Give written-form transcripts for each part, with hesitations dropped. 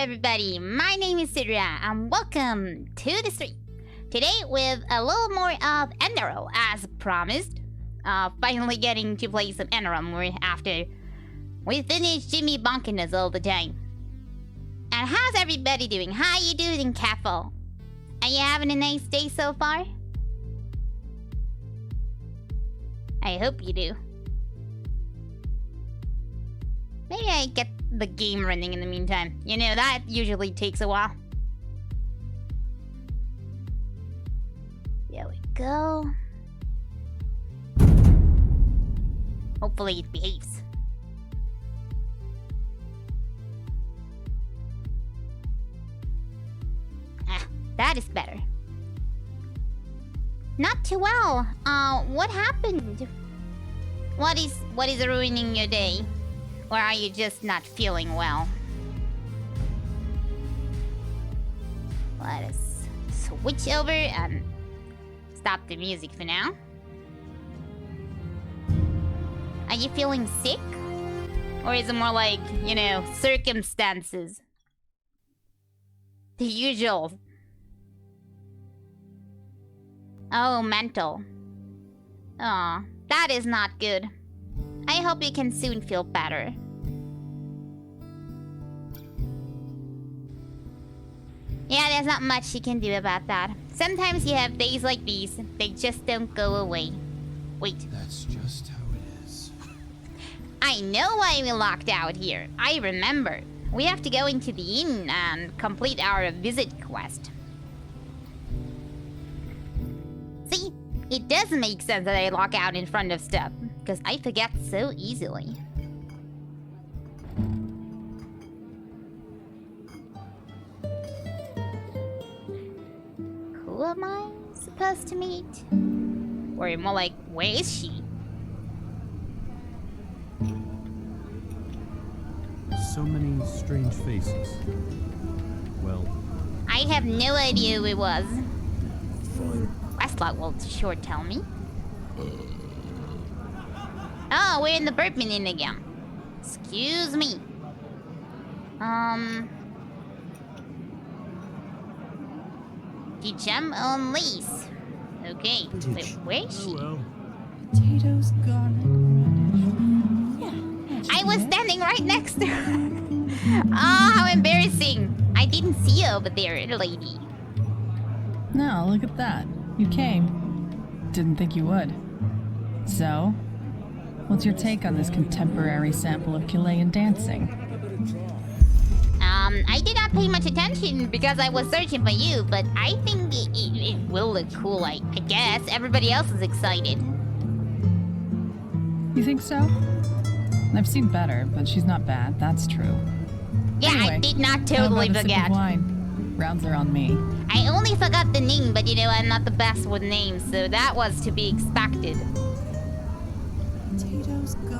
everybody, my name is Sidra and welcome to the stream. Today with a little more of Endero as promised. Finally getting to play some Endero more after we finished Jimmy bonking us all the time. And how's everybody doing? How you doing, Caffel? Are you having a nice day so far? I hope you do. Maybe I get the game running in the meantime. You know, that usually takes a while. There we go. Hopefully it behaves. Ah, that is better. Not too well. What happened? What is ruining your day? Or are you just not feeling well? Let us switch over and stop the music for now. Are you feeling sick? Or is it more like, you know, circumstances? The usual. Oh, mental. Aw, that is not good. I hope you can soon feel better. Yeah, there's not much you can do about that. Sometimes you have days like these, they just don't go away. Wait. That's just how it is. I know why we locked out here. I remember. We have to go into the inn and complete our visit quest. See? It does make sense that I lock out in front of stuff, because I forget so easily. Who am I supposed to meet? Or more like, where is she? So many strange faces. Well, I have no idea who it was. Fine. Westlog will sure tell me. Oh, we're in the Burpman Inn again. Excuse me. The gem on lease. Okay, wait, where is she? well. Potatoes, garlic, radish. Yeah. I was standing right next to her. Oh, how embarrassing. I didn't see you over there, lady. No, look at that. You came. Didn't think you would. So, what's your take on this contemporary sample of Chilean dancing? I did not pay much attention because I was searching for you, but I think it will look cool, I guess. Everybody else is excited. You think so? I've seen better, but she's not bad, that's true. Yeah, Anyway, I did not how totally about a sip of forget. wine? Rounds are on me. I only forgot the name, but you know, I'm not the best with names, so that was to be expected.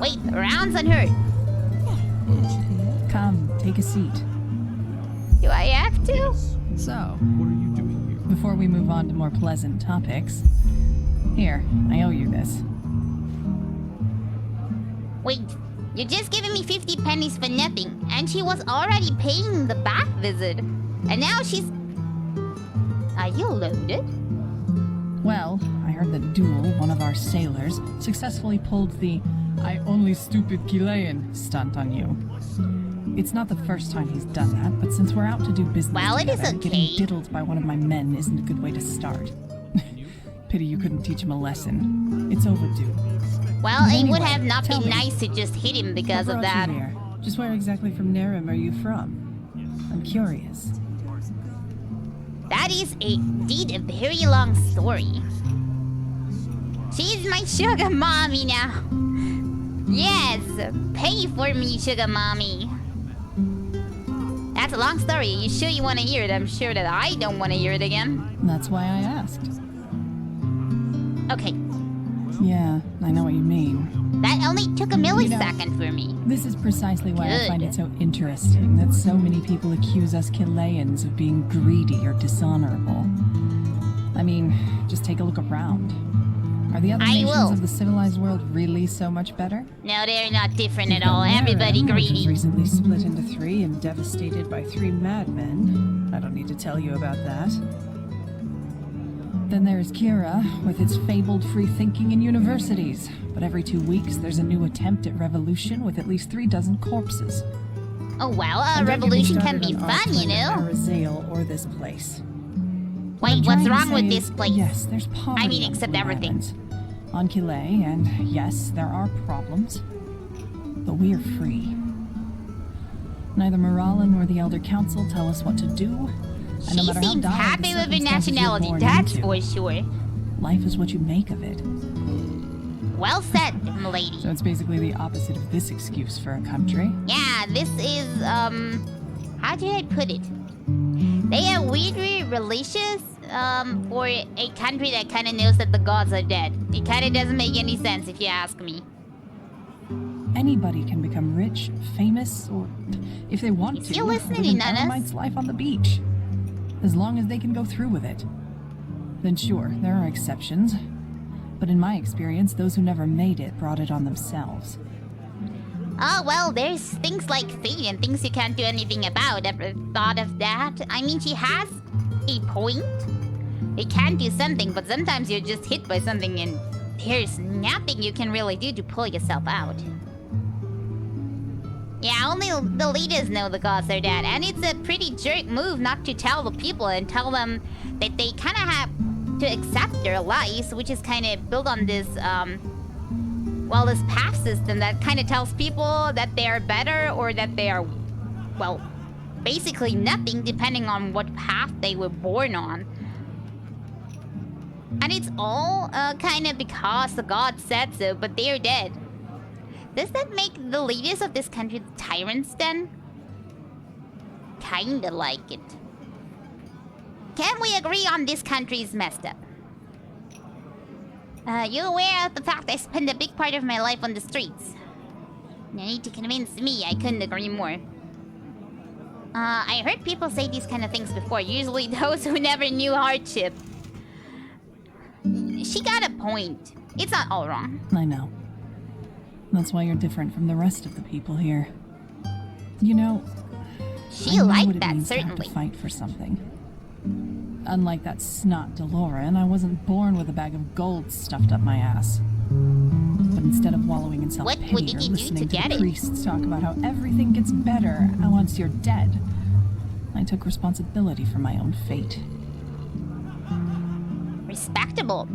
Wait, rounds on her. Come, take a seat. Do I have to? So, What are you doing here? before we move on to more pleasant topics, here, I owe you this. Wait, you're just giving me 50 pennies for nothing, and she was already paying the bath visit. And now she's... Are you loaded? Well, I heard that Duel, one of our sailors, successfully pulled the "I only stupid Chilean" stunt on you. It's not the first time he's done that, but since we're out to do business Well, it is together, okay. getting diddled by one of my men isn't a good way to start. Pity you couldn't teach him a lesson. It's overdue. Well, it would Anyway, have not tell been me, nice to just hit him because What of brought that. you here? Just where exactly from Nerim are you from? I'm curious. That is indeed a very long story. She's my sugar mommy now. Yes, pay for me, sugar mommy. That's a long story. You sure you want to hear it? I'm sure that I don't want to hear it again. That's why I asked. Okay, Yeah, I know what you mean. that only took a millisecond for me. This is precisely why I find Good. it so interesting that so many people accuse us Chileans of being greedy or dishonorable. I mean, just take a look around. Are the other I nations will. of the civilized world really so much better? No, they're not different at You've got all. Everybody Marin, which was greedy. recently split into 3 and devastated by 3 madmen. I don't need to tell you about that. Then there's Kira, with its fabled free thinking in universities. But every 2 weeks, there's a new attempt at revolution with at least 36 corpses. Oh well, a And don't get me revolution can started be on our fun, you planet know? Arizale or this place. What Wait, I'm what's trying to wrong say with is, this place? Yes, there's poverty. I mean, on the except Blue everything. Islands. On Killet, and yes, there are problems. But we are free. Neither Morala nor the Elder Council tell us what to do. And no She matter how seems dire the happy with her circumstances you're nationality, born that's into, for sure. life is what you make of it. Well said, milady. So it's basically the opposite of this excuse for a country. Yeah, this is, how do I put it? They are weirdly religious, for a country that kind of knows that the gods are dead. It kind of doesn't make any sense if you ask me. Anybody can become rich, famous, or, if they want Is to, he listening, live an Nanas? eremite's life on the beach. As long as they can go through with it. Then sure, there are exceptions. But in my experience, those who never made it brought it on themselves. Oh, well, there's things like fate and things you can't do anything about. Ever thought of that? I mean, she has a point. You can do something, but sometimes you're just hit by something and there's nothing you can really do to pull yourself out. Yeah, only the leaders know the gods are dead, and it's a pretty jerk move not to tell the people and tell them that they kind of have to accept their lives, which is kind of built on this, well, this path system that kind of tells people that they are better or that they are, well, basically nothing depending on what path they were born on. And it's all kind of because the god said so, but they're dead. Does that make the leaders of this country the tyrants then? Kinda like it. Can we agree on this country's messed up? You aware of the fact I spend a big part of my life on the streets? No need to convince me, I couldn't agree more. I heard people say these kind of things before, usually those who never knew hardship. She got a point. It's not all wrong. I know. That's why you're different from the rest of the people here. You know, She I know liked what it that, means to have certainly. to fight for something. Unlike that snot DeLorean, I wasn't born with a bag of gold stuffed up my ass. But instead of wallowing in What self-pity did or you do listening to to get the it? priests talk about how everything gets better once you're dead, I took responsibility for my own fate. Respectable.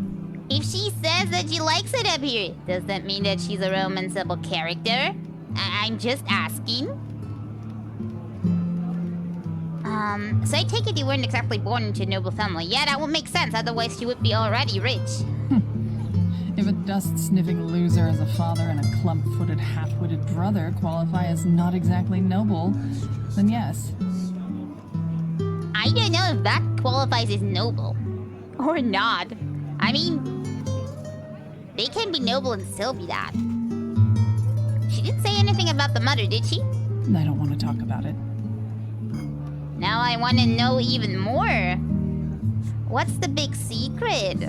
If she says that she likes it up here, does that mean that she's a romanceable character? I'm just asking. So I take it you weren't exactly born into a noble family. Yeah, that would make sense, otherwise she would be already rich. If a dust-sniffing loser as a father and a clump-footed, half-witted brother qualify as not exactly noble, then yes. I don't know if that qualifies as noble. Or not. I mean, they can be noble and still be that. She didn't say anything about the mother, did she? I don't want to talk about it. Now I want to know even more. What's the big secret?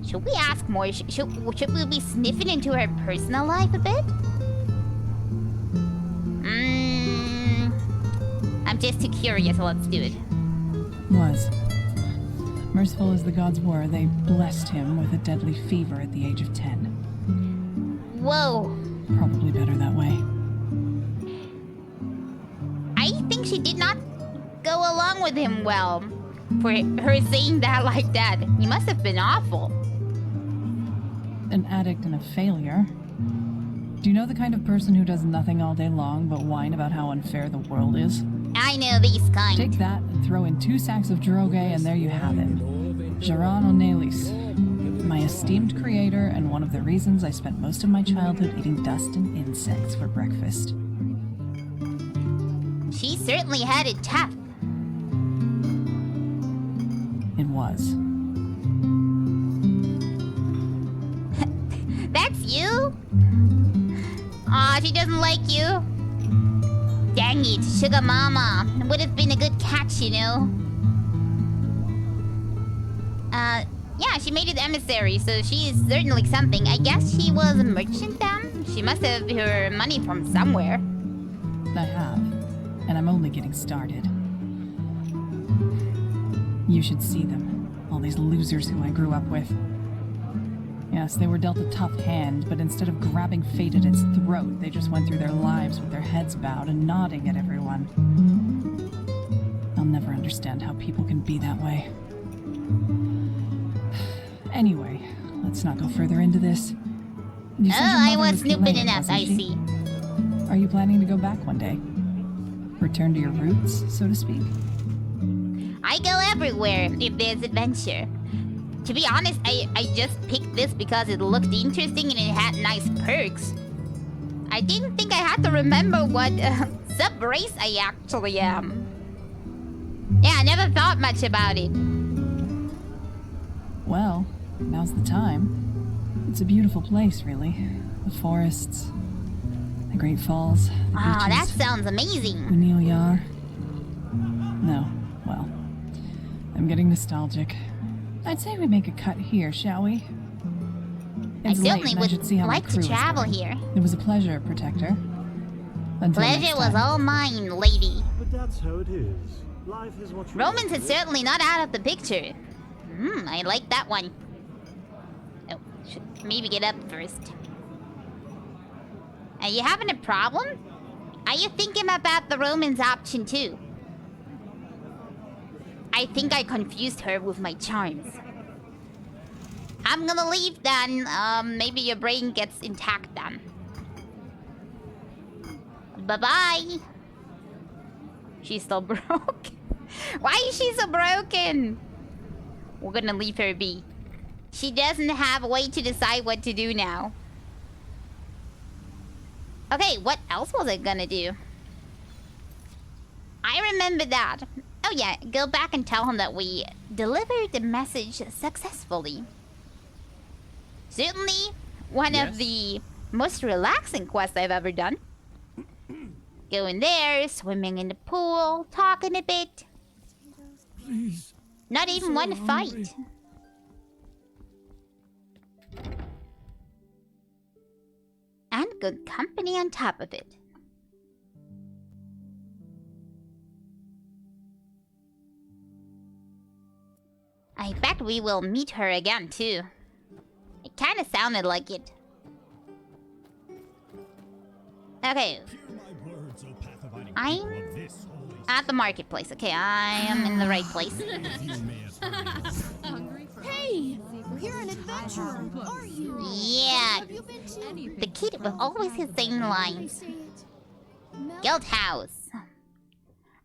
Should we ask more? Should we be sniffing into her personal life a bit? I'm just too curious, so let's do it. Was. Merciful as the gods were, they blessed him with a deadly fever at the age of 10. Whoa. Probably better that way. I think she did not go along with him well. For her saying that like that. He must have been awful. An addict and a failure. Do you know the kind of person who does nothing all day long but whine about how unfair the world is? I know these kind. Take that and throw in 2 sacks of droge and there you have him. Jaran O'Neillis. My esteemed creator and one of the reasons I spent most of my childhood eating dust and insects for breakfast. She certainly had it tough. It was. That's you? Aw, she doesn't like you. Dang it, Sugar Mama. Would have been a good catch, you know. Yeah, she made it emissary, so she is certainly something. I guess she was a merchant then? She must have her money from somewhere. I have, and I'm only getting started. You should see them. All these losers who I grew up with. Yes, they were dealt a tough hand, but instead of grabbing fate at its throat, they just went through their lives with their heads bowed and nodding at everyone. I'll never understand how people can be that way. Anyway, let's not go further into this. You said your I mother was stupid Chilean, enough, wasn't I she? see. Are you planning to go back one day? Return to your roots, so to speak? I go everywhere if there's adventure. To be honest, I just picked this because it looked interesting and it had nice perks. I didn't think I had to remember what sub-race I actually am. Yeah, I never thought much about it. Well, now's the time. It's a beautiful place, really. The forests, the Great Falls, the Ah, that beaches, sounds the amazing. Neil Yar. No, well, I'm getting nostalgic. I'd say we make a cut here, shall we? I It's late, certainly and I should see would how my like to crew is travel going. here. It was a pleasure, Protector. Until Pleasure next was time. all mine, lady. But that's how it is. Life is what you Romans make is of it. certainly not out of the picture. I like that one. Oh, should maybe get up first. Are you having a problem? Are you thinking about the Romans option too? I think I confused her with my charms. I'm gonna leave then. Maybe your brain gets intact then. Bye-bye. She's still broke. Why is she so broken? We're gonna leave her be. She doesn't have a way to decide what to do now. Okay, what else was I gonna do? I remember that. Oh yeah, go back and tell him that we delivered the message successfully. Certainly one of the most relaxing quests I've ever done. Going there, swimming in the pool, talking a bit. Please. Not even one fight. hungry. And good company on top of it. I bet we will meet her again too. It kinda sounded like it. Okay, I'm at the marketplace. Okay, I am in the right place. Hey, you're an adventurer, are you? Yeah, Have you been to the kid with always his same lines. Guild house.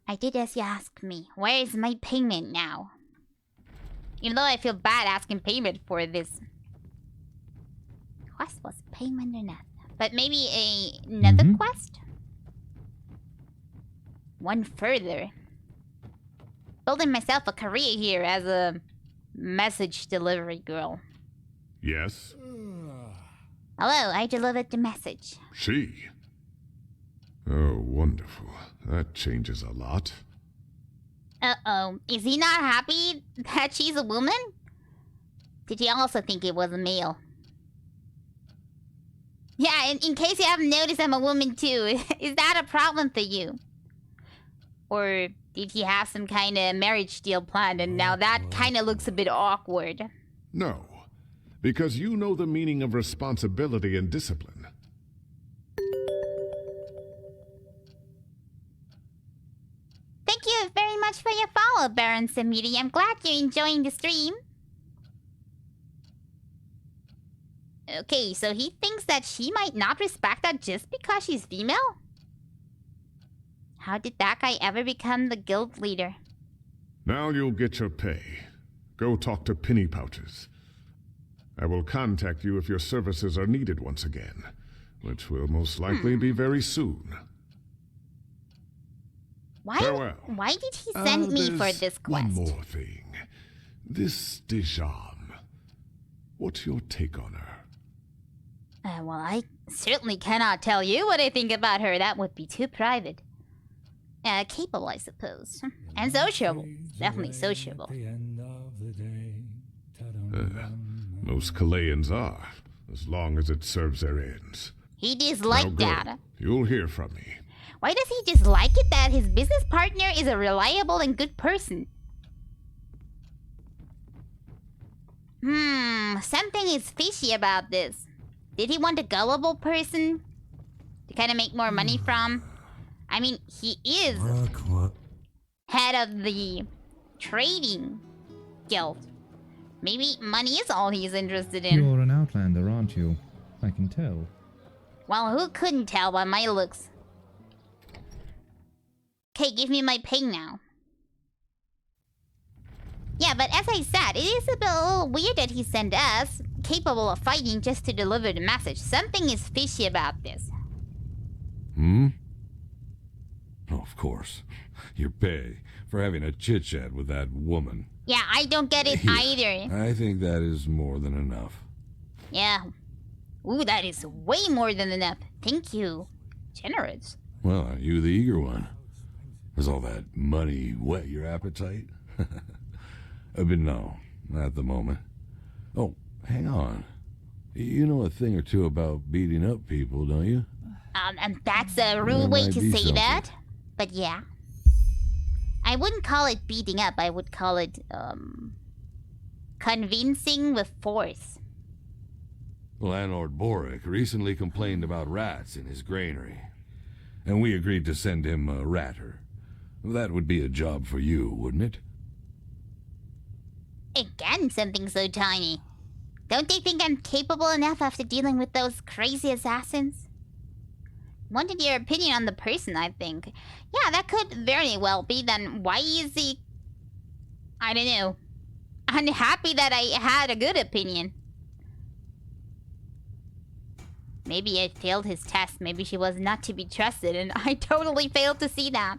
I did as you asked me. Where is my payment now? Even though I feel bad asking payment for this. Quest was payment or not. But maybe another quest? One further. Building myself a career here as a message delivery girl. Yes? Hello, I delivered the message. She? Oh, wonderful. That changes a lot. Uh-oh. Is he not happy that she's a woman? Did he also think it was a male? Yeah, in case you haven't noticed, I'm a woman too. Is that a problem for you? Or did he have some kind of marriage deal planned and now that kind of looks a bit awkward? No, because you know the meaning of responsibility and discipline. Thank you very much for your follow, Baron Samiri. I'm glad you're enjoying the stream. Okay, so he thinks that she might not respect that just because she's female? How did that guy ever become the guild leader? Now you'll get your pay. Go talk to Penny Pouches. I will contact you if your services are needed once again, which will most likely be very soon. Farewell. Why did he send me for There's this quest? one more thing. This Dijam. What's your take on her? Well, I certainly cannot tell you what I think about her. That would be too private. Capable, I suppose. And sociable. Definitely sociable. At the end of the day, Most Chileans are, as long as it serves their ends. He Now disliked go. that. You'll hear from me. Why does he dislike it that his business partner is a reliable and good person? Something is fishy about this. Did he want a gullible person to kind of make more money from? I mean, he is head of the trading guild. Maybe money is all he's interested in. You're an outlander, aren't you? I can tell. Well, who couldn't tell by my looks? Okay, give me my pay now. Yeah, but as I said, it is a little weird that he sent us, capable of fighting, just to deliver the message. Something is fishy about this. Hmm? Oh, of course. Your pay for having a chit-chat with that woman. Yeah, I don't get it either. I think that is more than enough. Yeah. Ooh, that is way more than enough. Thank you. Generous. Well, are you the eager one? Does all that money whet your appetite? But no, not at the moment. Oh, hang on. You know a thing or two about beating up people, don't you? And that's a rude There way might to be say something. that. But yeah. I wouldn't call it beating up. I would call it, convincing with force. Landlord Boric recently complained about rats in his granary, and we agreed to send him a ratter. That would be a job for you, wouldn't it? Again, something so tiny. Don't they think I'm capable enough after dealing with those crazy assassins? Wanted your opinion on the person, I think. Yeah, that could very well be. Then why is he... I don't know. Unhappy that I had a good opinion. Maybe I failed his test. Maybe she was not to be trusted, and I totally failed to see that.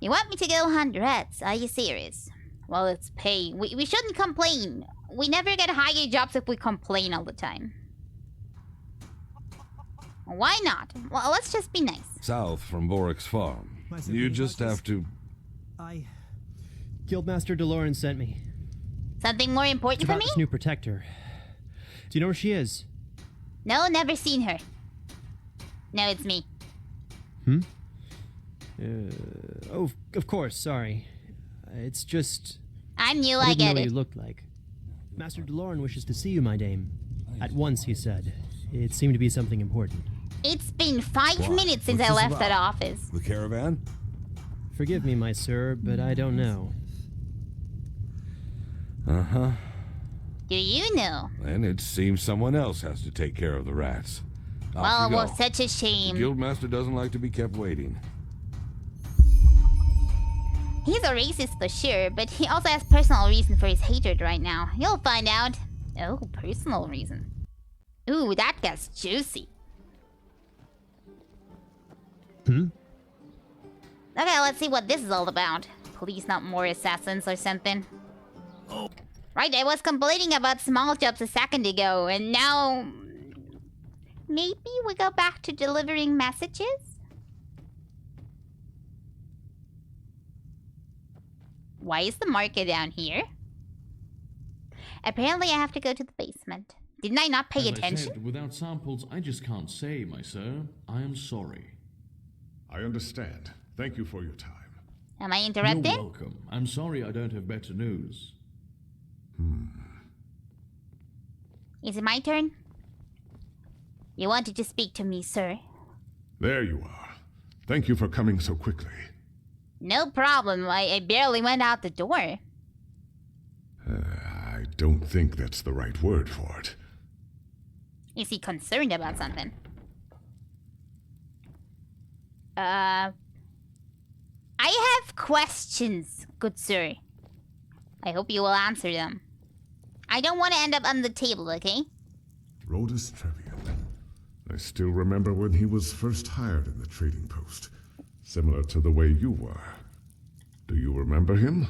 You want me to go hunt rats? Are you serious? Well, it's pay. We shouldn't complain. We never get higher jobs if we complain all the time. Why not? Well, let's just be nice. South from Boric's farm. You just have to... Guildmaster DeLorean sent me. Something more important for About me? this new protector. Do you know where she is? No, never seen her. No, it's me. Oh, of course, sorry. It's just... I'm new, I I didn't get know what it. you looked like. Master DeLorean wishes to see you, my dame. At once, he said. It seemed to be something important. It's been 5 Why? minutes since What's I this left that about? office. The caravan? Forgive me, my sir, but I don't know. Uh-huh. Do you know? And it seems someone else has to take care of the rats. Off Well, you well, go. such a The shame. Guildmaster doesn't like to be kept waiting. He's a racist for sure, but he also has personal reason for his hatred right now. You'll find out. Oh, personal reason. Ooh, that gets juicy. Okay, let's see what this is all about. Please not more assassins or something. Right, I was complaining about small jobs a second ago, and now... Maybe we go back to delivering messages? Why is the marker down here? Apparently I have to go to the basement. Didn't I not pay As I attention? said, without samples, I just can't say, my sir. I am sorry. I understand. Thank you for your time. Am I You're interrupted? welcome. I'm sorry I don't have better news. Is it my turn? You wanted to speak to me, sir. There you are. Thank you for coming so quickly. No problem. I barely went out the door. I don't think that's the right word for it. Is he concerned about something? I have questions, good sir. I hope you will answer them. I don't want to end up on the table, okay? Rhodus Trevian. I still remember when he was first hired in the trading post. Similar to the way you were. Do you remember him?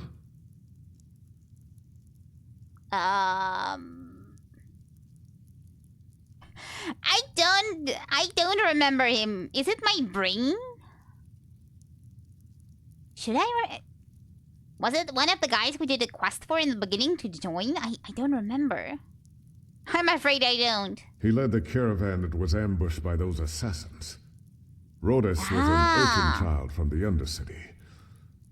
I don't remember him. Is it my brain? Should I Was it one of the guys we did a quest for in the beginning to join? I don't remember. I'm afraid I don't. He led the caravan that was ambushed by those assassins. Rhodas was an urchin child from the Undercity.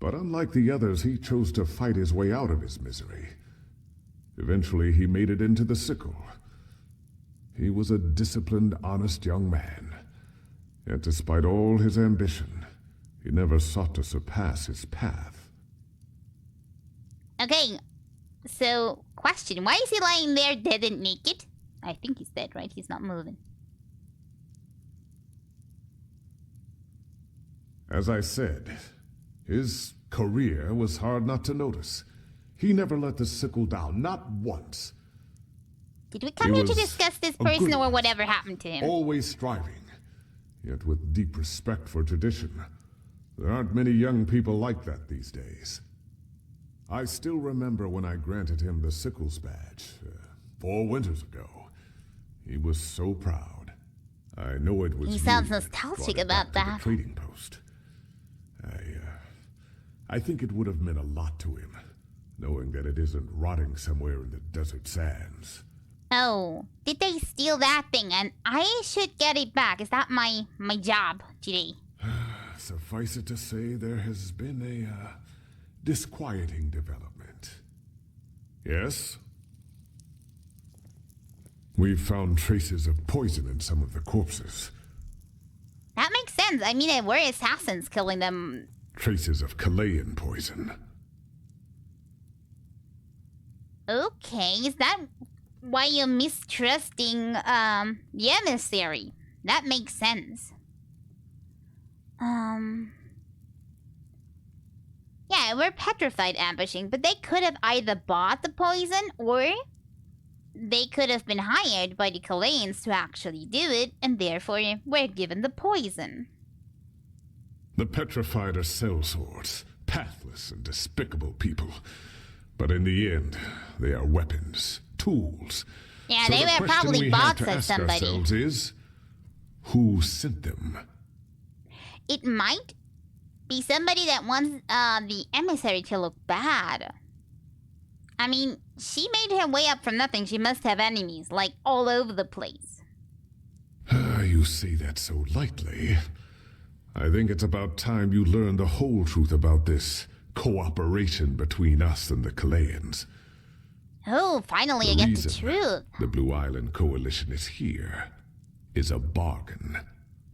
But unlike the others, he chose to fight his way out of his misery. Eventually, he made it into the sickle. He was a disciplined, honest young man. Yet despite all his ambition, he never sought to surpass his path. Okay, so question. Why is he lying there dead and naked? I think he's dead, right? He's not moving. As I said, his career was hard not to notice. He never let the sickle down, not once. Did we come here to discuss this person or whatever happened to him? Always striving, yet with deep respect for tradition. There aren't many young people like that these days. I still remember when I granted him the Sickles badge 4 winters ago. He was so proud. I know it was. He sounds nostalgic about that. The trading post. I think it would have meant a lot to him, knowing that it isn't rotting somewhere in the desert sands. Oh, did they steal that thing and I should get it back? Is that my job today? Suffice it to say, there has been a disquieting development. Yes? We've found traces of poison in some of the corpses. That makes sense. I mean, we're assassins killing them. Traces of Chilean poison. Okay, is that why you're mistrusting the emissary? That makes sense. Yeah, we're petrified ambushing, but they could have either bought the poison or they could have been hired by the Chileans to actually do it, and therefore were given the poison. The petrified are sellswords, pathless and despicable people. But in the end, they are weapons, tools. Yeah, so they were probably bots of somebody. Ourselves is, who sent them? It might be somebody that wants the emissary to look bad. I mean, she made her way up from nothing. She must have enemies, like, all over the place. You say that so lightly. I think it's about time you learn the whole truth about this cooperation between us and the Chileans. Oh, finally I get the truth. The Blue Island Coalition is here is a bargain.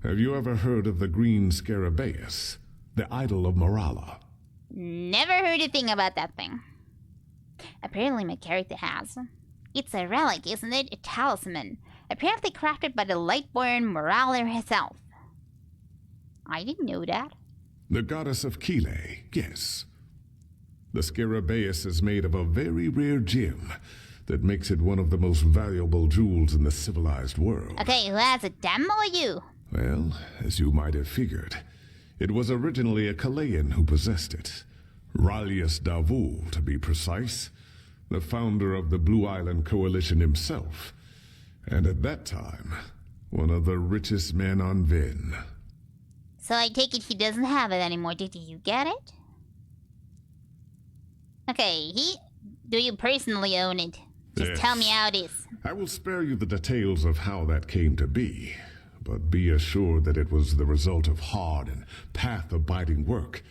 Have you ever heard of the Green Scarabaeus, the idol of Morala? Never heard a thing about that thing. Apparently my character has. It's a relic, isn't it? A talisman. Apparently crafted by the Lightborn Morala herself. I didn't know that. The goddess of Kile, yes. The Scarabaeus is made of a very rare gem that makes it one of the most valuable jewels in the civilized world. Okay, who has it, them or you? Well, as you might have figured, it was originally a Chilean who possessed it. Ralius Davul, to be precise, the founder of the Blue Island Coalition himself, and at that time, one of the richest men on Vin. So I take it he doesn't have it anymore. Did you get it? Okay, do you personally own it? Just tell me how it is. I will spare you the details of how that came to be, but be assured that it was the result of hard and path-abiding work,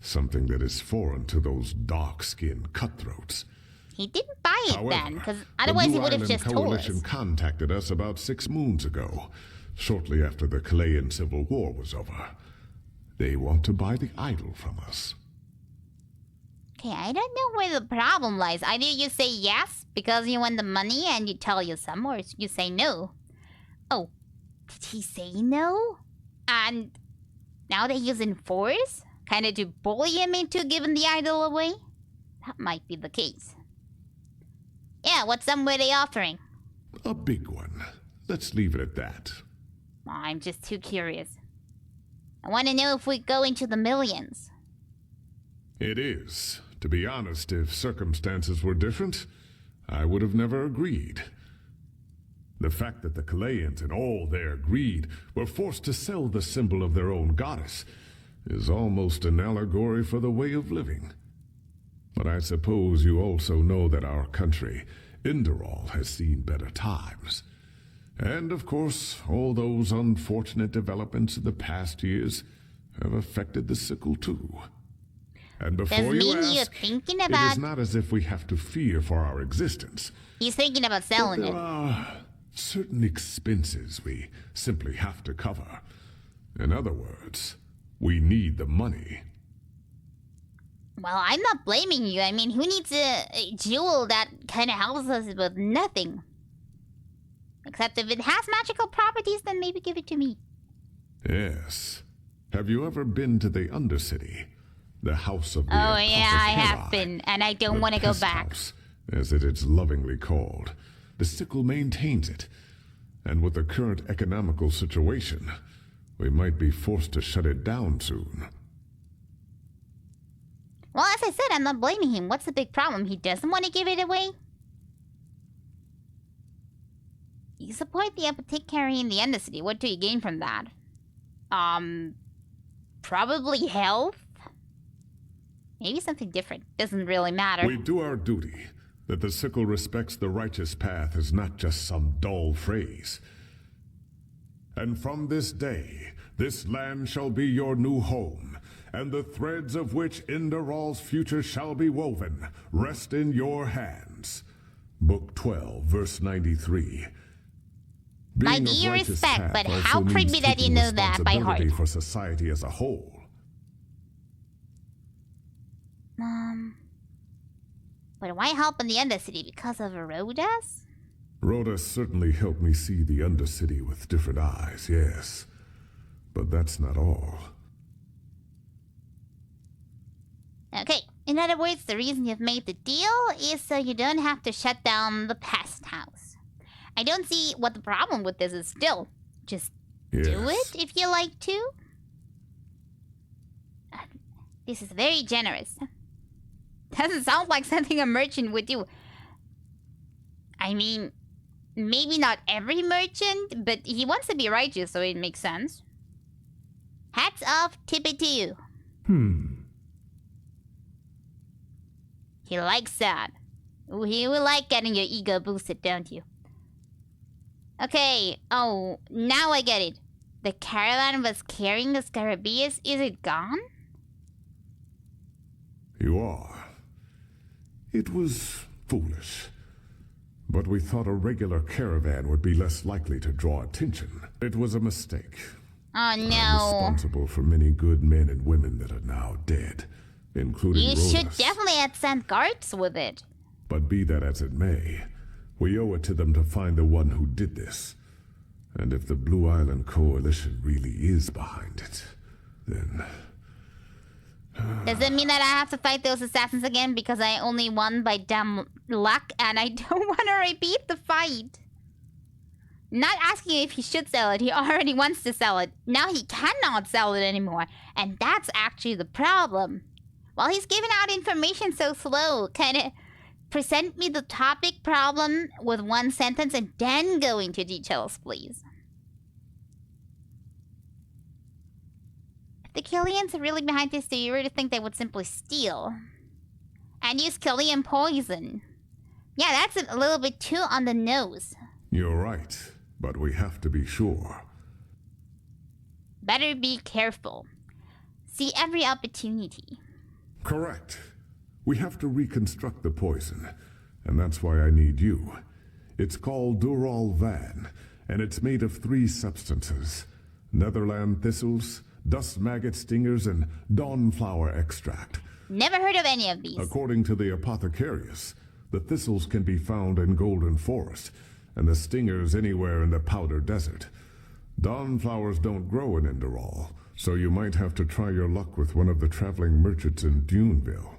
something that is foreign to those dark-skinned cutthroats. He didn't buy it. However, then, because otherwise he would have just told us. The Blue Island Coalition contacted us about 6 moons ago, shortly after the Chilean Civil War was over. They want to buy the idol from us. Okay, I don't know where the problem lies. Either you say yes because you want the money and you tell you some, or you say no. Oh, did he say no? And now they're using force? Kind of to bully him into giving the idol away? That might be the case. Yeah, what sum were they offering? A big one. Let's leave it at that. I'm just too curious. I want to know if we go into the millions. It is. To be honest, if circumstances were different, I would have never agreed. The fact that the Chileans, in all their greed, were forced to sell the symbol of their own goddess is almost an allegory for the way of living. But I suppose you also know that our country, Inderall, has seen better times. And of course, all those unfortunate developments of the past years have affected the sickle too. And before you mean you're ask, thinking it about... is not as if we have to fear for our existence. He's thinking about But selling there it. are certain expenses we simply have to cover. In other words, we need the money. Well, I'm not blaming you. I mean, who needs a jewel that kind of helps us with nothing? Except if it has magical properties, then maybe give it to me. Yes. Have you ever been to the Undercity? The house of the Oh yeah, I have Apothecari, been, and I don't the want to go pest back. house, as it is lovingly called. The sickle maintains it. And with the current economical situation, we might be forced to shut it down soon. Well, as I said, I'm not blaming him. What's the big problem? He doesn't want to give it away? You support the apothecary in the Undercity. What do you gain from that? Probably health? Maybe something different. Doesn't really matter. We do our duty. That the sickle respects the righteous path is not just some dull phrase. And from this day, this land shall be your new home, and the threads of which Inderall's future shall be woven rest in your hands. Book 12, verse 93. My Being of due righteous respect, path but also how means creepy that you taking know that by heart. responsibility for society as a whole. But why help in the Undercity? Because of Rhodas? Rhoda certainly helped me see the Undercity with different eyes, yes. But that's not all. Okay, in other words, the reason you've made the deal is so you don't have to shut down the pest house. I don't see what the problem with this is still. Just Yes. do it if you like to. This is very generous. Doesn't sound like something a merchant would do. I mean, maybe not every merchant, but he wants to be righteous, so it makes sense. Hats off, tip it to you. He likes that. Ooh, he will like getting your ego boosted, don't you? Okay, oh, now I get it. The caravan was carrying the Scarabaeus. Is it gone? You are. It was foolish. But we thought a regular caravan would be less likely to draw attention. It was a mistake. Oh I'm no. responsible for many good men and women that are now dead, including You should Rhodas. definitely have sent guards with it. But be that as it may, we owe it to them to find the one who did this. And if the Blue Island Coalition really is behind it, then... Does that mean that I have to fight those assassins again because I only won by dumb luck and I don't want to repeat the fight? Not asking if he should sell it, he already wants to sell it. Now he cannot sell it anymore, and that's actually the problem. While he's giving out information so slow, kinda present me the topic problem with one sentence and then go into details, please. If the Killians are really behind this, do you really think they would simply steal? And use Killian poison? Yeah, that's a little bit too on the nose. You're right, but we have to be sure. Better be careful. See every opportunity. Correct. We have to reconstruct the poison, and that's why I need you. It's called Dural Van, and it's made of 3 substances: Netherland thistles, dust maggot stingers, and dawnflower extract. Never heard of any of these. According to the Apothecarius, the thistles can be found in Golden Forest, and the stingers anywhere in the Powder Desert. Dawnflowers don't grow in Inderall, so you might have to try your luck with one of the traveling merchants in Duneville.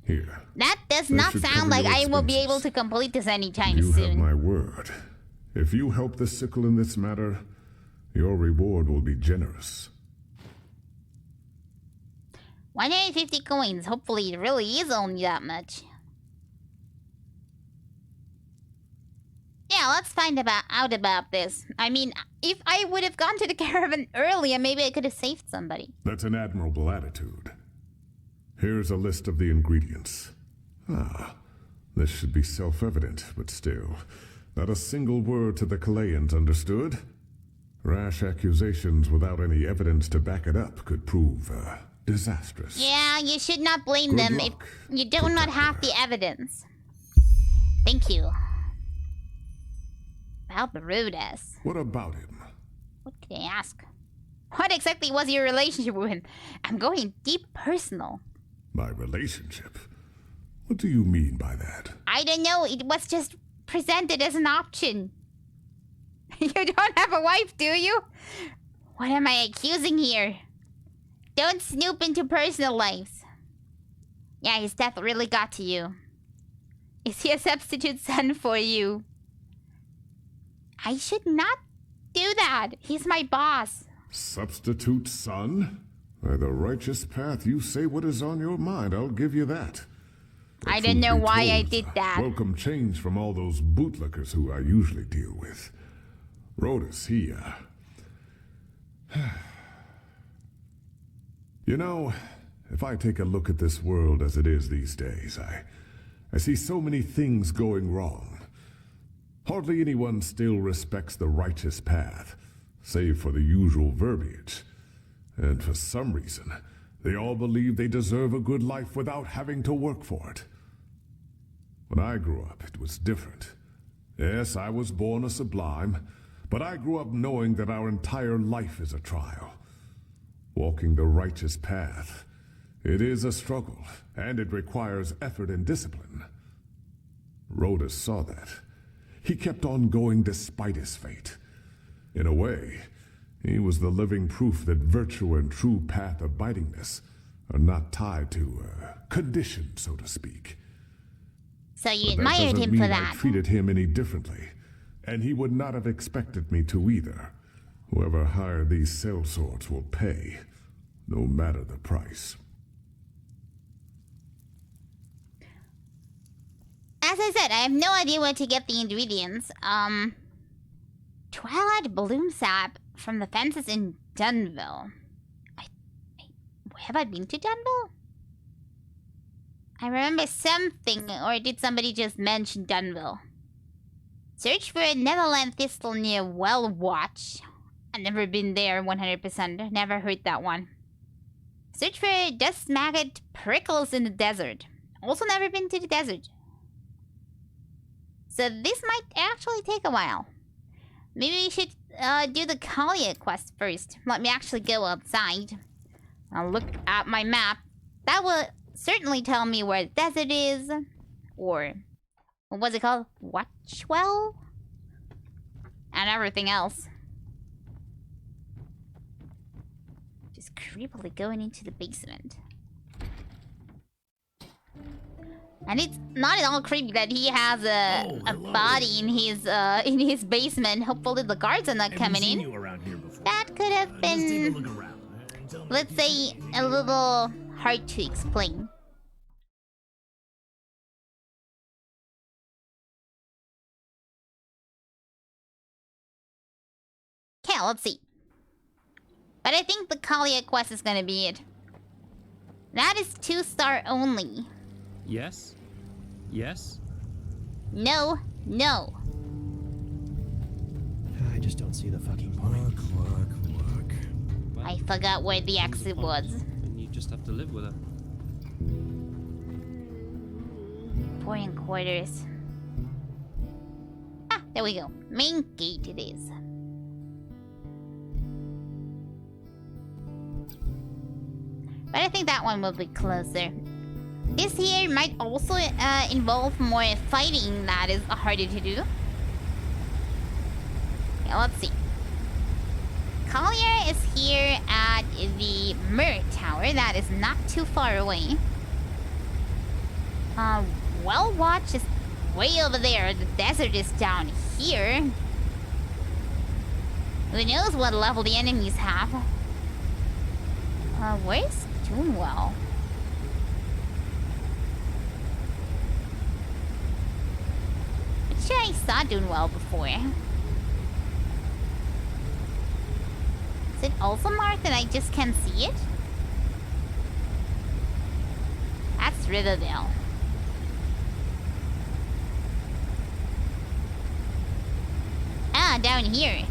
Here. That does That not should sound cover like your I will be expenses. able to complete this anytime You have soon. my word. If you help the sickle in this matter, your reward will be generous. 150 coins. Hopefully it really is only that much. Yeah, let's find out about this. I mean, if I would have gone to the caravan earlier, maybe I could have saved somebody. That's an admirable attitude. Here's a list of the ingredients. This should be self-evident, but still, not a single word to the Chileans, understood? Rash accusations without any evidence to back it up could prove, disastrous. Yeah, you should not blame Good them luck, if you do not have the evidence. Thank you. About Brutus. What about him? What can I ask? What exactly was your relationship with him? I'm going deep personal. My relationship? What do you mean by that? I don't know, it was just presented as an option. You don't have a wife, do you? What am I accusing here? Don't snoop into personal lives. Yeah, his death really got to you. Is he a substitute son for you? I should not do that. He's my boss. Substitute son? By the righteous path, you say what is on your mind, I'll give you that. But I don't truth know be why I told, did that. Welcome change from all those bootlickers who I usually deal with. Rhodas, he, You know, if I take a look at this world as it is these days, I see so many things going wrong. Hardly anyone still respects the righteous path, save for the usual verbiage. And for some reason, they all believe they deserve a good life without having to work for it. When I grew up, it was different. Yes, I was born a sublime, but I grew up knowing that our entire life is a trial. Walking the righteous path, it is a struggle, and it requires effort and discipline. Rhodas saw that. He kept on going despite his fate. In a way, he was the living proof that virtue and true path abidingness are not tied to condition, so to speak. So you But admired doesn't him mean for I that. treated him any differently, and he would not have expected me to either. Whoever hired these sellswords will pay, no matter the price. As I said, I have no idea where to get the ingredients. Twilight bloom sap from the fences in Dunville. Have I been to Dunville? I remember something, or did somebody just mention Dunville? Search for a Netherland thistle near Well Watch. I've never been there 100%. Never heard that one. Search for dust maggot prickles in the desert. Also never been to the desert. So this might actually take a while. Maybe we should do the Kalia quest first. Let me actually go outside. I'll look at my map. That will certainly tell me where the desert is. Or, what was it called? Watchwell? And everything else. Just creepily going into the basement. And it's not at all creepy that he has a body in his basement. Hopefully the guards are not coming in. That could have been, let's say, a little hard to explain. Okay, let's see. But I think the Kalia quest is gonna be it. That is 2-star only. Yes? Yes? No, no. I just don't see the fucking point. Well, I forgot where the exit was. and you just have to live with her. Foreign quarters. Ah, there we go. Main gate it is. But I think that one will be closer. This here might also involve more fighting that is harder to do. Okay, let's see. Collier is here at the Mirror Tower. That is not too far away. Well Watch is way over there. The desert is down here. Who knows what level the enemies have? Where's Toonwell? I'm sure I saw Toonwell before. Is it also marked and I just can't see it? Where's Riverdale? Ah, down here.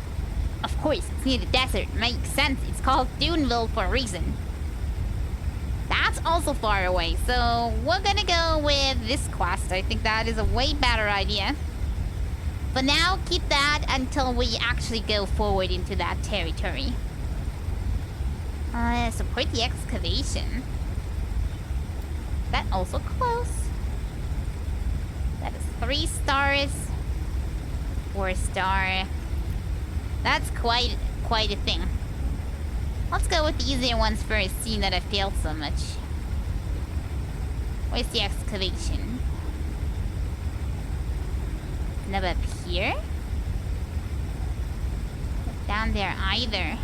Of course, it's near the desert. Makes sense. It's called Duneville for a reason. That's also far away, so we're gonna go with this quest. I think that is a way better idea. But now, keep that until we actually go forward into that territory. Support the excavation. That also close. That is 3 stars. 4-star. That's quite a thing. Let's go with the easier ones first, seeing that I failed so much. Where's the excavation? Not up here? Not down there either.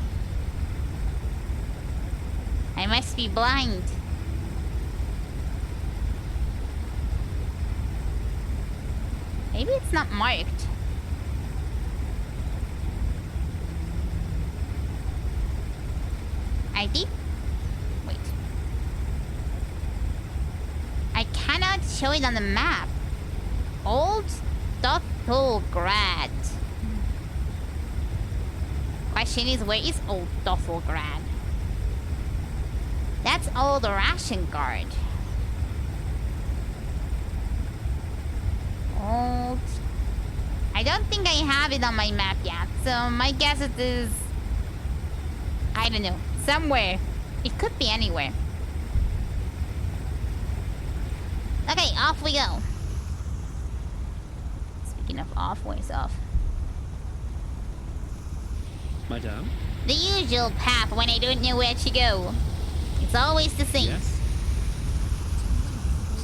I must be blind. Maybe it's not marked. ID? Wait. I cannot show it on the map. Old Dothelgrad. Question is, where is Old Dothelgrad? That's Old Ration Guard. Old... I don't think I have it on my map yet, so my guess it is... I don't know. Somewhere. It could be anywhere. Okay, off we go. Speaking of off, where's off? Madame? The usual path when I don't know where to go. It's always the same. Yes?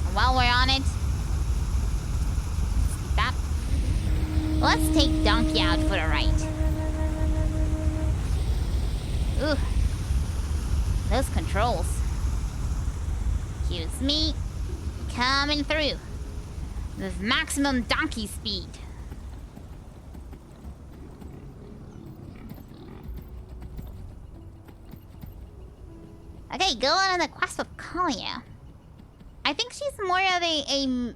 And while we're on it... Stop. Let's take Donkey out for a ride. Ooh. Those controls. Excuse me. Coming through. With maximum donkey speed. Okay, go on the quest with Kalia. I think she's more of a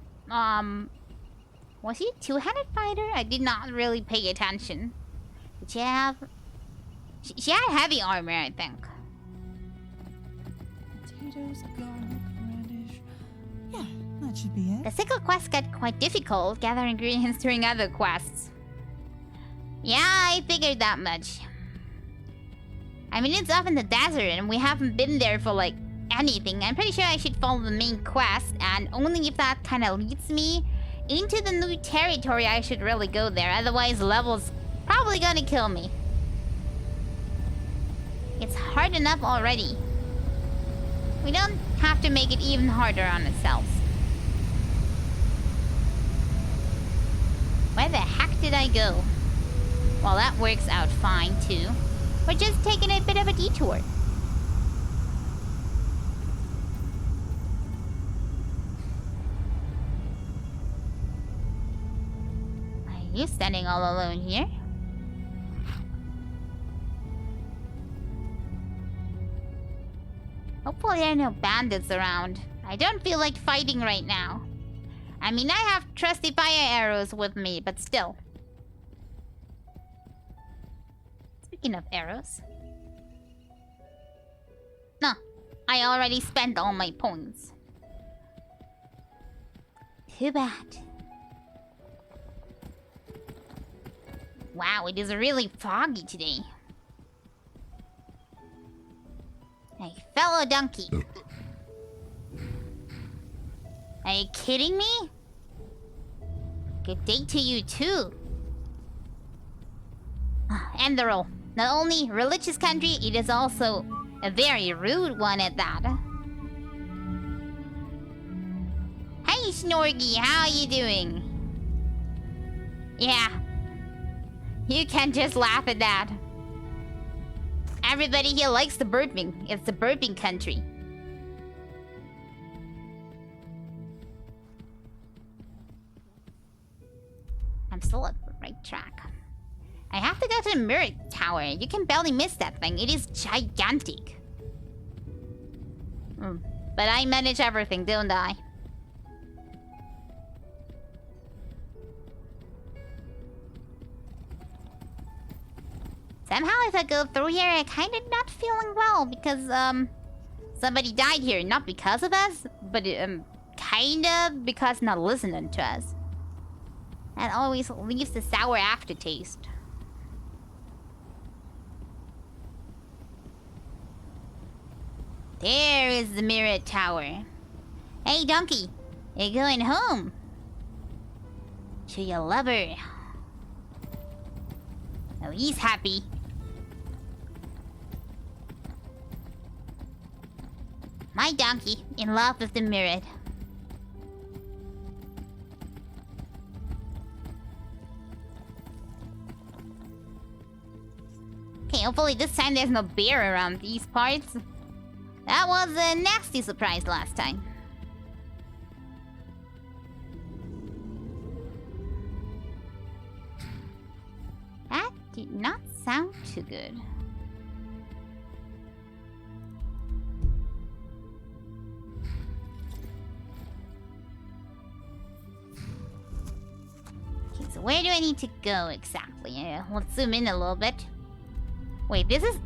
was she a two-handed fighter? I did not really pay attention. Did she have... She had heavy armor, I think. Potatoes, garlic, radish. Yeah, that should be it. The sickle quest got quite difficult, gather ingredients during other quests. Yeah, I figured that much. I mean, it's off in the desert and we haven't been there for, like, anything. I'm pretty sure I should follow the main quest, and only if that kind of leads me into the new territory I should really go there. Otherwise, level's probably gonna kill me. It's hard enough already. We don't have to make it even harder on ourselves. Where the heck did I go? Well, that works out fine, too. We're just taking a bit of a detour. Are you standing all alone here? Hopefully there are no bandits around. I don't feel like fighting right now. I mean, I have trusty fire arrows with me, but still. Speaking of arrows. No, I already spent all my points. Too bad. Wow, it is really foggy today. Hey, fellow donkey. Are you kidding me? Good day to you too. And the roll. Not only religious country, it is also a very rude one at that. Hey Snorgy, how are you doing? Yeah. You can just laugh at that. Everybody here likes the burping. It's the burping country. I'm still at the right track. I have to go to the mirror tower. You can barely miss that thing. It is gigantic. But I manage everything, don't I? Somehow if I go through here, I'm kind of not feeling well because, somebody died here. Not because of us, but, kind of because not listening to us. That always leaves a sour aftertaste. There is the mirror tower. Hey, donkey. You're going home. To your lover. Oh, he's happy. My donkey, in love with the mirror. Okay, hopefully this time there's no bear around these parts. That was a nasty surprise last time. That did not sound too good. Okay, so where do I need to go exactly? Let's zoom in a little bit. Wait, this is...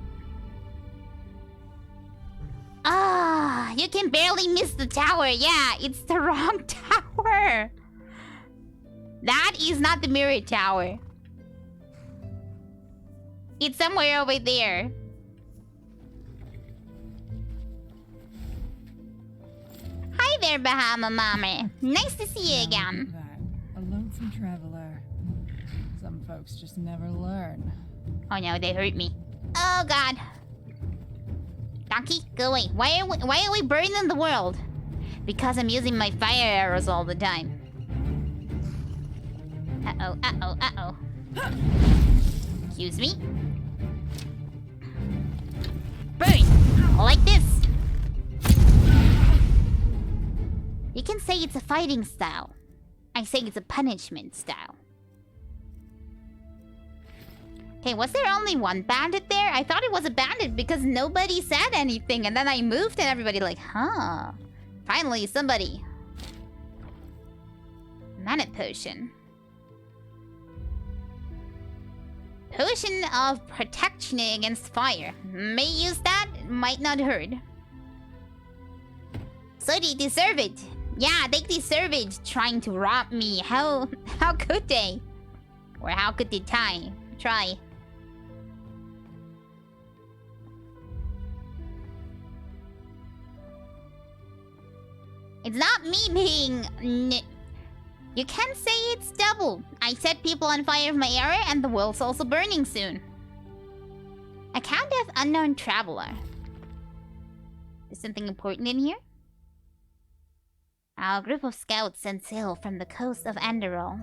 Ah, you can barely miss the tower. Yeah, it's the wrong tower. That is not the mirror tower. It's somewhere over there. Hi there, Bahama Mama. Nice to see you again. That. A lonesome traveler. Some folks just never learn. Oh no, they hurt me. Oh god. Donkey, go away. Why are we burning the world? Because I'm using my fire arrows all the time. Uh-oh, uh-oh, uh-oh. Excuse me. Burn! Like this. You can say it's a fighting style. I say it's a punishment style. Okay, was there only one bandit there? I thought it was a bandit because nobody said anything. And then I moved and everybody like, huh. Finally, somebody. Mana potion. Potion of protection against fire. May use that, might not hurt. So they deserve it. Yeah, they deserve it, trying to rob me. How could they? Or how could they try? It's not me being... You can say it's double. I set people on fire with my arrow and the world's also burning soon. Account of unknown traveler. Is something important in here? Our group of scouts sent sail from the coast of Andorol.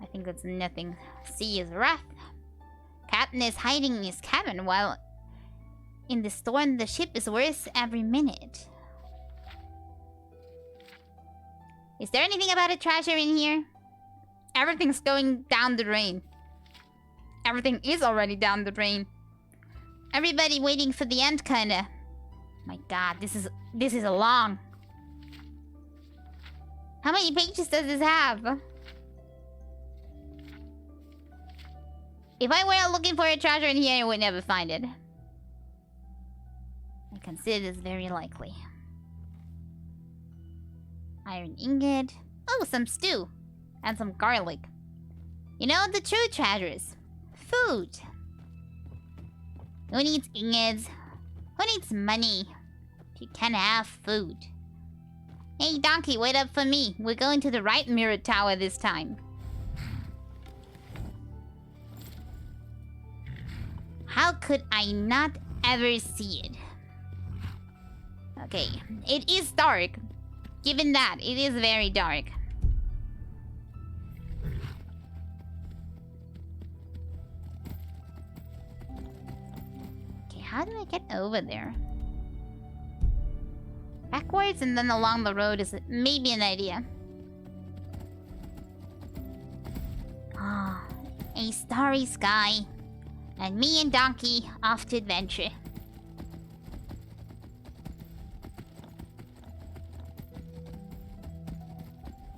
I think that's nothing. Sea is rough. Captain is hiding in his cabin while in the storm the ship is worse every minute. Is there anything about a treasure in here? Everything's going down the drain. Everything is already down the drain. Everybody waiting for the end, kinda. My god, this is a long. How many pages does this have? If I were looking for a treasure in here, I would never find it. I consider this very likely. Iron ingot. Oh, some stew. And some garlic. You know, the true treasures. Food. Who needs ingots? Who needs money? If you can't have food. Hey, donkey, wait up for me. We're going to the right mirror tower this time. How could I not ever see it? Okay, it is dark. Given that, it is very dark. Okay, how do I get over there? Backwards and then along the road is maybe an idea. Ah, a starry sky. And me and Donkey off to adventure.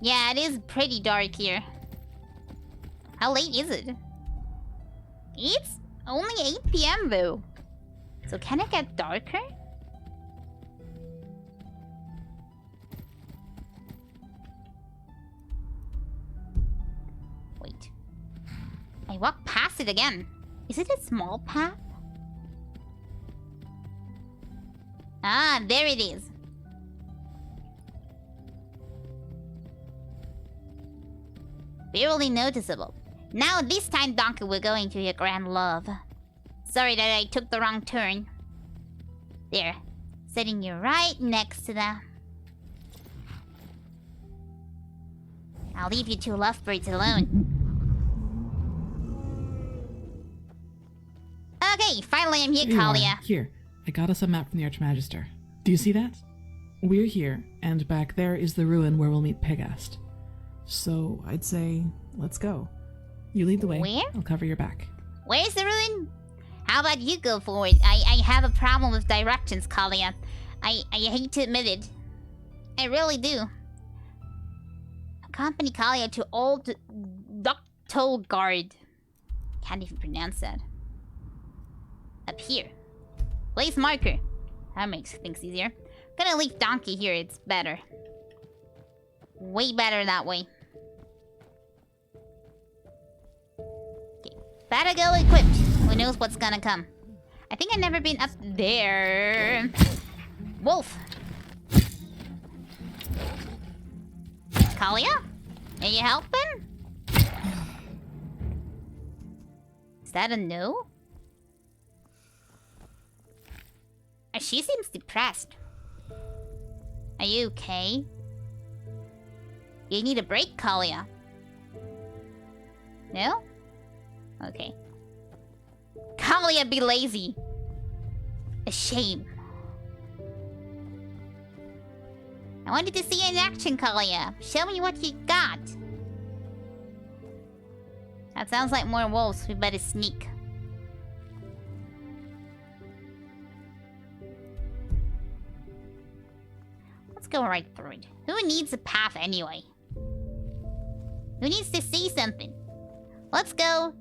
Yeah, it is pretty dark here. How late is it? It's only 8 p.m. though. So can it get darker? Wait. I walked past it again. Is it a small path? Ah, there it is. Barely noticeable. Now this time, Donkey, we're going to your grand love. Sorry that I took the wrong turn. There. Sitting you right next to them. I'll leave you two lovebirds alone. Okay, finally I'm here, There you are. Kalia. Here, I got us a map from the Archmagister. Do you see that? We're here, and back there is the ruin where we'll meet Pegast. So, I'd say, let's go. You lead the way. Where? I'll cover your back. Where's the ruin? How about you go forward? I have a problem with directions, Kalia. I hate to admit it. I really do. Accompany Kalia to Old Ductolgard. Can't even pronounce that. Up here. Place marker. That makes things easier. Gonna leave Donkey here, it's better. Way better that way. Okay. Better go equipped. Who knows what's gonna come? I think I've never been up there. Wolf! Kalia? Are you helping? Is that a no? She seems depressed. Are you okay? You need a break, Kalia. No? Okay. Kalia, be lazy. A shame. I wanted to see you in action, Kalia. Show me what you got. That sounds like more wolves. We better sneak. Let's go right through it. Who needs a path anyway? Who needs to see something? Let's go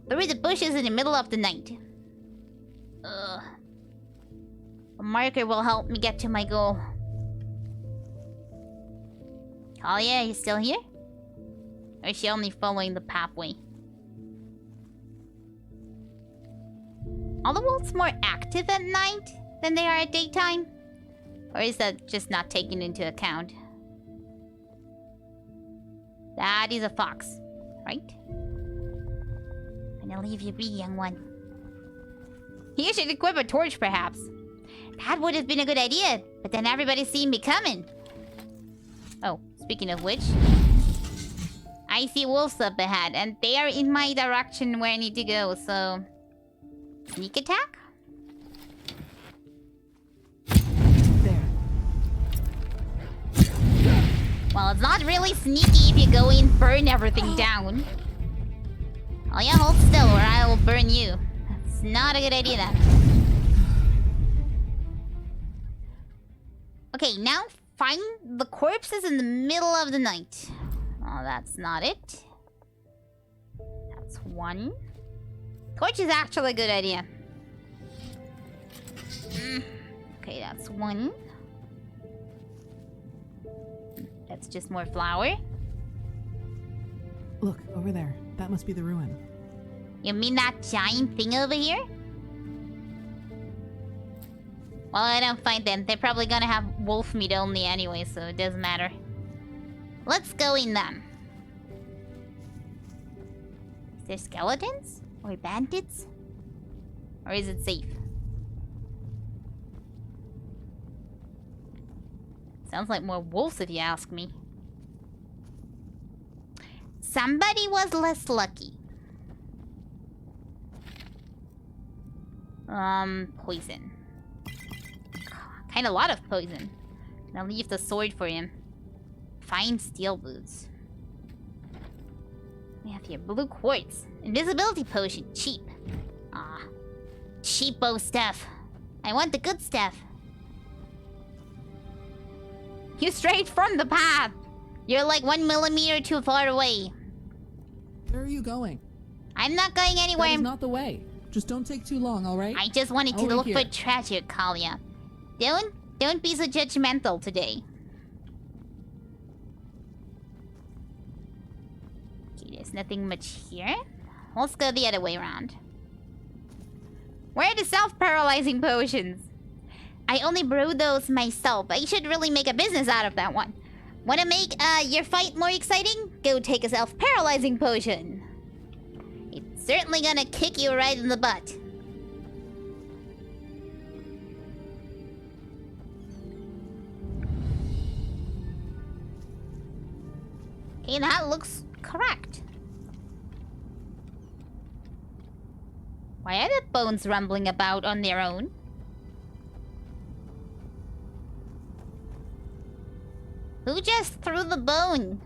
through the bushes in the middle of the night. Ugh. A marker will help me get to my goal. Kalia, are you still here? Or is she only following the pathway? Are the wolves more active at night than they are at daytime? Or is that just not taken into account? That is a fox, right? I'm gonna leave you be, young one. You should equip a torch, perhaps. That would have been a good idea, but then everybody's seen me coming. Oh, speaking of which, I see wolves up ahead, and they are in my direction where I need to go, so... Sneak attack? There. Well, it's not really sneaky if you go in and burn everything down. Oh yeah, hold still or I will burn you. That's not a good idea, that. Okay, now find the corpses in the middle of the night. Oh, that's not it. That's one. Torch is actually a good idea. Okay, that's one. That's just more flour. Look, over there. That must be the ruin. You mean that giant thing over here? Well, I don't find them. They're probably gonna have wolf meat only anyway, so it doesn't matter. Let's go in them. Is there skeletons? Or bandits? Or is it safe? Sounds like more wolves if you ask me. Somebody was less lucky. Poison. Kinda a lot of poison. I'll leave the sword for him. Fine steel boots. We have here blue quartz. Invisibility potion. Cheap. Ah. Cheapo stuff. I want the good stuff. You strayed from the path. You're like 1 millimeter too far away. Where are you going? I'm not going anywhere. That is not the way. Just don't take too long, alright? I just wanted to I'll look wait for here. treasure, Kalia. Don't be so judgmental today. Okay, there's nothing much here. Let's go the other way around. Where are the self-paralyzing potions? I only brew those myself. I should really make a business out of that one. Wanna make your fight more exciting? Go take a self-paralyzing potion. It's certainly gonna kick you right in the butt. Okay, that looks correct. Why are the bones rumbling about on their own? Who just threw the bone?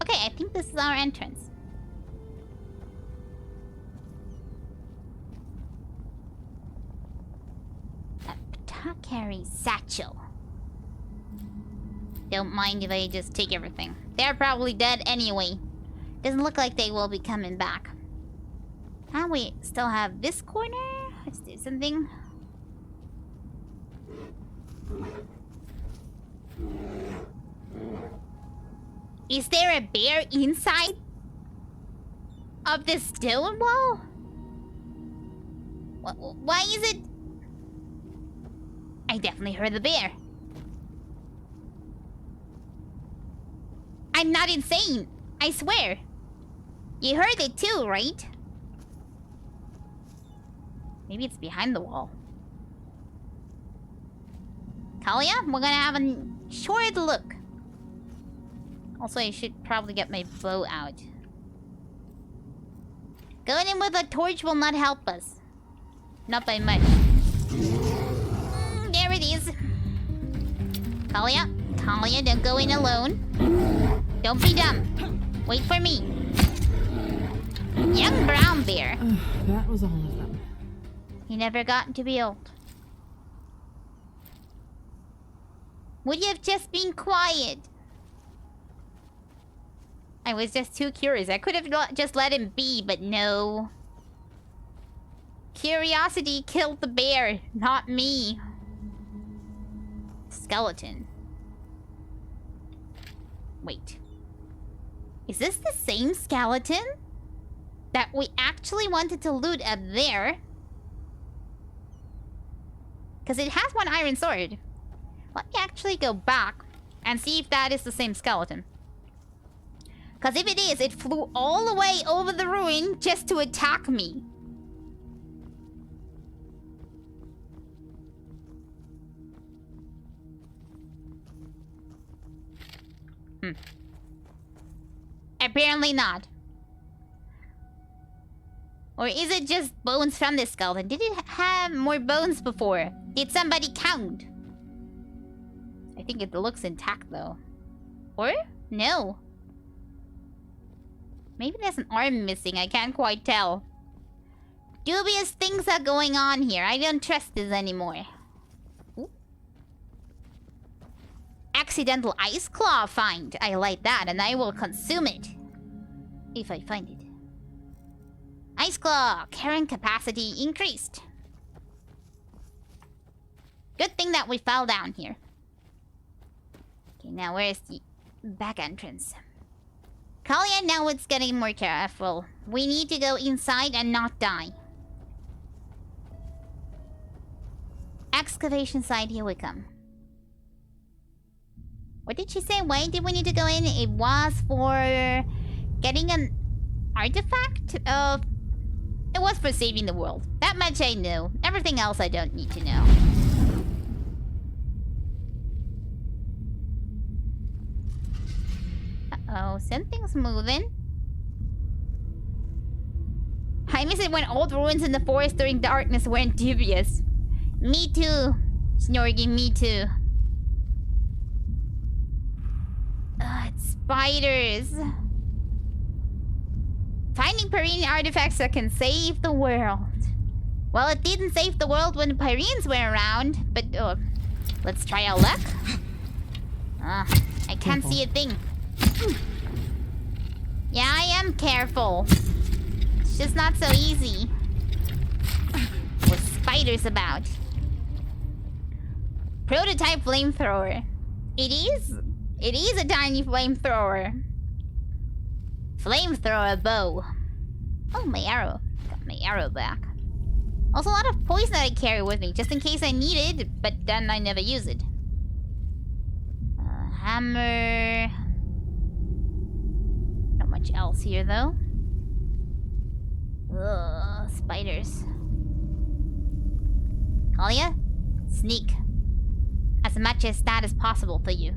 Okay, I think this is our entrance. Apothecary satchel. Don't mind if I just take everything. They're probably dead anyway. Doesn't look like they will be coming back. Ah, we still have this corner. Let's do something. Is there a bear inside of this stone wall? Why is it? I definitely heard the bear. I'm not insane. I swear. You heard it too, right? Maybe it's behind the wall. Kalia, we're gonna have a short look. Also, I should probably get my bow out. Going in with a torch will not help us. Not by much. There it is. Kalia, don't go in alone. Don't be dumb. Wait for me. Young brown bear. That was all of them. He never gotten to be old. Would you have just been quiet? I was just too curious. I could have just let him be, but no. Curiosity killed the bear, not me. Skeleton. Wait. Is this the same skeleton that we actually wanted to loot up there? Because it has one iron sword. Let me actually go back and see if that is the same skeleton. Because if it is, it flew all the way over the ruin just to attack me. Apparently not. Or is it just bones from this skeleton? Did it have more bones before? Did somebody count? I think it looks intact though. Or? No. Maybe there's an arm missing, I can't quite tell. Dubious things are going on here. I don't trust this anymore. Ooh. Accidental ice claw find. I like that and I will consume it. If I find it. Ice claw. Carrying capacity increased. Good thing that we fell down here. Okay, now where's the back entrance? Kalia, now it's getting more careful. We need to go inside and not die. Excavation site, here we come. What did she say? Why did we need to go in? It was for getting an artifact? It was for saving the world. That much I know. Everything else I don't need to know. Uh-oh, something's moving. I miss it when old ruins in the forest during darkness weren't dubious. Me too, Snorgy, me too. It's spiders. Finding Pyrene artifacts that can save the world. Well, it didn't save the world when the Pyrenes were around, but let's try our luck. I can't Careful. see a thing. Yeah, I am careful. It's just not so easy. With spiders about. Prototype flamethrower. It is a tiny flamethrower. Flamethrower bow. Oh, my arrow. Got my arrow back. Also, a lot of poison that I carry with me, just in case I need it, but then I never use it. Hammer. Not much else here, though. Ugh, spiders. Talia? Sneak. As much as that is possible for you.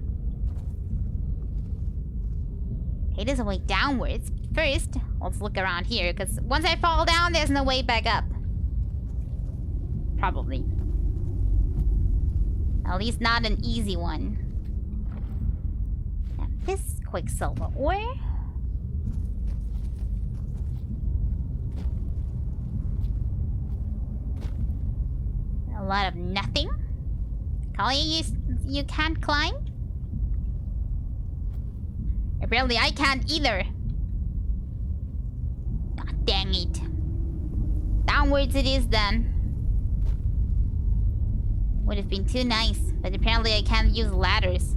Okay, there's a way downwards. First, let's look around here, because once I fall down, there's no way back up. Probably. At least not an easy one. Now, this quicksilver ore. A lot of nothing. Talia, you can't climb? Apparently I can't either. Ah, dang it. Downwards it is then. Would have been too nice, but apparently I can't use ladders.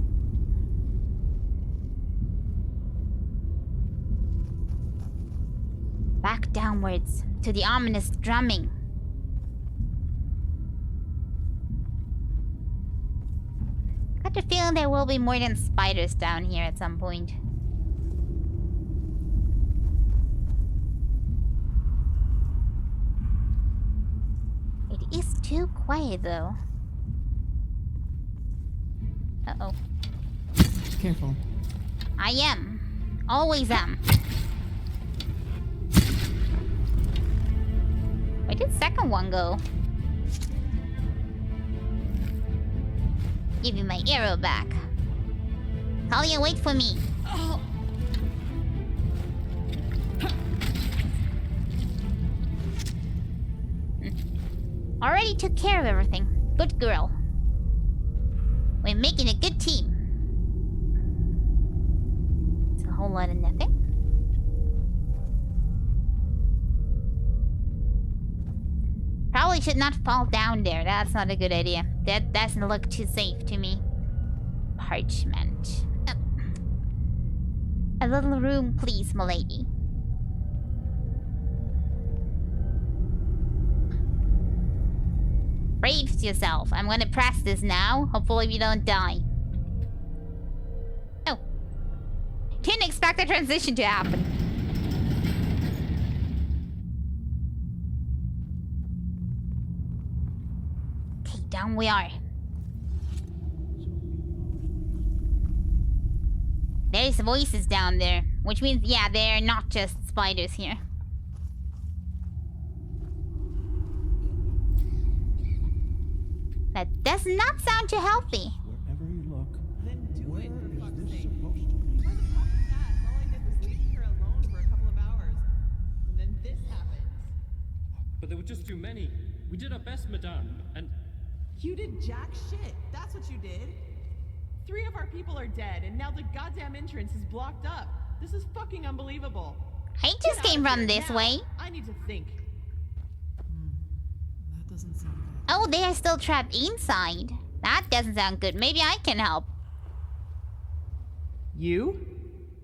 Back downwards to the ominous drumming. Got the feeling there will be more than spiders down here at some point. It is too quiet though. Uh-oh. Careful. I am. Always am. Where did the second one go? Give you my arrow back. Talia, wait for me. Oh. Already took care of everything. Good girl. We're making a good team. It's a whole lot of nothing. Probably should not fall down there. That's not a good idea. That doesn't look too safe to me. Parchment. A little room, please, m'lady. Brace yourself. I'm gonna press this now. Hopefully we don't die. Oh. Didn't expect the transition to happen. Okay, down we are. There's voices down there. Which means, yeah, they're not just spiders here. That does not sound too healthy. Wherever you look, Then do it, for fuck's sake. supposed to be. Where the fuck is that? All I did was leave her alone for a couple of hours. And then this happens. But there were just too many. We did our best, madame, and... You did jack shit. That's what you did. 3 of our people are dead, and now the goddamn entrance is blocked up. This is fucking unbelievable. I just Get out came of from here this now. way. I need to think. That doesn't sound good. Oh, they are still trapped inside. That doesn't sound good. Maybe I can help. You?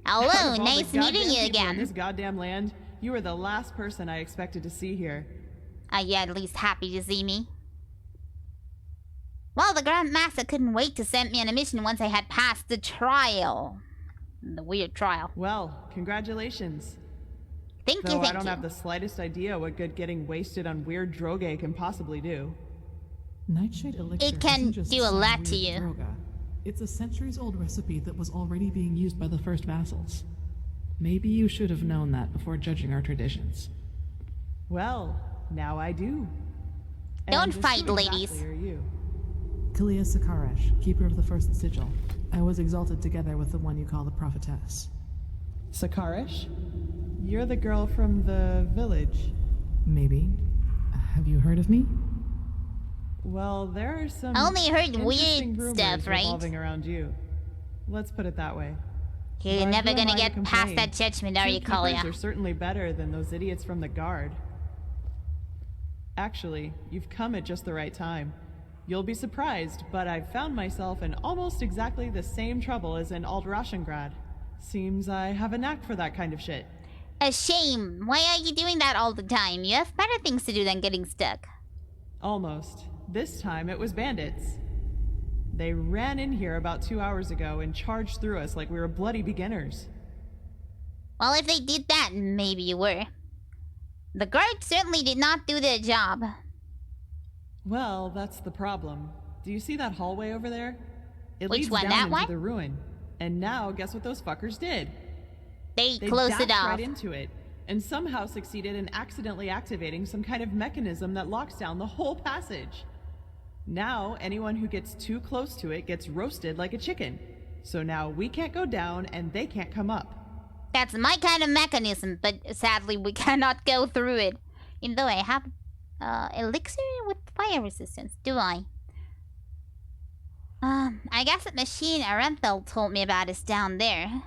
Hello, Out of all the nice meeting goddamn you people in again. this goddamn land, you are the last person I expected to see here. Are you at least happy to see me? Well, the Grand Master couldn't wait to send me on a mission once I had passed the trial. The weird trial. Well, congratulations. Thank Though you, I thank don't you. have the slightest idea what good getting wasted on weird droge can possibly do. Nightshade elixir It can isn't just do a some lot to weird you. droga. It's a centuries-old recipe that was already being used by the first vassals. Maybe you should have known that before judging our traditions. Well, now I do. Don't And just fight, who ladies. exactly are you? Kalia Sakaresh, keeper of the first sigil. I was exalted together with the one you call the prophetess. Sakarish? You're the girl from the village. Maybe. Have you heard of me? Well, there are some I only heard interesting weird rumors stuff, right? revolving around you. Let's put it that way. You're But never who am gonna I to get past complain? that judgment, are you, Two keepers Kalia? are certainly better than those idiots from the guard. Actually, you've come at just the right time. You'll be surprised, but I've found myself in almost exactly the same trouble as in Aldrashengrad. Seems I have a knack for that kind of shit. A shame. Why are you doing that all the time? You have better things to do than getting stuck. Almost. This time it was bandits. They ran in here about 2 hours ago and charged through us like we were bloody beginners. Well, if they did that, maybe you were. The guards certainly did not do their job. Well, that's the problem. Do you see that hallway over there? It Which leads one, down that into one? the ruin. And now, guess what those fuckers did? They They closed it dashed off. right into it, and somehow succeeded in accidentally activating some kind of mechanism that locks down the whole passage. Now, anyone who gets too close to it gets roasted like a chicken. So now we can't go down, and they can't come up. That's my kind of mechanism, but sadly we cannot go through it. Even though I have elixir with fire resistance, do I? I guess that machine Arenthal told me about is down there.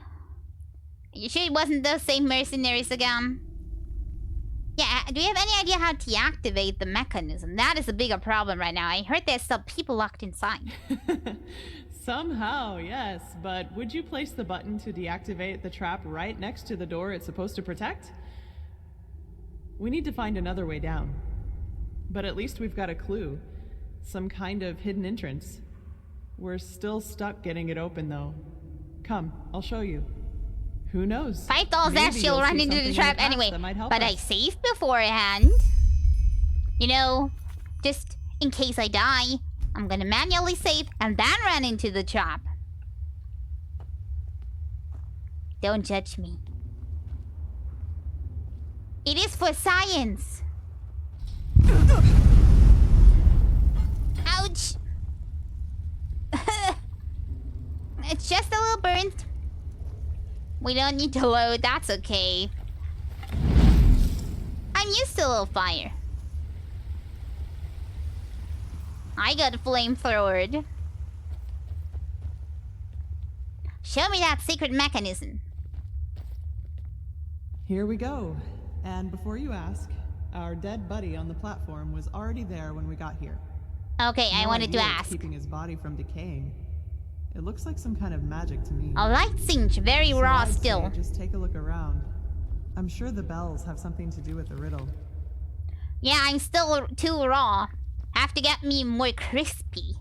You sure it wasn't those same mercenaries again? Yeah, do you have any idea how to deactivate the mechanism? That is a bigger problem right now. I heard there's still people locked inside. Somehow, yes, but would you place the button to deactivate the trap right next to the door it's supposed to protect? We need to find another way down. But at least we've got a clue. Some kind of hidden entrance. We're still stuck getting it open, though. Come, I'll show you. Who knows? Fight dolls that Maybe she'll you'll run see into the something in trap past anyway. that might help But I us. saved beforehand. You know, just in case I die, I'm gonna manually save and then run into the trap. Don't judge me. It is for science. Ouch. It's just a little burnt. We don't need to load, that's okay. I'm used to a little fire. I got flamethrowered. Show me that secret mechanism. Here we go. And before you ask, our dead buddy on the platform was already there when we got here. Okay, I No wanted to idea what's ask. keeping his body from decaying. It looks like some kind of magic to me. A light singe, very So raw I'd say still. just take a look around. I'm sure the bells have something to do with the riddle. Yeah, I'm still too raw. Have to get me more crispy.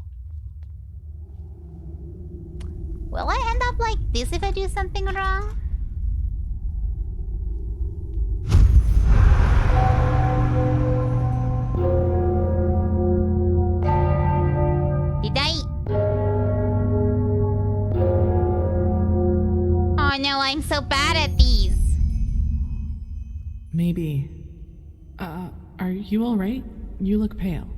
Will I end up like this if I do something wrong? Did I? Oh no, I'm so bad at these. Maybe. Are you alright? You look pale.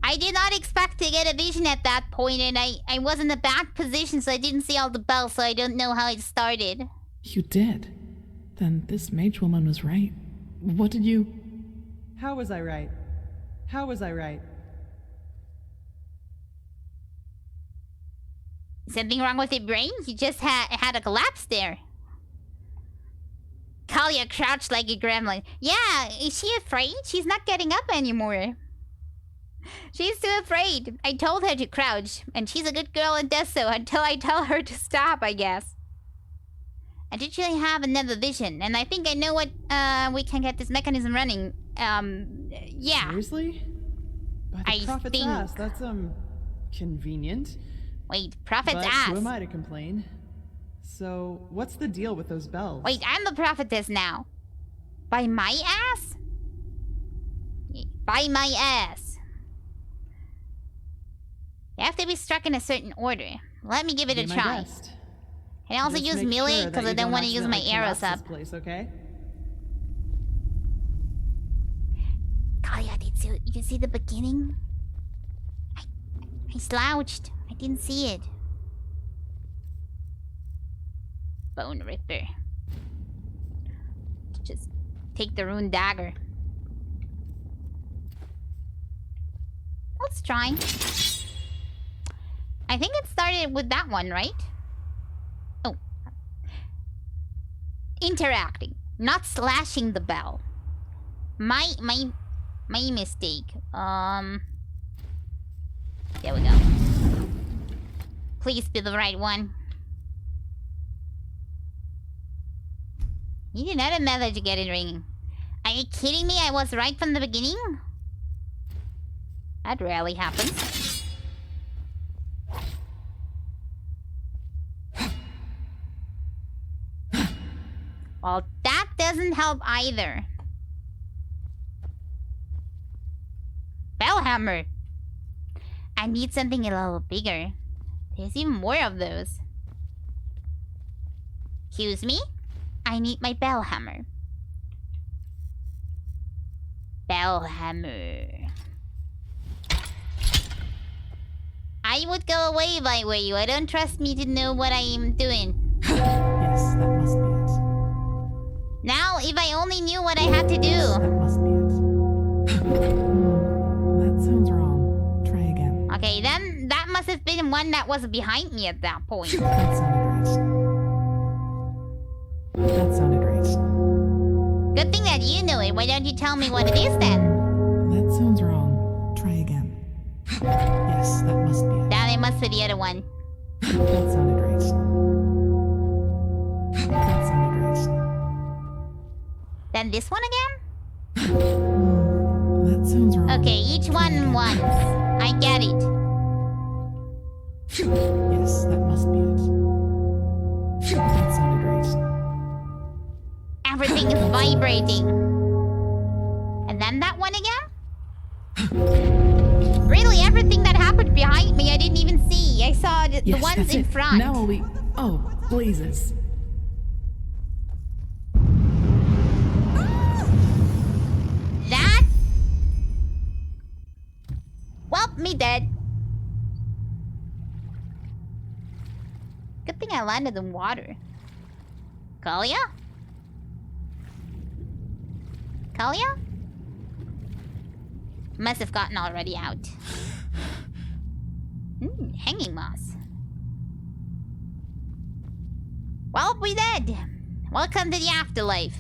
I did not expect to get a vision at that point, and I was in a bad position, so I didn't see all the bells, so I don't know how it started. You did? Then this mage woman was right. What did you... How was I right? How was I right? Something wrong with your brain? You just had a collapse there. Kalia crouched like a gremlin. Yeah, is she afraid? She's not getting up anymore. She's too afraid. I told her to crouch, and she's a good girl and does so until I tell her to stop, I guess. I literally have another vision, and I think I know what, we can get this mechanism running. Yeah. Seriously? By the I prophet's think- ass, that's, convenient. Wait, prophet's But ass. who am I to complain? So, what's the deal with those bells? Wait, I'm the prophetess now. By my ass? By my ass. They have to be struck in a certain order. Let me give it Be a my try. best. Can I also Just use make melee? sure Because that I you don't want to use my accidentally arrows collapse up. this place, okay? Kalia, did you see the beginning? I slouched. I didn't see it. Bone Ripper. Just take the rune dagger. Let's try. I think it started with that one, right? interacting, not slashing the bell. My mistake. There we go. Please be the right one. Need another method to get it ringing. Are you kidding me? I was right from the beginning? That rarely happens. Well, that doesn't help either. Bellhammer. I need something a little bigger. There's even more of those. Excuse me? I need my bellhammer. Bellhammer. I would go away if I were you. I don't trust me to know what I am doing. Yes, that must be it. Now, if I only knew what I had to do. That must be it. That sounds wrong. Try again. Okay, then that must have been one that was behind me at that point. That sounded right. That sounded right. Good thing that you know it. Why don't you tell me what it is then? That sounds wrong. Try again. Yes, that must be it. Then it must be the other one. That sounded right. That sounded right. Then this one again? That sounds wrong. Okay, each one once. I get it. Yes, that must be it. That sounded right. Everything is vibrating. And then that one again? Really, everything that happened behind me I didn't even see. I saw the Yes, ones that's in it. front. Now we... Oh, blazes. That? Well, me dead. Good thing I landed in water. Kalia? Kalia? Must have gotten already out. Hanging moss. Well, we dead. Welcome to the afterlife.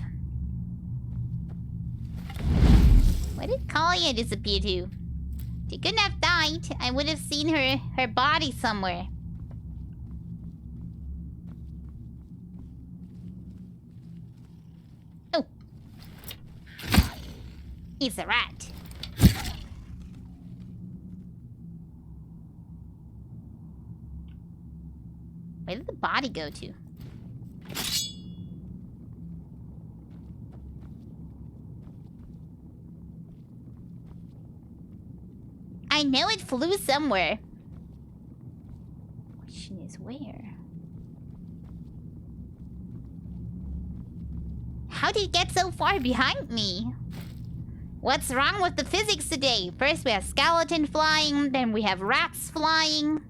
Where did Kalia disappear to? She couldn't have died. I would have seen her body somewhere. Oh. It's a rat. Where did the body go to? I know it flew somewhere. Question is where? How did it get so far behind me? What's wrong with the physics today? First we have skeleton flying, then we have rats flying.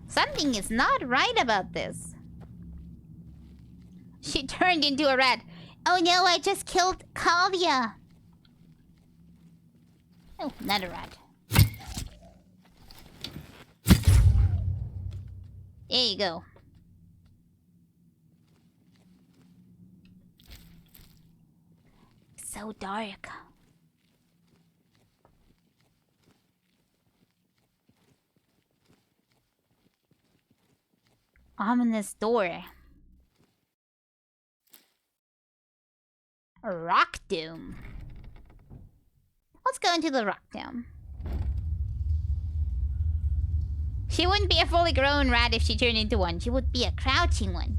Something is not right about this. She turned into a rat. Oh no, I just killed Kalia. Oh, another rat. There you go. So dark. Ominous door. A rock dome. Let's go into the rock dome. She wouldn't be a fully grown rat if she turned into one. She would be a crouching one.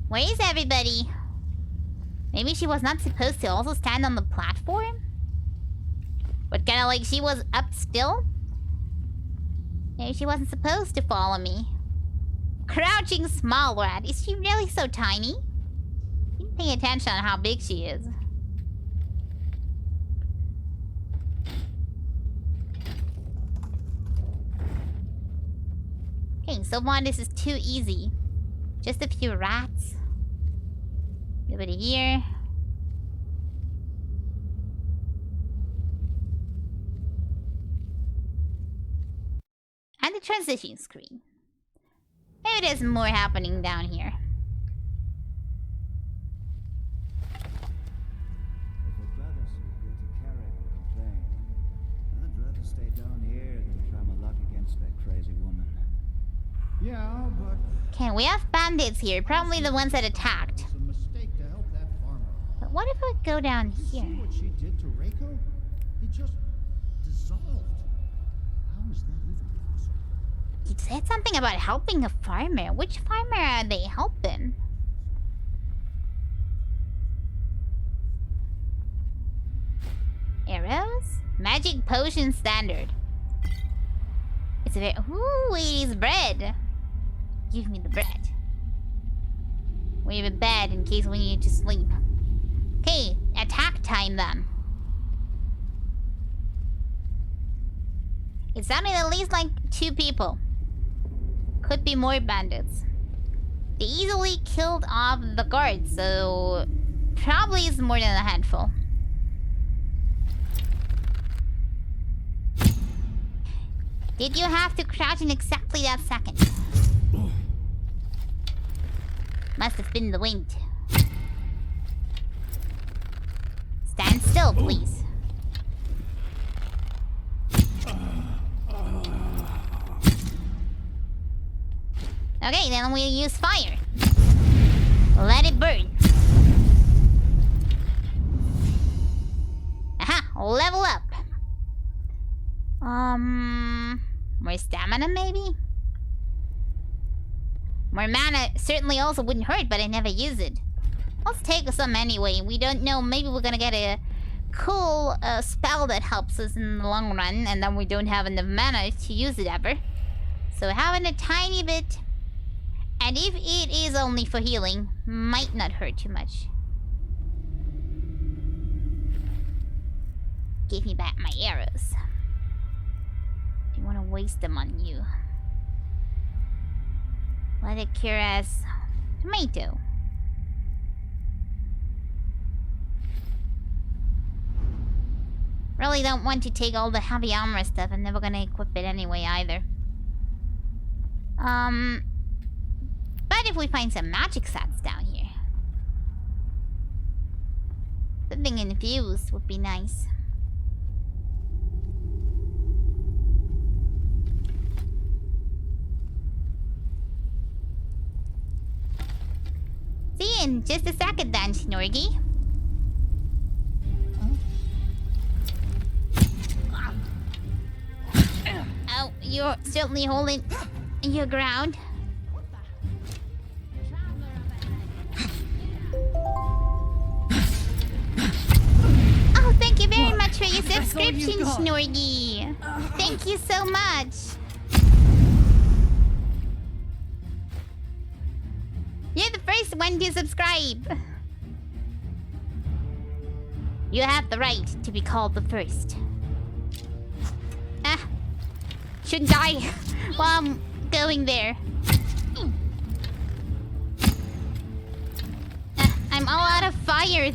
Where is everybody? Maybe she was not supposed to also stand on the platform? But kinda like she was up still? Maybe she wasn't supposed to follow me. Crouching small rat. Is she really so tiny? Didn't pay attention on how big she is. Okay, so far this is too easy. Just a few rats. Nobody here. And the transition screen. Maybe there's more happening down here. I'd rather stay down here than try my luck against that crazy woman. Yeah, but Okay, we have bandits here, probably the ones that attacked. it's a mistake to help that farmer. But what if we go down here? See what she did to Reiko? He just dissolved. How is that even possible? He said something about helping a farmer. Which farmer are they helping? Arrows? Magic potion standard. It's a very... Ooh, it is bread. Give me the bread. We have a bed in case we need to sleep. Okay, attack time then. It sounded at least like 2 people. Could be more bandits. They easily killed off the guards, so probably it's more than a handful. Did you have to crouch in exactly that second? Must have been the wind. Stand still, please. Okay, then we'll use fire. Let it burn. Aha, level up. More stamina maybe? More mana certainly also wouldn't hurt, but I never use it. Let's take some anyway. We don't know, maybe we're gonna get a cool spell that helps us in the long run, and then we don't have enough mana to use it ever. So having a tiny bit, and if it is only for healing, might not hurt too much. Give me back my arrows. Do you want to waste them on you? Let it cure as tomato. Really don't want to take all the heavy armor stuff. I'm never gonna equip it anyway either. But if we find some magic sets down here, something infused would be nice. See you in just a second then, Snorgy. Oh, you're certainly holding your ground. Oh, thank you very much for your subscription, Snorgy. Thank you so much. You're the first one to subscribe. You have the right to be called the first. Shouldn't die while I'm going there. I'm all out of fire.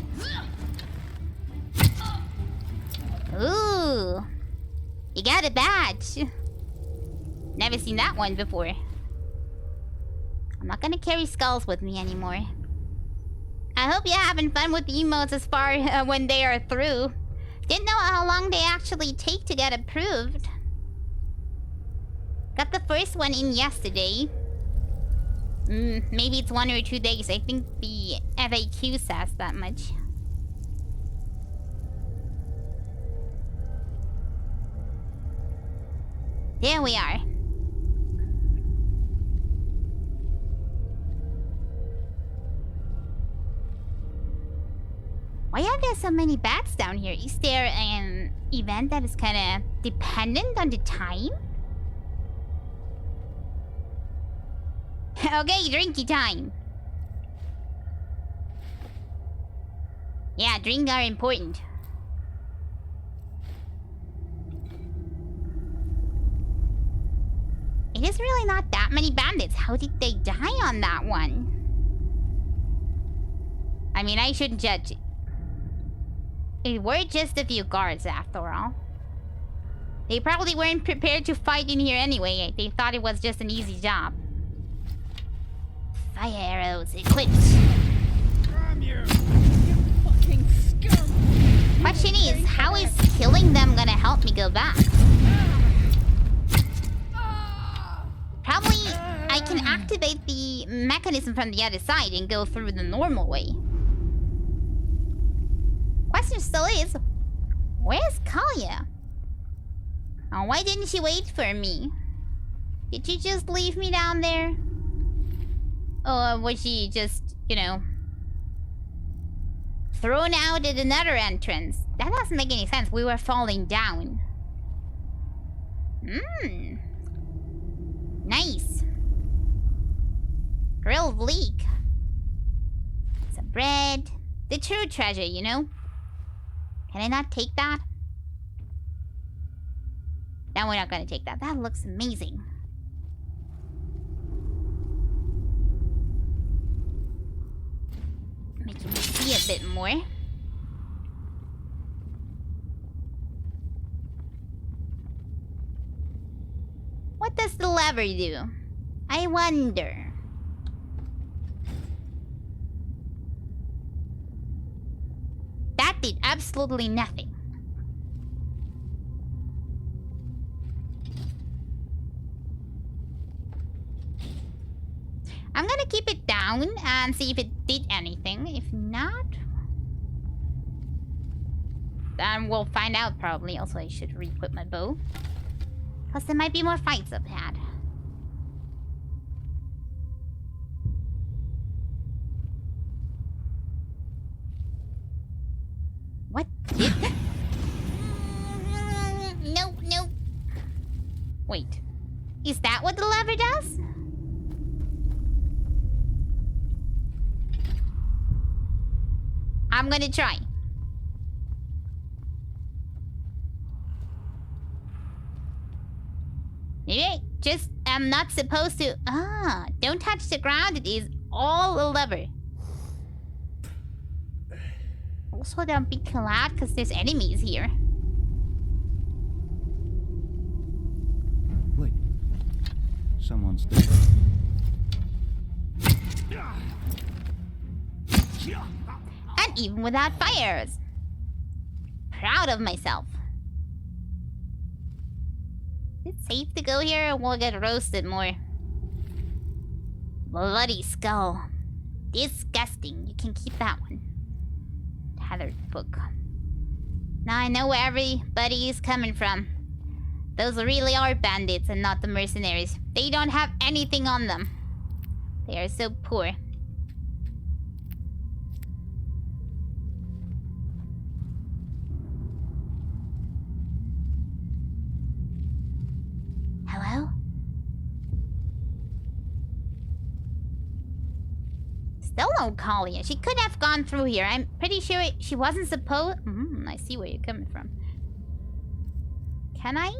Ooh. You got a badge. Never seen that one before. I'm not gonna carry skulls with me anymore. I hope you're having fun with the emotes as far when they are through. Didn't know how long they actually take to get approved. Got the first one in yesterday. Maybe it's 1 or 2 days. I think the FAQ says that much. There we are. Why are there so many bats down here? Is there an event that is kind of dependent on the time? Okay, drinky time. Yeah, drinks are important. It is really not that many bandits. How did they die on that one? I mean, I shouldn't judge. It were just a few guards after all. They probably weren't prepared to fight in here anyway. They thought it was just an easy job. Fire arrows equipped. Damn you! You fucking scum! Question is, how is killing them gonna help me go back? Probably I can activate the mechanism from the other side and go through the normal way. Question still is, where's Kalia? Oh, why didn't she wait for me? Did she just leave me down there? Or was she just, you know, thrown out at another entrance? That doesn't make any sense. We were falling down. Nice. Grilled leek. Some bread. The true treasure, you know? Can I not take that? No, we're not gonna take that. That looks amazing. Making me see a bit more. What does the lever do? I wonder. That did absolutely nothing. I'm gonna keep it down and see if it did anything. If not, then we'll find out probably. Also, I should re-equip my bow. Plus, there might be more fights I've had. What did that? Nope, nope. Wait. Is that what the lever does? I'm gonna try. Maybe I just am not supposed to... Ah, don't touch the ground. It is all a lever. Also, don't be too loud because there's enemies here. Wait. Someone's there. And even without fires. Proud of myself. Is it safe to go here or we'll get roasted more? Bloody skull. Disgusting. You can keep that one. Tattered book. Now I know where everybody is coming from. Those really are bandits and not the mercenaries. They don't have anything on them. They are so poor. Hello? Still no Kalia. She could have gone through here. I'm pretty sure she wasn't supposed... I see where you're coming from. Can I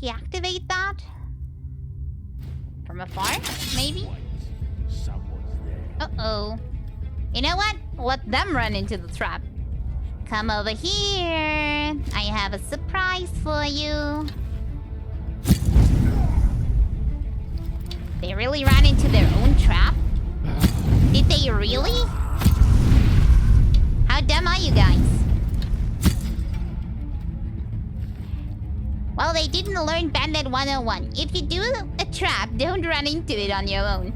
deactivate that? From afar? Maybe? Uh-oh. You know what? Let them run into the trap. Come over here. I have a surprise for you. They really ran into their own trap? Did they really? How dumb are you guys? Well, they didn't learn Bandit 101. If you do a trap, don't run into it on your own.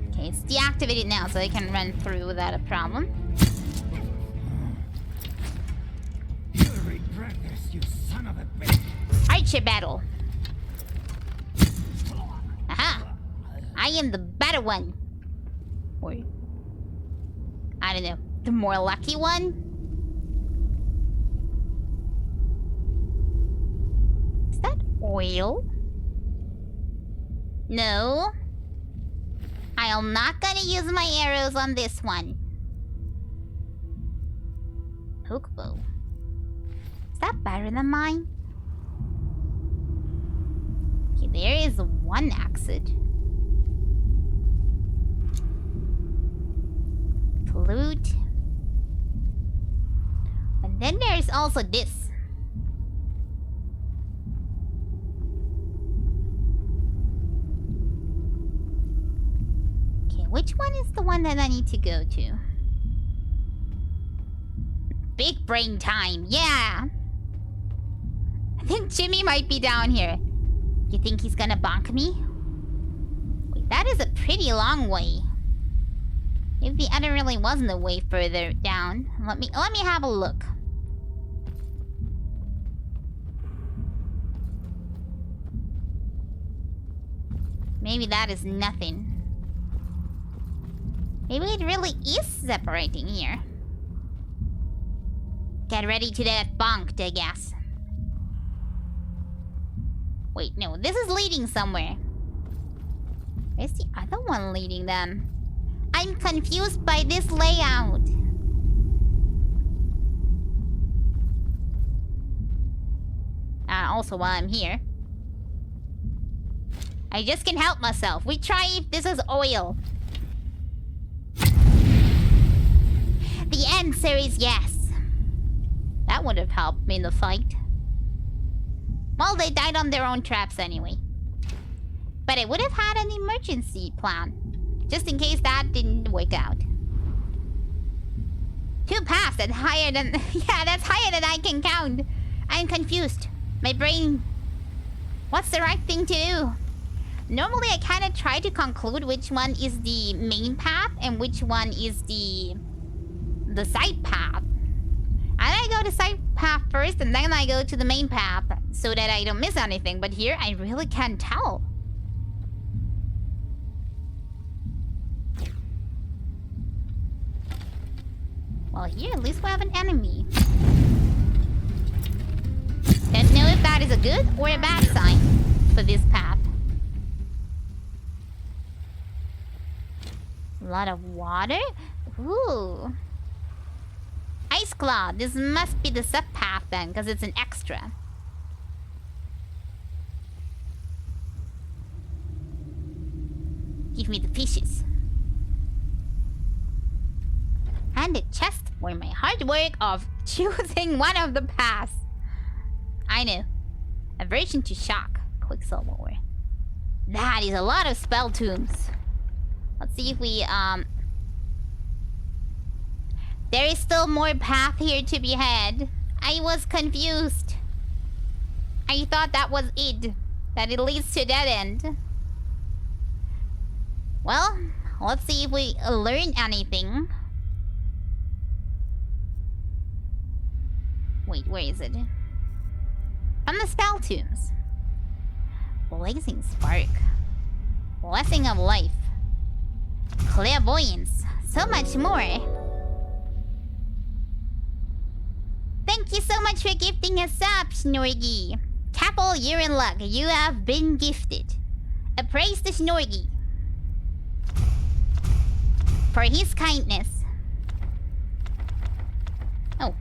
Okay, it's deactivated now, so I can run through without a problem. You'll regret this, you son of a bitch. Archer battle. Aha! I am the better one. Or... I don't know. The more lucky one? Is that oil? No. I'm not gonna use my arrows on this one. Hook bow. Is that better than mine? Okay, there is one exit. Flute. But Then there's also this. Okay, which one is the one that I need to go to? Big brain time, yeah! I think Jimmy might be down here. You think he's gonna bonk me? Wait, that is a pretty long way. If the other really wasn't a way further down. Let me have a look. Maybe that is nothing. Maybe it really is separating here. Get ready to get bonked, I guess. Wait, no, this is leading somewhere. Where's the other one leading then? I'm confused by this layout. Also while I'm here, I just can't help myself. We try if this is oil. The answer is yes. That would have helped me in the fight. Well, they died on their own traps anyway. But I would have had an emergency plan, just in case that didn't work out. 2 paths, that's higher than... yeah, that's higher than I can count. I'm confused. My brain... What's the right thing to do? Normally, I kind of try to conclude which one is the main path and which one is the side path. And I go to side path first and then I go to the main path so that I don't miss anything. But here, I really can't tell. Well, here at least we have an enemy. Don't know if that is a good or a bad sign for this path. A lot of water? Ooh. Ice Claw. This must be the sub-path then, because it's an extra. Give me the fishes. And a chest for my hard work of choosing one of the paths. I know. Aversion to shock. Quicksilver ore. That is a lot of spell tombs. Let's see if we, There is still more path here to be had. I was confused. I thought that was it. That it leads to a dead end. Well, let's see if we learn anything. Wait, where is it? From the spell tombs. Blazing spark. Blessing of life. Clairvoyance. So much more. Thank you so much for gifting us up, Snorgy. Capel, you're in luck. You have been gifted. Appraise the Snorgy for his kindness. Oh.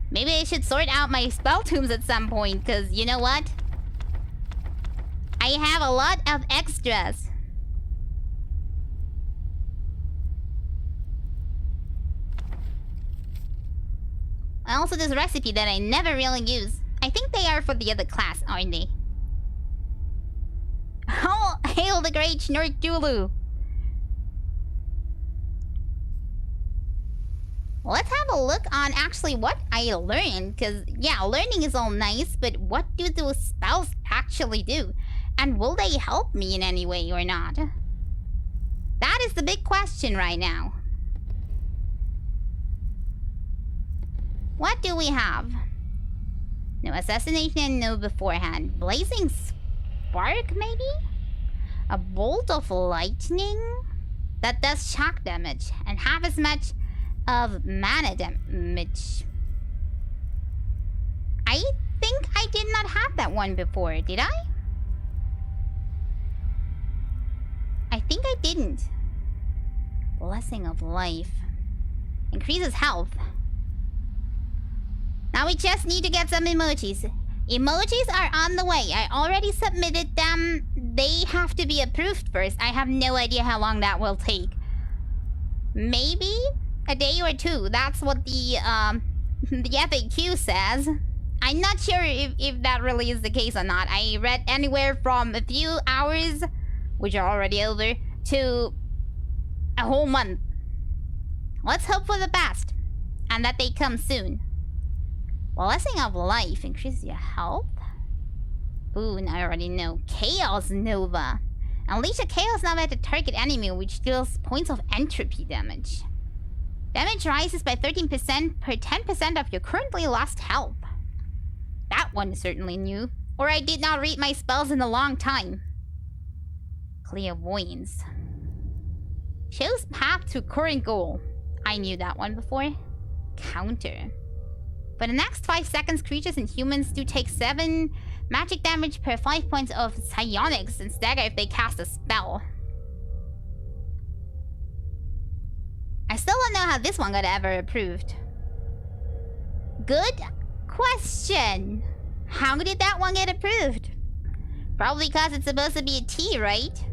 Maybe I should sort out my spell tombs at some point, because you know what? I have a lot of extras. Also, this recipe that I never really use. I think they are for the other class, aren't they? Oh, hail the great Snork Dulu! Let's have a look on actually what I learned. Because, yeah, learning is all nice, but what do those spells actually do? And will they help me in any way or not? That is the big question right now. What do we have? No assassination and no beforehand. Blazing spark, maybe? A bolt of lightning? That does shock damage. And half as much of mana damage. I think I did not have that one before, did I? I think I didn't. Blessing of life. Increases health. Now we just need to get some emojis. Emojis are on the way. I already submitted them. They have to be approved first. I have no idea how long that will take. Maybe a day or two. That's what the the FAQ says. I'm not sure if that really is the case or not. I read anywhere from a few hours, which are already over, to a whole month. Let's hope for the best, and that they come soon. Blessing of Life increases your health. Boon, I already know. Chaos Nova. Unleash a Chaos Nova at the target enemy, which deals points of entropy damage. Damage rises by 13% per 10% of your currently lost health. That one is certainly new. Or I did not read my spells in a long time. Clairvoyance. Shows path to current goal. I knew that one before. Counter. For the next 5 seconds, creatures and humans do take 7 magic damage per 5 points of psionics and stagger if they cast a spell. I still don't know how this one got ever approved. Good question. How did that one get approved? Probably because it's supposed to be a T, right?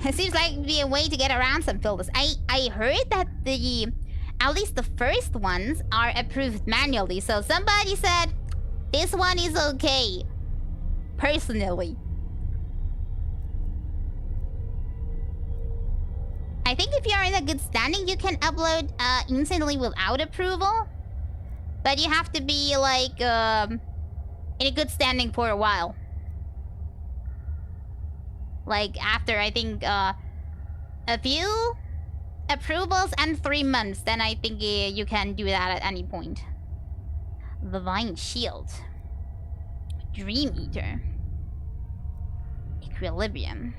It seems like it'd be a way to get around some filters. I heard that at least the first ones are approved manually. So somebody said, this one is okay. Personally. I think if you're in a good standing, you can upload instantly without approval. But you have to be like in a good standing for a while. Like after I think a few approvals and 3 months, then I think you can do that at any point. Divine Shield. Dream Eater. Equilibrium.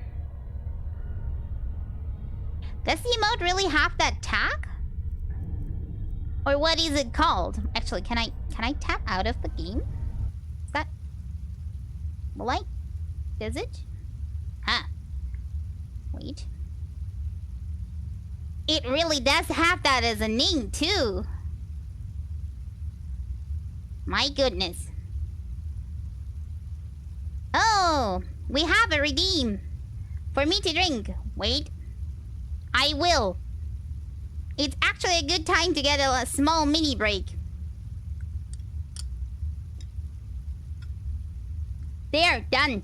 Does the emote really have that tag? Or what is it called? Actually, can I tap out of the game? Is that... Will I? Does it? Huh. Wait. It really does have that as a name, too. My goodness. Oh, we have a redeem. For me to drink. Wait. I will. It's actually a good time to get a small mini break. There, done.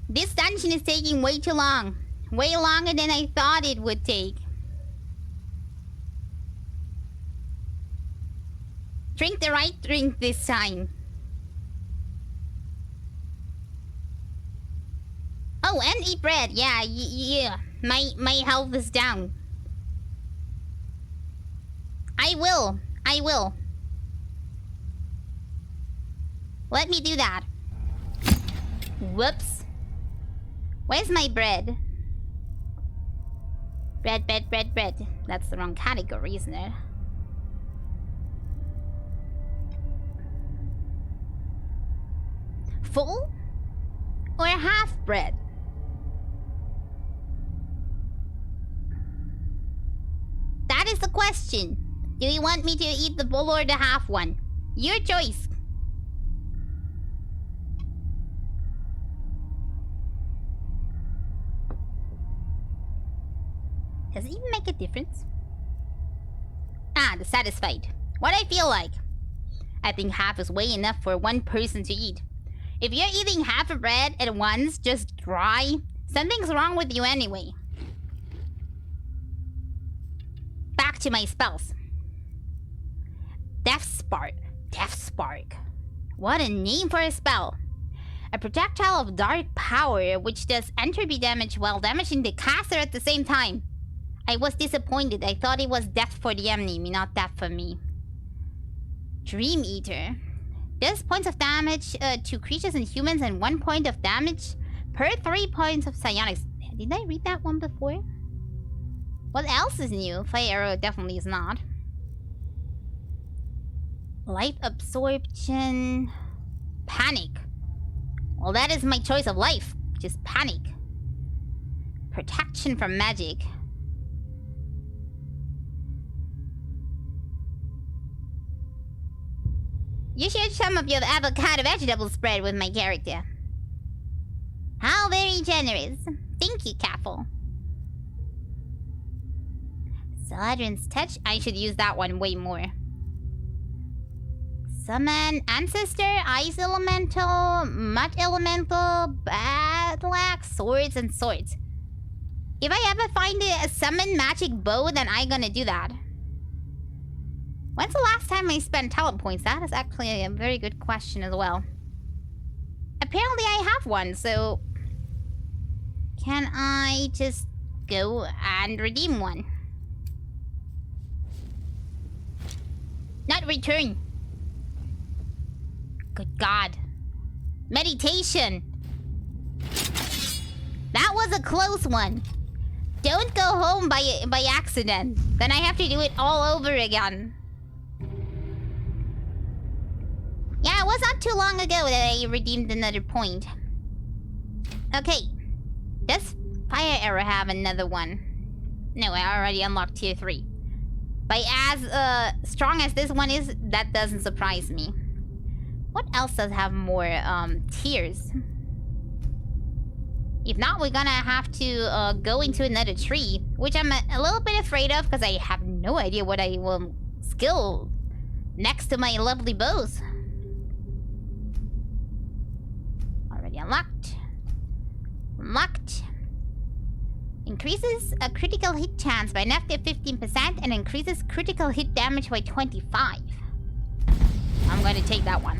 This dungeon is taking way too long. Way longer than I thought it would take. Drink the right drink this time. Oh, and eat bread. Yeah, yeah. My health is down. I will. Let me do that. Whoops. Where's my bread? Bread. That's the wrong category, isn't it? Full? Or half bread? That is the question. Do you want me to eat the full or the half one? Your choice. Does it even make a difference? Ah, the satisfied. What I feel like. I think half is way enough for one person to eat. If you're eating half a bread at once, just dry, something's wrong with you anyway. Back to my spells. Death Spark. What a name for a spell. A projectile of dark power which does entropy damage while damaging the caster at the same time. I was disappointed. I thought it was death for the enemy, not death for me. Dream Eater. Does points of damage to creatures and humans and 1 point of damage per 3 points of psionics. Did I read that one before? What else is new? Fire Arrow definitely is not. Life Absorption. Panic. Well, that is my choice of life, which is panic. Protection from magic. You shared some of your avocado vegetable spread with my character. How very generous. Thank you, Caffle. Saladrin's Touch. I should use that one way more. Summon Ancestor, Ice Elemental, Mud Elemental, Battle Axe, Swords, and Swords. If I ever find a summon magic bow, then I'm gonna do that. When's the last time I spent talent points? That is actually a very good question as well. Apparently I have one, so... Can I just go and redeem one? Not return. Good God. Meditation. That was a close one. Don't go home by accident. Then I have to do it all over again. Yeah, it was not too long ago that I redeemed another point. Okay. Does Fire Arrow have another one? No, I already unlocked tier 3. But as strong as this one is, that doesn't surprise me. What else does have more tiers? If not, we're gonna have to go into another tree, which I'm a little bit afraid of because I have no idea what I will skill next to my lovely bows. Already unlocked. Unlocked. Increases a critical hit chance by an negative 15% and increases critical hit damage by 25. I'm gonna take that one.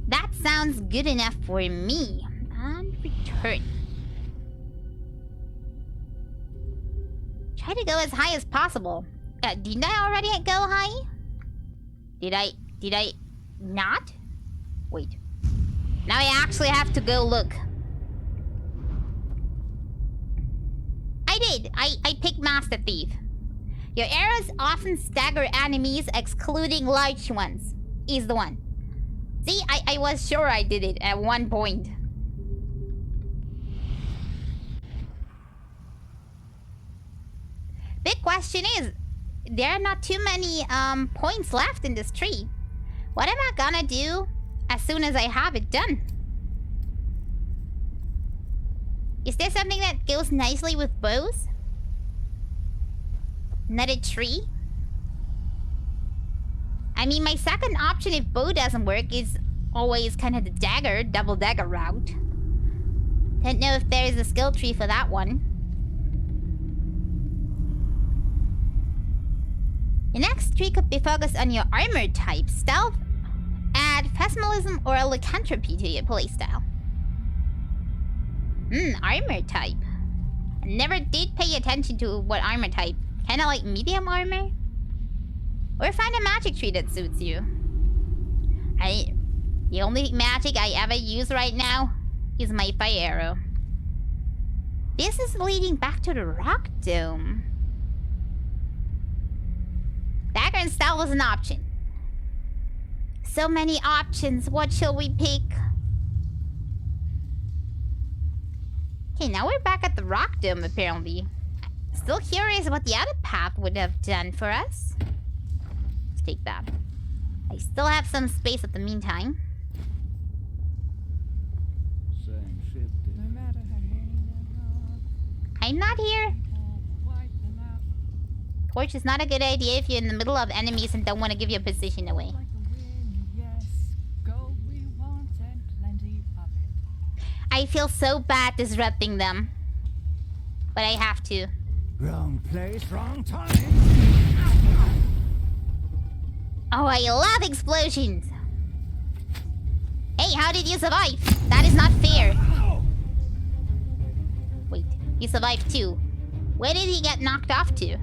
That sounds good enough for me. And return. Try to go as high as possible. Didn't I already go high? Did I not? Wait. Now I actually have to go look. I did. I picked Master Thief. Your arrows often stagger enemies, excluding large ones. Is the one. See, I was sure I did it at one point. Big question is, there are not too many points left in this tree. What am I gonna do as soon as I have it done? Is there something that goes nicely with bows? Another tree? I mean, my second option if bow doesn't work is always kind of the dagger, double dagger route. Don't know if there is a skill tree for that one. The next tree could be focused on your armor type, stealth, add pessimism or a lycanthropy to your playstyle. Armor type. I never did pay attention to what armor type. Kinda like medium armor? Or find a magic tree that suits you. The only magic I ever use right now is my fire arrow. This is leading back to the rock dome. Dagger and stealth was an option. So many options, what shall we pick? Okay, now we're back at the rock dome apparently. Still curious what the other path would have done for us. Let's take that. I still have some space at the meantime. I'm not here. Torch is not a good idea if you're in the middle of enemies and don't want to give your position away. I feel so bad disrupting them. But I have to. Wrong place, wrong time. Oh, I love explosions. Hey, how did you survive? That is not fair. Wait, he survived too. Where did he get knocked off to?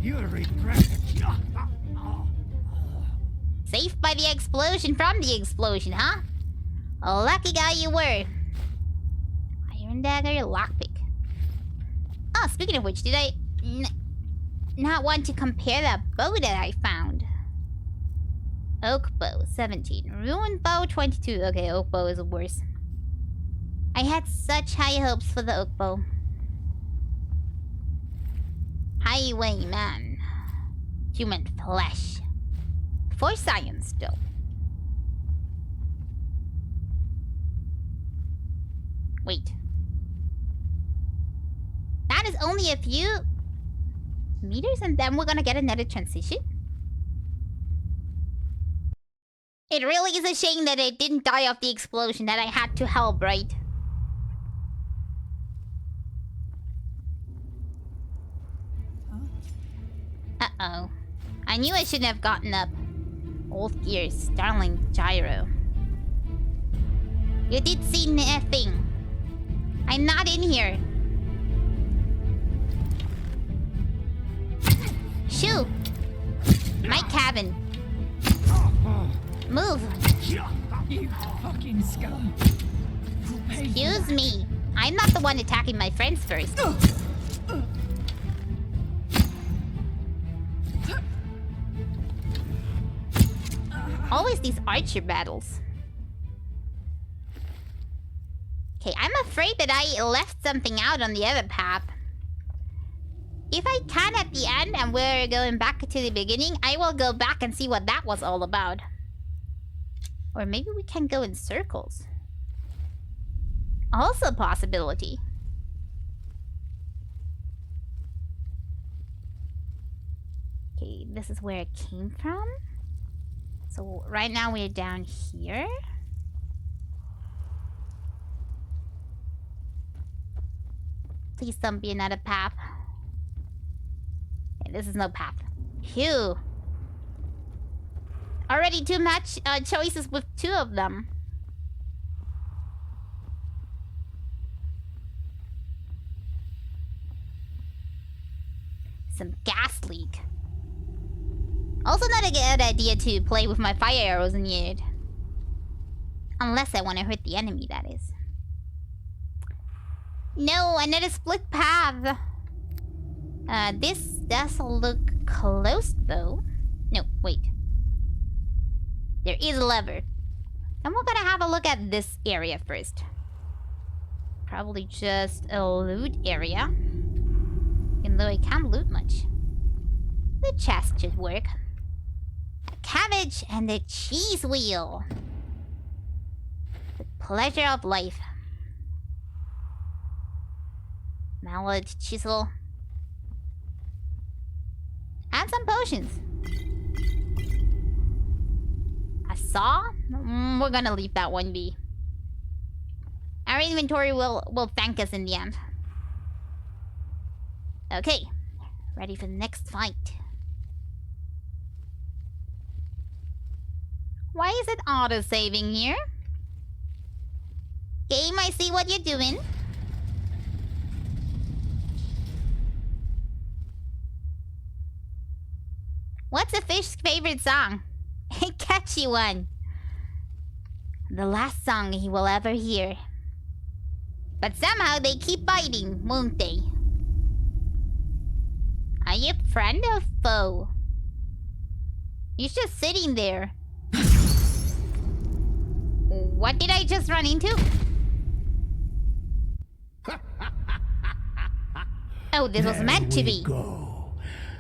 You'll regret it. Saved by the explosion from the explosion, huh? A lucky guy you were. Iron dagger, lockpick. Oh, speaking of which, did I not want to compare that bow that I found? Oak bow, 17. Ruined bow, 22. Okay, oak bow is worse. I had such high hopes for the oak bow. Highwayman. Human flesh. For science, though. Wait. That town is only a few meters and then we're gonna get another transition. It really is a shame that I didn't die of the explosion, that I had to help, right? Uh-oh. I knew I shouldn't have gotten up. Old gears, Starling gyro. You did see nothing. I'm not in here. Shoo! My cabin. Move. You fucking scum. Excuse me. I'm not the one attacking my friends first. Always these archer battles. Okay, I'm afraid that I left something out on the other path. If I can at the end and we're going back to the beginning, I will go back and see what that was all about. Or maybe we can go in circles. Also a possibility. Okay, this is where it came from. So right now we're down here. Please don't be another path. Okay, this is no path. Phew. Already too much choices with two of them. Some gas leak. Also not a good idea to play with my fire arrows in the air. Unless I want to hurt the enemy, that is. No, another split path. This does look closed though. No, wait. There is a lever. And we're gonna have a look at this area first. Probably just a loot area. Even though I can't loot much. The chest should work. A cabbage and a cheese wheel. The pleasure of life. Mallet, chisel. And some potions. A saw? We're gonna leave that one be. Our inventory will thank us in the end. Okay. Ready for the next fight. Why is it auto-saving here? Game, I see what you're doing. What's a fish's favorite song? A catchy one. The last song he will ever hear. But somehow they keep biting, won't they? Are you friend or foe? He's just sitting there. What did I just run into? Oh, this was meant to be. Go.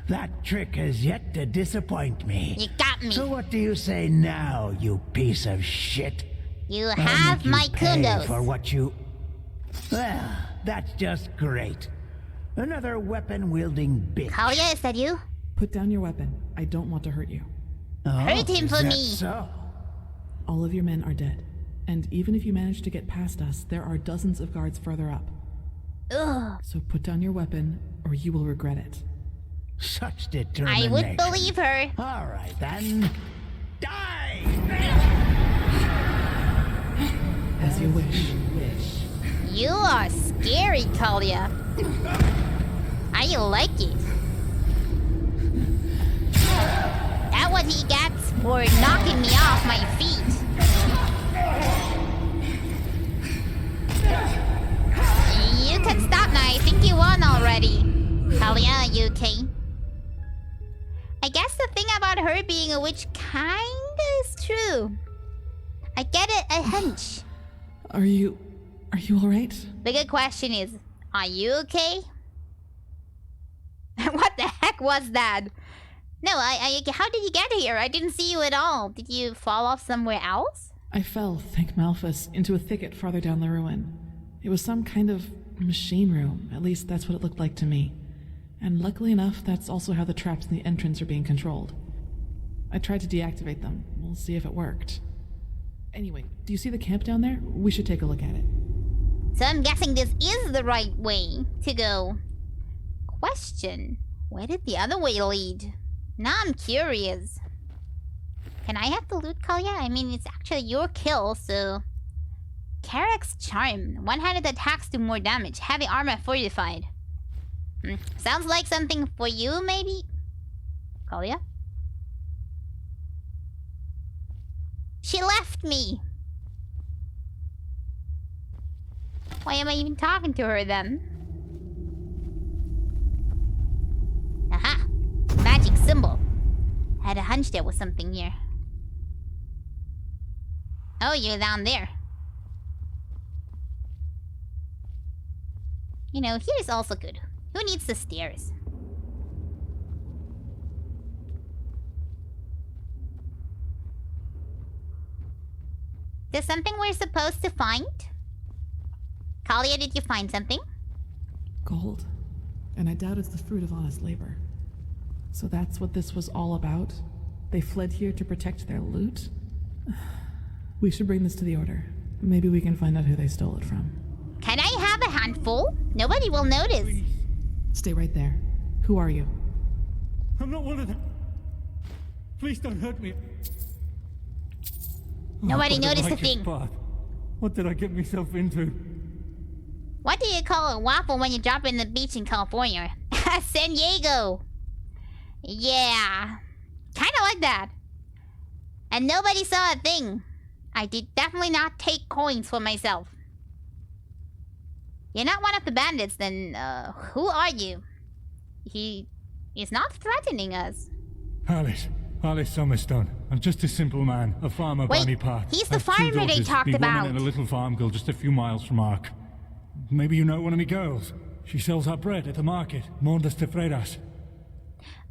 That trick has yet to disappoint me. You got me. So what do you say now, you piece of shit? You have my kudos. For what you... Well, that's just great. Another weapon-wielding bitch. Kalia, is that you? Put down your weapon. I don't want to hurt you. Oh, hurt him for me. So? All of your men are dead. And even if you manage to get past us, there are dozens of guards further up. Ugh. So put down your weapon, or you will regret it. Such determination. I would believe her. All right, then. Die! As you wish. You are scary, Kalia. I like it. That's what he gets for knocking me off my feet. You can stop now. I think you won already. Kalia, are you okay? I guess the thing about her being a witch kinda is true. I get it, a hunch. Are you alright? The good question is, are you okay? What the heck was that? No, how did you get here? I didn't see you at all. Did you fall off somewhere else? I fell, thank Malphus, into a thicket farther down the ruin. It was some kind of machine room. At least that's what it looked like to me. And luckily enough, that's also how the traps in the entrance are being controlled. I tried to deactivate them. We'll see if it worked. Anyway, do you see the camp down there? We should take a look at it. So I'm guessing this is the right way to go. Question. Where did the other way lead? Now I'm curious. Can I have the loot, Kalia? I mean, it's actually your kill, so... Karak's Charm. One-handed attacks do more damage. Heavy armor fortified. Sounds like something for you, maybe? Kalia? She left me! Why am I even talking to her then? Aha! Magic symbol. I had a hunch there was something here. Oh, you're down there. You know, here's also good. Who needs the stairs? There's something we're supposed to find? Kalia, did you find something? Gold. And I doubt it's the fruit of honest labor. So that's what this was all about? They fled here to protect their loot? We should bring this to the Order. Maybe we can find out who they stole it from. Can I have a handful? Nobody will notice. Stay right there. Who are you? I'm not one of them. Please don't hurt me. Nobody noticed a thing. What did I get myself into? What do you call a waffle when you drop in the beach in California? San Diego. Yeah. Kinda like that. And nobody saw a thing. I did definitely not take coins for myself. You're not one of the bandits, then who are you? He is not threatening us. Alice Summerstone. I'm just a simple man, a farmer by me part. He's the farmer they talked about. And a little farm girl just a few miles from Ark. Maybe you know one of me girls. She sells our bread at the market, Mondas de Freiras.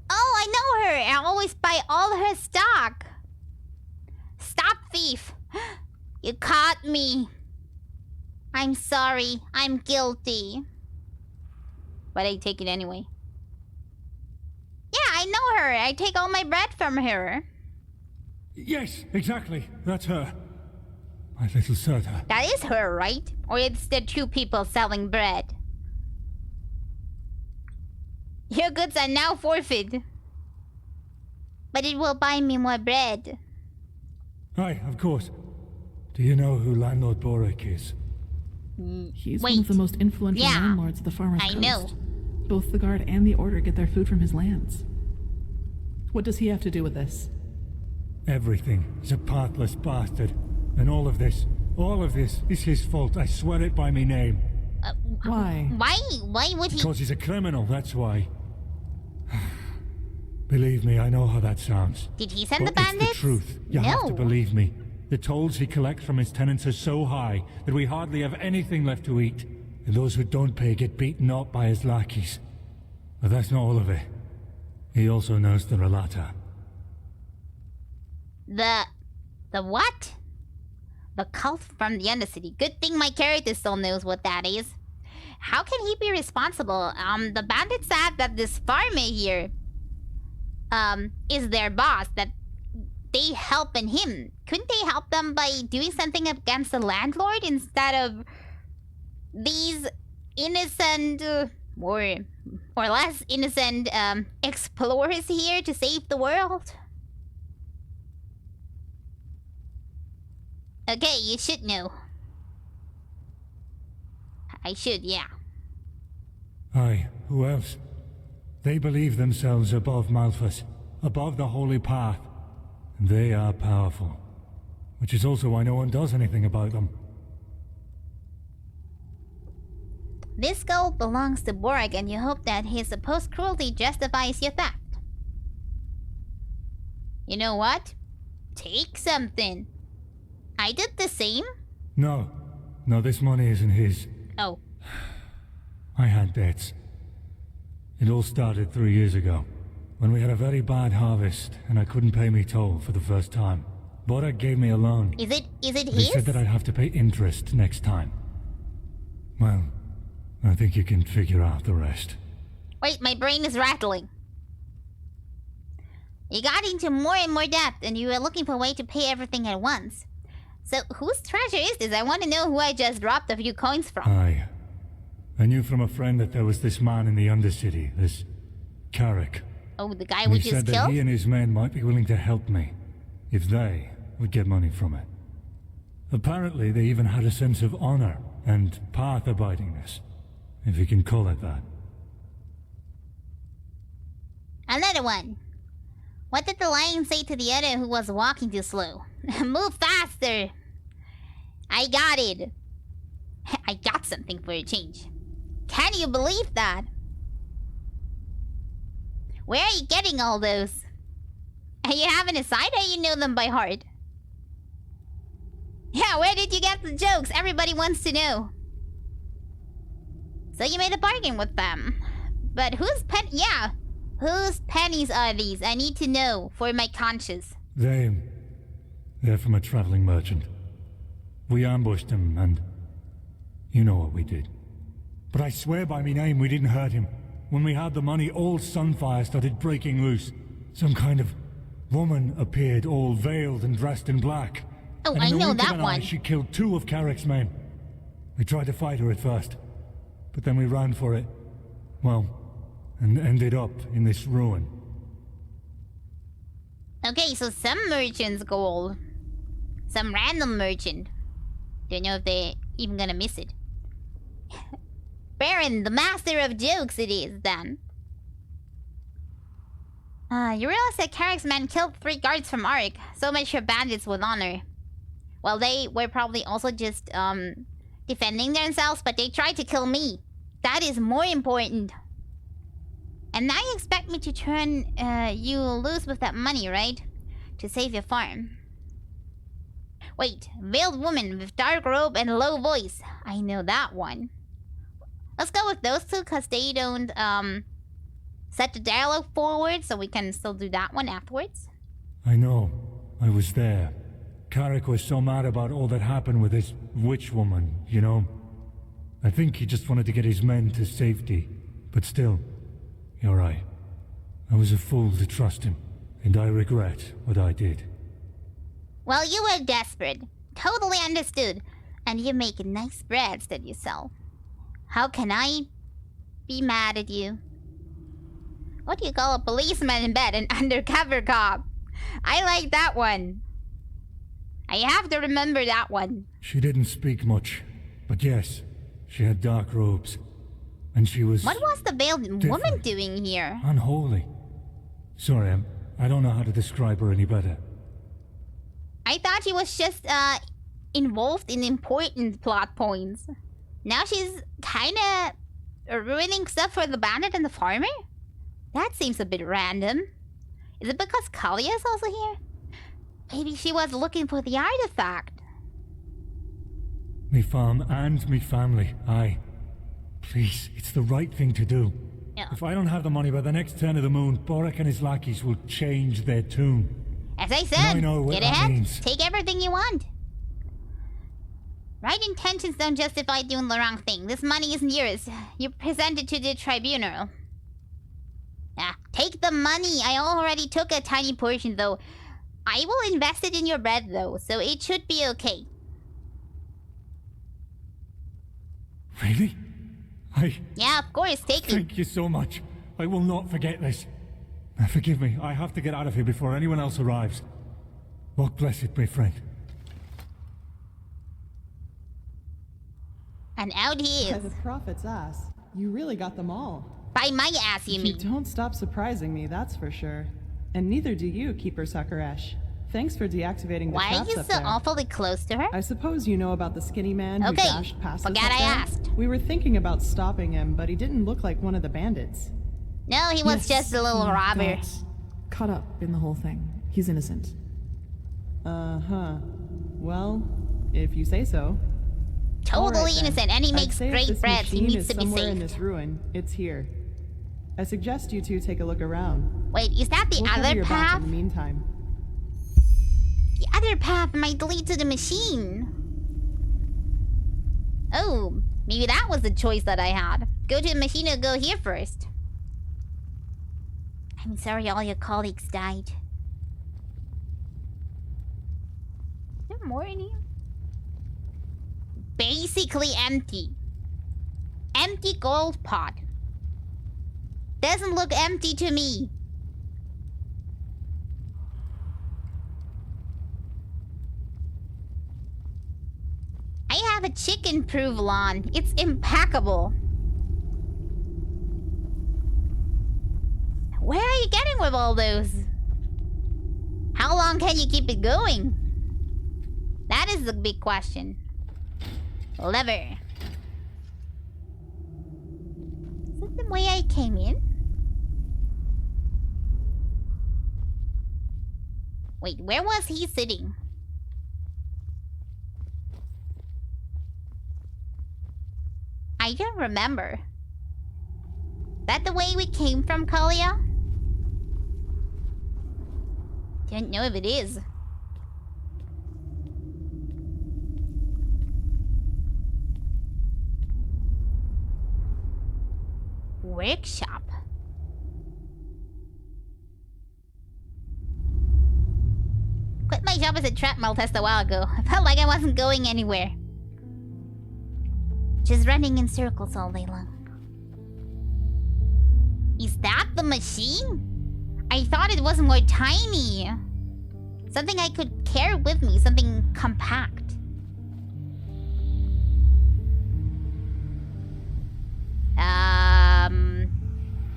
Oh, I know her. I always buy all her stock. Stop, thief. You caught me. I'm sorry. I'm guilty. But I take it anyway. Yeah, I know her. I take all my bread from her. Yes, exactly. That's her. My little Serta. That is her, right? Or it's the two people selling bread? Your goods are now forfeit. But it will buy me more bread. Aye, of course. Do you know who Landlord Boric is? He's one of the most influential landlords of the Farmer's Coast. I know. Both the Guard and the Order get their food from his lands. What does he have to do with this? Everything. He's a pathless bastard. And all of this is his fault. I swear it by me name. Why? Why would he? Because he's a criminal, that's why. Believe me, I know how that sounds. Did he send but the bandits? It's the truth. You have to believe me. The tolls he collects from his tenants are so high that we hardly have anything left to eat. And those who don't pay get beaten up by his lackeys. But that's not all of it. He also knows the Relata. The what? The cult from the Undercity. Good thing my character still knows what that is. How can he be responsible? The bandits said that this farmer here is their boss, that they helping him. Couldn't they help them by doing something against the landlord instead of these innocent or less innocent explorers here to save the world? Okay, you should know. I should, yeah. Aye, who else? They believe themselves above Malthus, above the Holy Path. And they are powerful. Which is also why no one does anything about them. This gold belongs to Borg, and you hope that his supposed cruelty justifies your theft. You know what? Take something. I did the same. No, this money isn't his. Oh. I had debts. It all started 3 years ago, when we had a very bad harvest, and I couldn't pay me toll for the first time. Borg gave me a loan. Is it his? He said that I'd have to pay interest next time. Well, I think you can figure out the rest. Wait, my brain is rattling. You got into more and more debt, and you were looking for a way to pay everything at once. So, whose treasure is this? I want to know who I just dropped a few coins from. I knew from a friend that there was this man in the Undercity, this Carrick. Oh, the guy And we he just said that killed? he and his men might be willing to help me, if they would get money from it. Apparently, they even had a sense of honor and path-abidingness, if you can call it that. Another one. What did the lion say to the other who was walking too slow? Move faster! I got it. I got something for a change. Can you believe that? Where are you getting all those? Are you having a side or you know them by heart? Yeah, where did you get the jokes? Everybody wants to know. So you made a bargain with them. But whose whose pennies are these? I need to know for my conscience. They're from a traveling merchant. We ambushed him, and you know what we did. But I swear by me name we didn't hurt him. When we had the money, all Sunfire started breaking loose. Some kind of woman appeared, all veiled and dressed in black. Oh, and I in the know wink of that an eye, one. she killed 2 of Carrick's men. We tried to fight her at first, but then we ran for it. Well, and ended up in this ruin. Okay, so some merchant's gold. Some random merchant. Don't know if they're even gonna miss it. Baron, the master of jokes it is, then. You realize that Carrick's men killed 3 guards from Arik. So much for bandits with honor. Well, they were probably also just, defending themselves, but they tried to kill me. That is more important. And now you expect me to turn, you loose with that money, right? To save your farm. Wait, veiled woman with dark robe and low voice. I know that one. Let's go with those 2, because they don't, set the dialogue forward, so we can still do that one afterwards. I know. I was there. Carrick was so mad about all that happened with his witch woman, you know? I think he just wanted to get his men to safety. But still, you're right. I was a fool to trust him, and I regret what I did. Well, you were desperate. Totally understood. And you make nice breads that you sell. How can I be mad at you? What do you call a policeman in bed? An undercover cop. I like that one. I have to remember that one. She didn't speak much, but yes, she had dark robes. And she was... What was the veiled woman doing here? unholy. Sorry, I don't know how to describe her any better. I thought she was just, involved in important plot points. Now she's kinda ruining stuff for the bandit and the farmer? That seems a bit random. Is it because Kalia is also here? Maybe she was looking for the artifact. Me farm and me family, aye. Please, it's the right thing to do. Yeah. If I don't have the money by the next turn of the moon, Borak and his lackeys will change their tune. As I said, And I know what get that ahead, means. take everything you want. Right intentions don't justify doing the wrong thing. This money isn't yours. You present it to the tribunal. Ah, take the money. I already took a tiny portion, though. I will invest it in your bread, though, so it should be okay. Really? Yeah, of course, take it. Thank you so much. I will not forget this. Now, forgive me, I have to get out of here before anyone else arrives. Walk blessed, my friend. And out he By is. the prophet's ass. You really got them all. By my ass, you mean? You don't stop surprising me, that's for sure. And neither do you, Keeper Sakaresh. Thanks for deactivating the Why are traps you up so there. awfully close to her? I suppose you know about the skinny man who Okay, dashed past us forgot up I there? asked. We were thinking about stopping him, but he didn't look like one of the bandits. No, he was just a little robber. got caught up in the whole thing. He's innocent. Uh-huh. Well, if you say so. Totally All right, then. innocent, and he I'd makes say if great this bread. He machine needs is to be somewhere in saved. this ruin, it's here. I suggest you two take a look around. Wait, is that the We'll cover other your back path? in the meantime. The other path might lead to the machine. Oh, Maybe that was the choice that I had. Go to the machine or go here first. I'm sorry all your colleagues died. Is there more in here? Basically empty. Empty gold pot. Doesn't look empty to me. I have a chicken provolone. It's impeccable. Where are you getting with all those? How long can you keep it going? That is the big question. Lever. Is that the way I came in? Wait, where was he sitting? I don't remember. That the way we came from, Kalia? Don't know if it is. Workshop. Quit my job as a trapmel test a while ago. I felt like I wasn't going anywhere. Just running in circles all day long. Is that the machine? I thought it was more tiny. Something I could carry with me, something compact.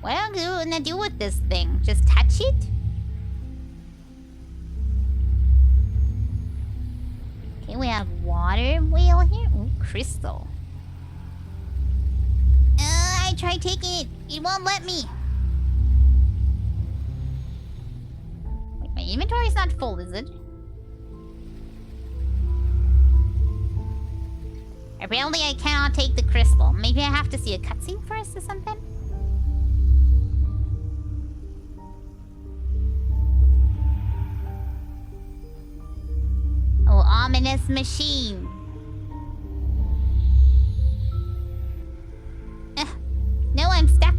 What am I gonna do with this thing? Just touch it? Okay, we have water wheel here. Ooh, crystal. I tried taking it. It won't let me. Wait, my inventory is not full, is it? Apparently I cannot take the crystal. Maybe I have to see a cutscene first or something? Oh, ominous machine. No, I'm stuck.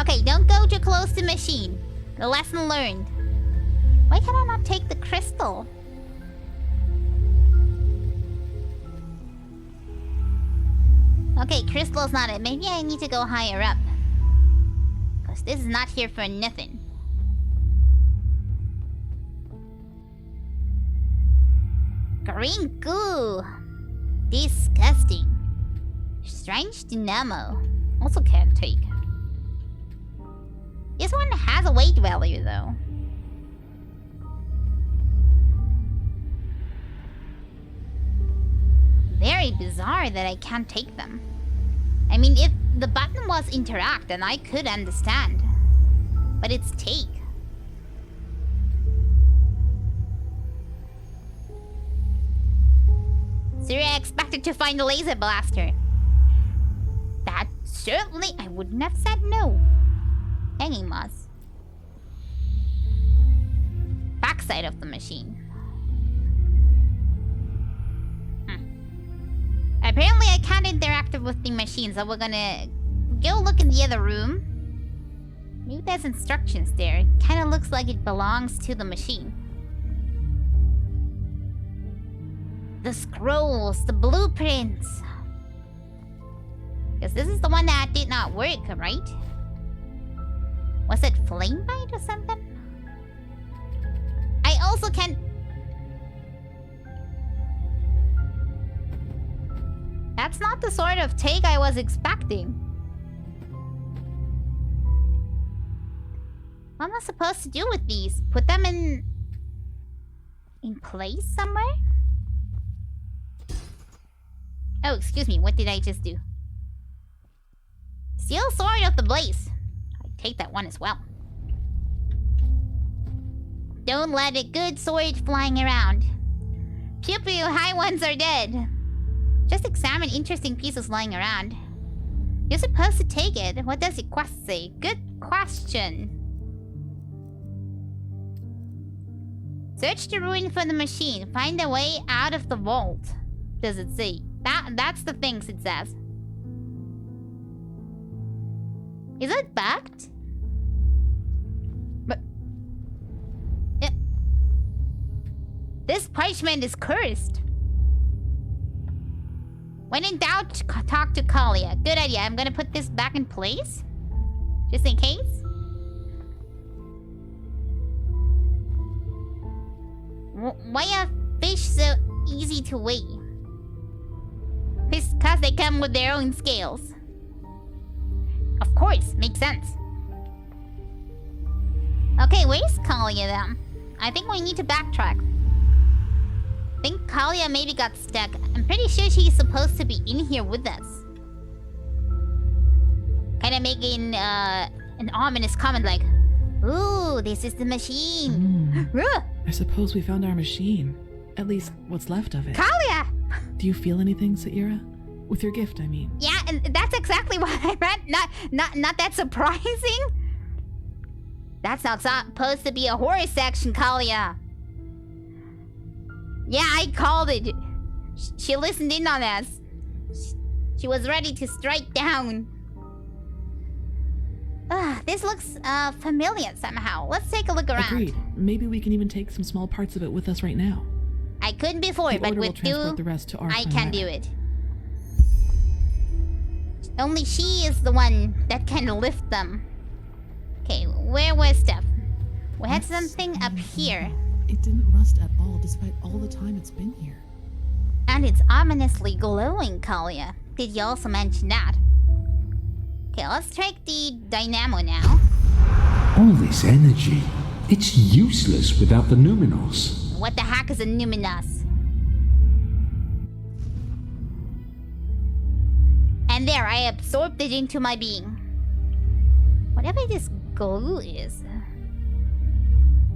Okay, don't go too close to machine. The lesson learned. Why can I not take the crystal? Okay, crystal's not it. Maybe I need to go higher up. Because this is not here for nothing. Green goo. Disgusting. Strange dynamo. Also can't take. This one has a weight value though. Very bizarre that I can't take them. I mean, if the button was interact, then I could understand. But it's take. Syria expected to find a laser blaster. That certainly I wouldn't have said no. Hanging moss. Backside of the machine. Apparently I can't interact with the machine, so we're gonna go look in the other room. Maybe there's instructions there. It kinda looks like it belongs to the machine. The scrolls, the blueprints. Because this is the one that did not work, right? Was it flame bite or something? I also can't... That's not the sort of take I was expecting. What am I supposed to do with these? Put them in place somewhere? Oh, excuse me. What did I just do? Steel sword of the blaze. I take that one as well. Don't let a good sword flying around. Pew pew, high ones are dead. Just examine interesting pieces lying around. You're supposed to take it. What does your quest say? Good question. Search the ruin for the machine. Find a way out of the vault. does it say? That's the things it says. Is it backed? But this parchment is cursed. When in doubt, talk to Kalia. Good idea. I'm gonna put this back in place, just in case. Why are fish so easy to weigh? Because they come with their own scales. Of course, makes sense. Okay, where's Kalia then? I think we need to backtrack. I think Kalia maybe got stuck. I'm pretty sure she's supposed to be in here with us. Kinda making an ominous comment like, ooh, this is the machine. I suppose we found our machine. At least, what's left of it. Kalia! Do you feel anything, Saira? With your gift, I mean. Yeah, and that's exactly what I meant. Not that surprising. That's not supposed to be a horror section, Kalia. Yeah, I called it. She listened in on us. She was ready to strike down. This looks familiar somehow. Let's take a look around. Agreed. Maybe we can even take some small parts of it with us right now. I couldn't before, The but Order will with transport you, the rest to our I planet. can do it. Only she is the one that can lift them. Okay, where was stuff? We had something up here. It didn't rust at all, despite all the time it's been here. And it's ominously glowing, Kalia. Did you also mention that? Okay, let's check the dynamo now. All this energy, it's useless without the Numinos. What the heck is a numinous? And there, I absorbed it into my being. Whatever this glue is.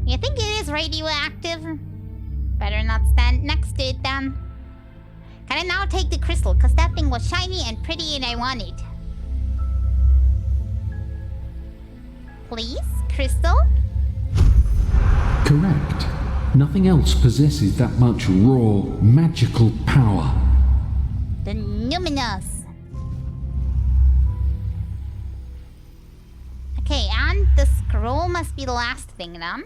You think it is radioactive? Better not stand next to it then. Can I now take the crystal? Because that thing was shiny and pretty and I want it. Please, crystal? Correct. Nothing else possesses that much raw, magical power. The numinous. Okay, and the scroll must be the last thing then.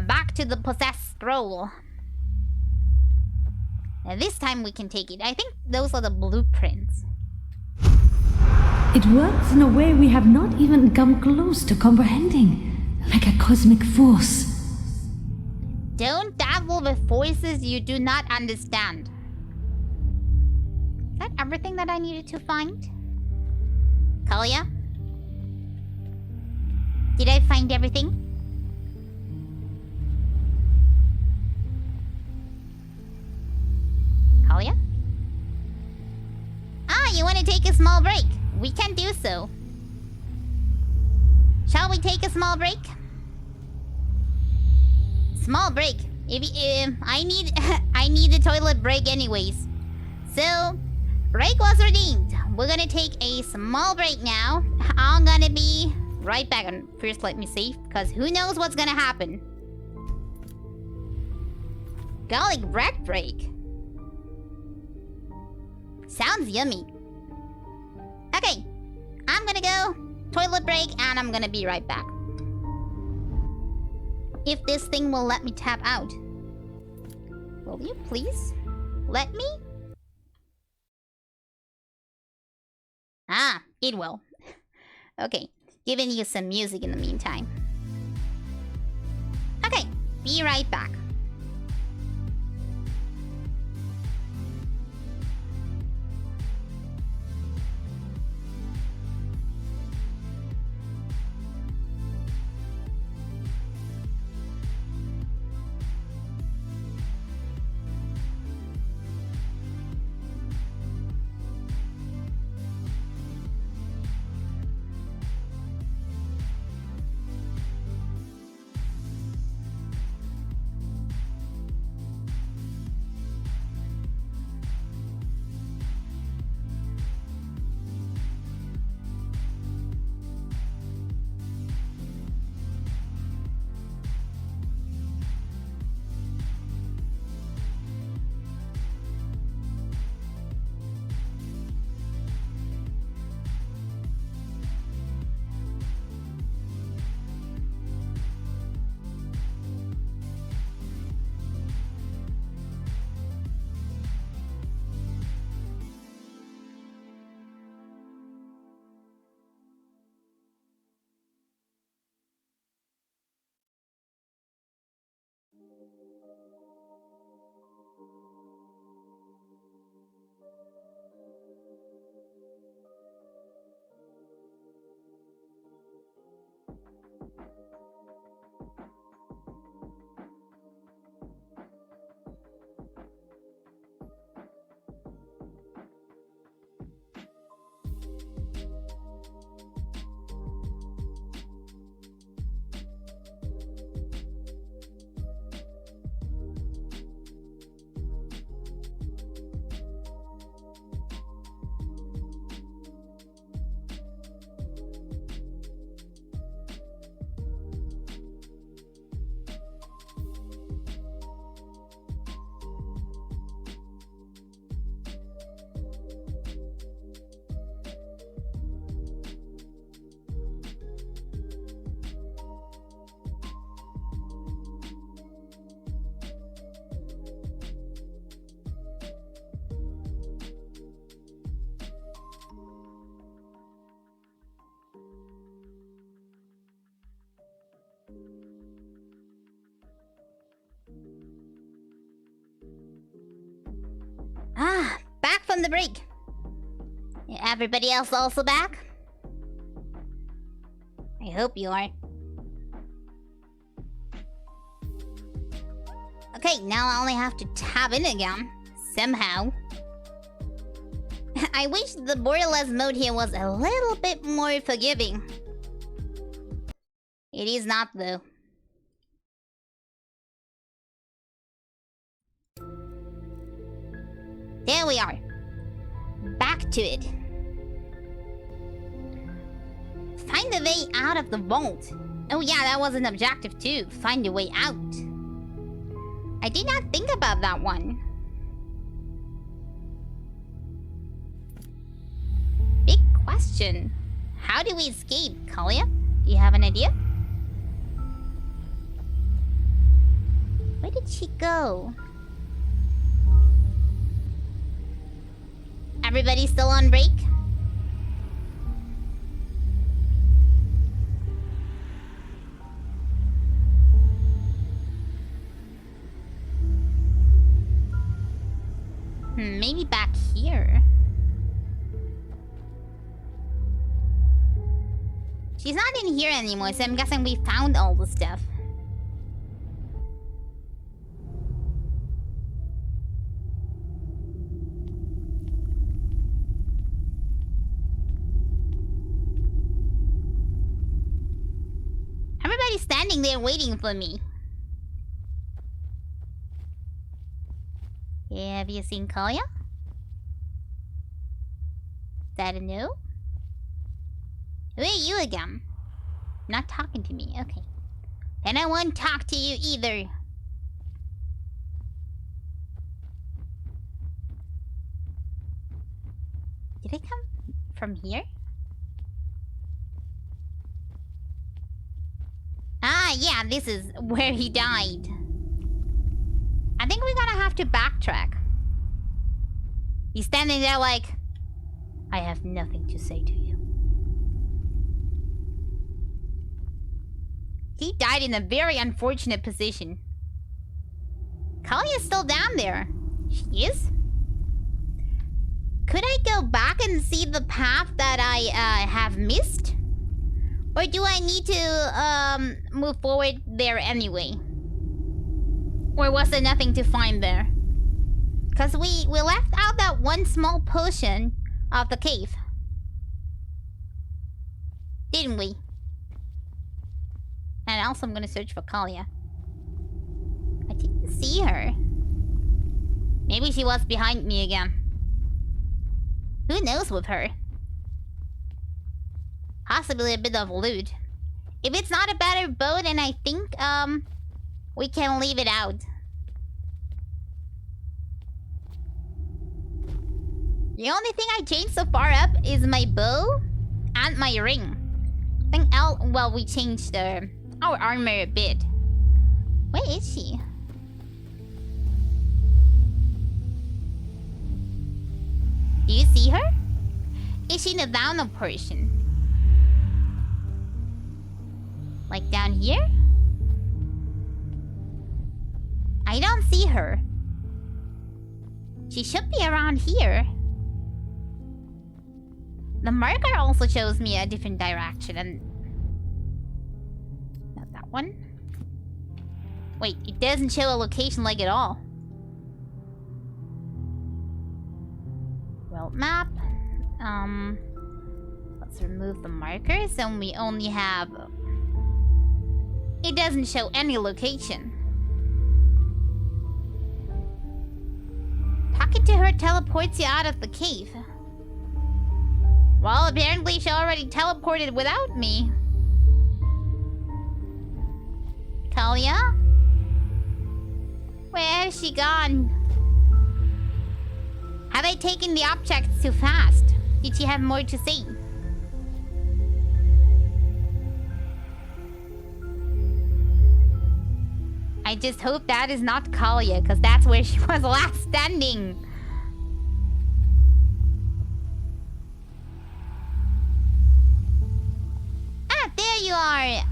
Back to the possessed scroll. Now this time we can take it. I think those are the blueprints. It works in a way we have not even come close to comprehending. Like a cosmic force. Don't dabble with forces you do not understand. Is that everything that I needed to find? Kalia? Did I find everything? Kalia? Ah, you want to take a small break? We can do so. Shall we take a small break? Small break. I need a toilet break anyways. So, break was redeemed. We're gonna take a small break now. I'm gonna be right back. And first, let me save, because who knows what's gonna happen. Garlic bread break. Sounds yummy. Okay, I'm gonna go toilet break and I'm gonna be right back. If this thing will let me tap out. Will you please let me? Ah, it will. Okay, giving you some music in the meantime. Okay, be right back. from the break. Everybody else also back? I hope you are. Okay, now I only have to tab in again. Somehow. I wish the borderless mode here was a little bit more forgiving. It is not, though. There we are. Back to it. Find the way out of the vault. Oh yeah, that was an objective too. Find a way out. I did not think about that one. Big question. How do we escape, Kalia? Do you have an idea? Where did she go? Everybody still on break? Maybe back here. She's not in here anymore, so I'm guessing we found all the stuff. Everybody's standing there waiting for me. Yeah, have you seen Kalia? Is that a no? Who are you again? Not talking to me, okay. Then I won't talk to you either. Did I come from here? Ah, yeah, this is where he died. I think we're gonna have to backtrack. He's standing there like, I have nothing to say to you. He died in a very unfortunate position. Kalia's still down there. She is? Could I go back and see the path that I have missed? Or do I need to move forward there anyway? Or was there nothing to find there? Because we left out that one small portion of the cave. Didn't we? And also I'm gonna search for Kalia. I didn't see her. Maybe she was behind me again. Who knows with her? Possibly a bit of loot. If it's not a better boat, and I think we can leave it out. The only thing I changed so far up is my bow and my ring. I think well, we changed our armor a bit. Where is she? Do you see her? Is she in the down portion? Like down here? I don't see her. She should be around here. The marker also shows me a different direction and... Not that one. Wait, it doesn't show a location like at all. World map. Let's remove the markers and we only have... It doesn't show any location. Talking to her teleports you out of the cave. Well, apparently she already teleported without me. Kalia? Where has she gone? Have I taken the objects too fast? Did she have more to say? I just hope that is not Kalia, because that's where she was last standing. Ah, there you are!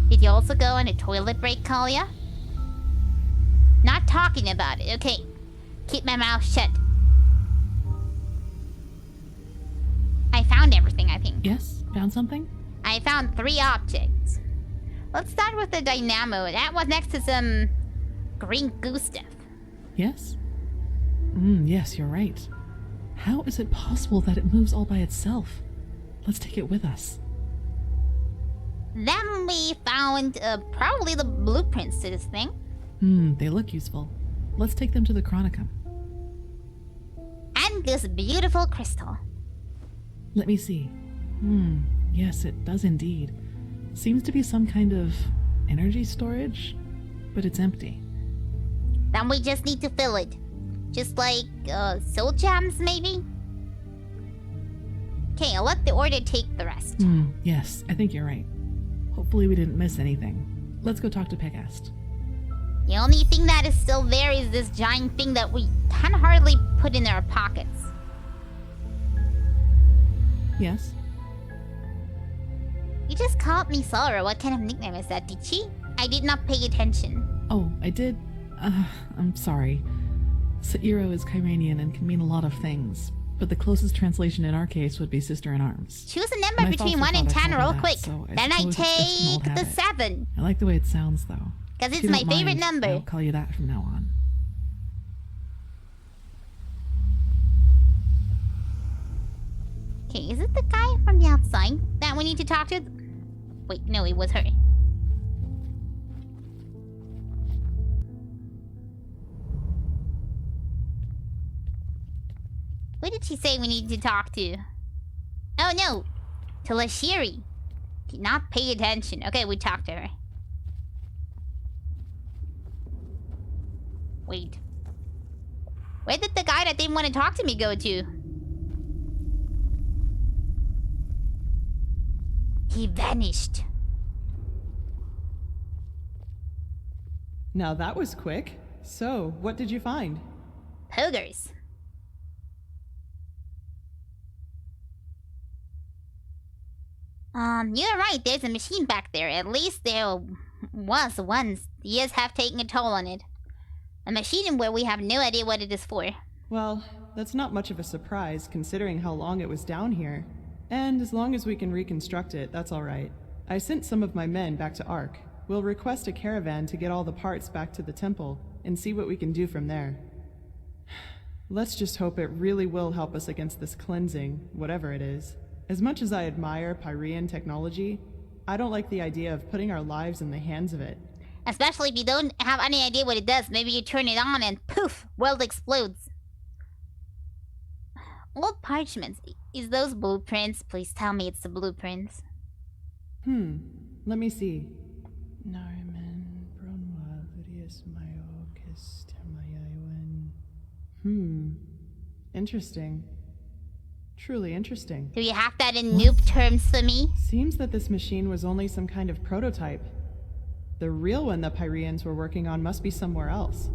Did you also go on a toilet break, Kalia? Not talking about it, okay. Keep my mouth shut. found everything, I think. Yes? Found something? I found 3 objects. Let's start with the dynamo. That was next to some green goo stuff. Yes? Yes, you're right. How is it possible that it moves all by itself? Let's take it with us. Then we found probably the blueprints to this thing. They look useful. Let's take them to the Chronicum. And this beautiful crystal. Let me see. Yes, it does indeed. Seems to be some kind of energy storage, but it's empty. Then we just need to fill it. Just like soul gems, maybe? Okay, I'll let the order take the rest. Yes, I think you're right. Hopefully we didn't miss anything. Let's go talk to Pegast. The only thing that is still there is this giant thing that we can hardly put in our pockets. Yes? You just called me Sora. What kind of nickname is that, did she? I did not pay attention. Oh, I did? I'm sorry. Sairo is Kyranian and can mean a lot of things, but the closest translation in our case would be sister-in-arms. Choose a number between 1 and 10 real quick. Then I take the 7. I like the way it sounds, though. Because it's my favorite number. I'll call you that from now on. Okay, is it the guy from the outside that we need to talk to? Wait, no, it was her. What did she say we need to talk to? Oh no, to Lashiri. Did not pay attention. Okay, we talked to her. Wait. Where did the guy that didn't want to talk to me go to? He vanished. Now that was quick. So, what did you find? Poggers. You're right, there's a machine back there. At least there was once. The years have taken a toll on it. A machine where we have no idea what it is for. Well, that's not much of a surprise, considering how long it was down here. And as long as we can reconstruct it, that's alright. I sent some of my men back to Ark. We'll request a caravan to get all the parts back to the temple, and see what we can do from there. Let's just hope it really will help us against this cleansing, whatever it is. As much as I admire Pyrean technology, I don't like the idea of putting our lives in the hands of it. Especially if you don't have any idea what it does. Maybe you turn it on and poof, world explodes. Old parchments. Is those blueprints? Please tell me it's the blueprints. Let me see. Interesting. Truly interesting. Do you have that in noob terms for me? Seems that this machine was only some kind of prototype. The real one the Pyreans were working on must be somewhere else.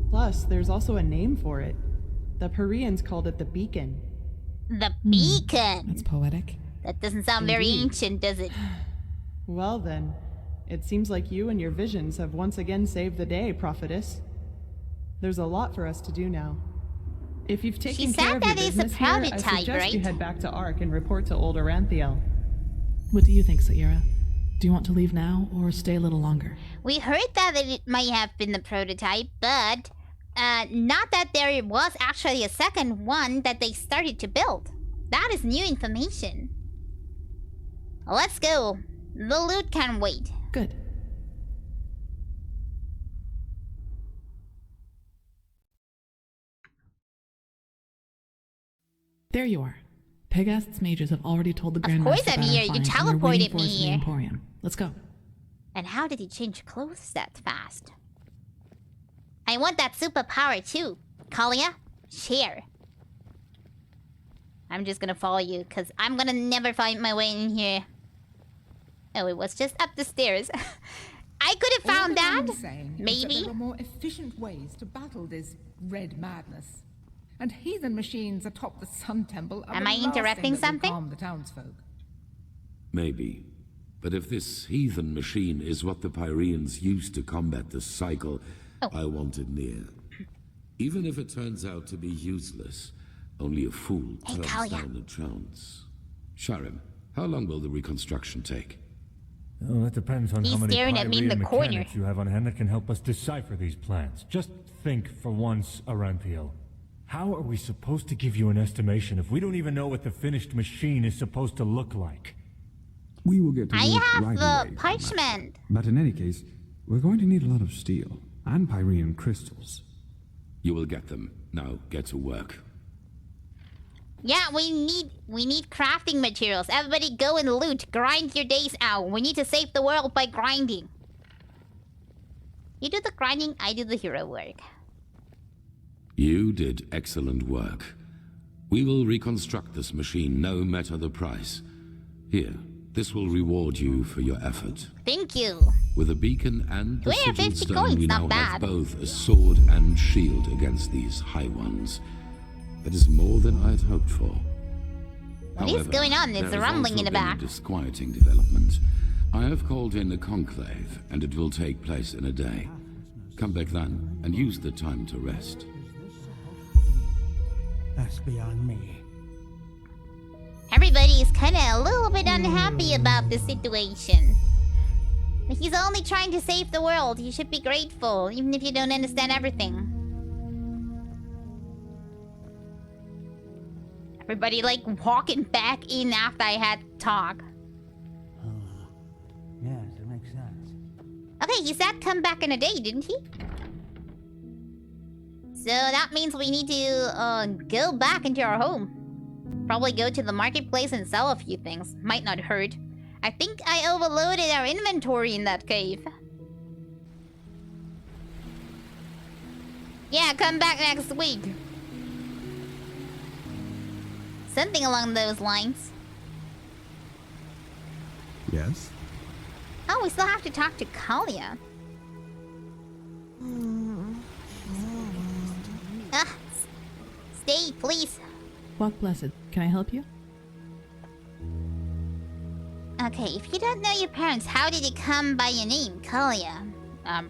Plus, there's also a name for it. The Pyreans called it the Beacon. The Beacon! That's poetic. That doesn't sound very ancient, does it? Well then, it seems like you and your visions have once again saved the day, prophetess. There's a lot for us to do now. If you've taken care of your business here, I suggest you head back to Ark and report to old Aranthiel. What do you think, Saira? Do you want to leave now, or stay a little longer? We heard that it might have been the prototype, but not that there was actually a second one that they started to build. That is new information. Let's go. The loot can wait. Good. There you are. Pegast's mages have already told the Grandmaster. Of course I'm here. You teleported me here. Emporium. Let's go. And how did he change clothes that fast? I want that superpower too. Kalia, share. I'm just gonna follow you, because I'm gonna never find my way in here. Oh, it was just up the stairs. I could have found that. Maybe. There are more efficient ways to battle this red madness. And heathen machines atop the Sun Temple are Am I interrupting something? Calm the townsfolk. Maybe. But if this heathen machine is what the Pyreans used to combat the cycle, I want it near. Even if it turns out to be useless, only a fool turns down a chance. Sharim, how long will the reconstruction take? Oh, that depends on He's how many staring at me in the Pyrean corner. mechanics you have on hand that can help us decipher these plans. Just think for once, Aranthiel. How are we supposed to give you an estimation if we don't even know what the finished machine is supposed to look like? We will get to I work have right the away. parchment. But in any case, we're going to need a lot of steel and Pyrean crystals. You will get them. Now get to work. Yeah, we need crafting materials. Everybody go and loot. Grind your days out. We need to save the world by grinding. You do the grinding, I do the hero work. You did excellent work. We will reconstruct this machine no matter the price. Here, this will reward you for your effort. Thank you. With a beacon and the sigil 250 stone, coins, we not now bad. have both a sword and shield against these high ones. That is more than I had hoped for. What is going on? There's a rumbling in the back. A disquieting development. I have called in a conclave, and it will take place in a day. Come back then, and use the time to rest. That's beyond me. Everybody is kind of a little bit unhappy about the situation. He's only trying to save the world. You should be grateful, even if you don't understand everything. Everybody like walking back in after I had talk. Yes, it makes sense. Okay, he said come back in a day, didn't he? So that means we need to go back into our home. Probably go to the marketplace and sell a few things. Might not hurt. I think I overloaded our inventory in that cave. Yeah, come back next week. Something along those lines. Yes? Oh, we still have to talk to Kalia. Stay, please. Walk blessed. Can I help you? Okay, if you don't know your parents, how did it come by your name, Kalia?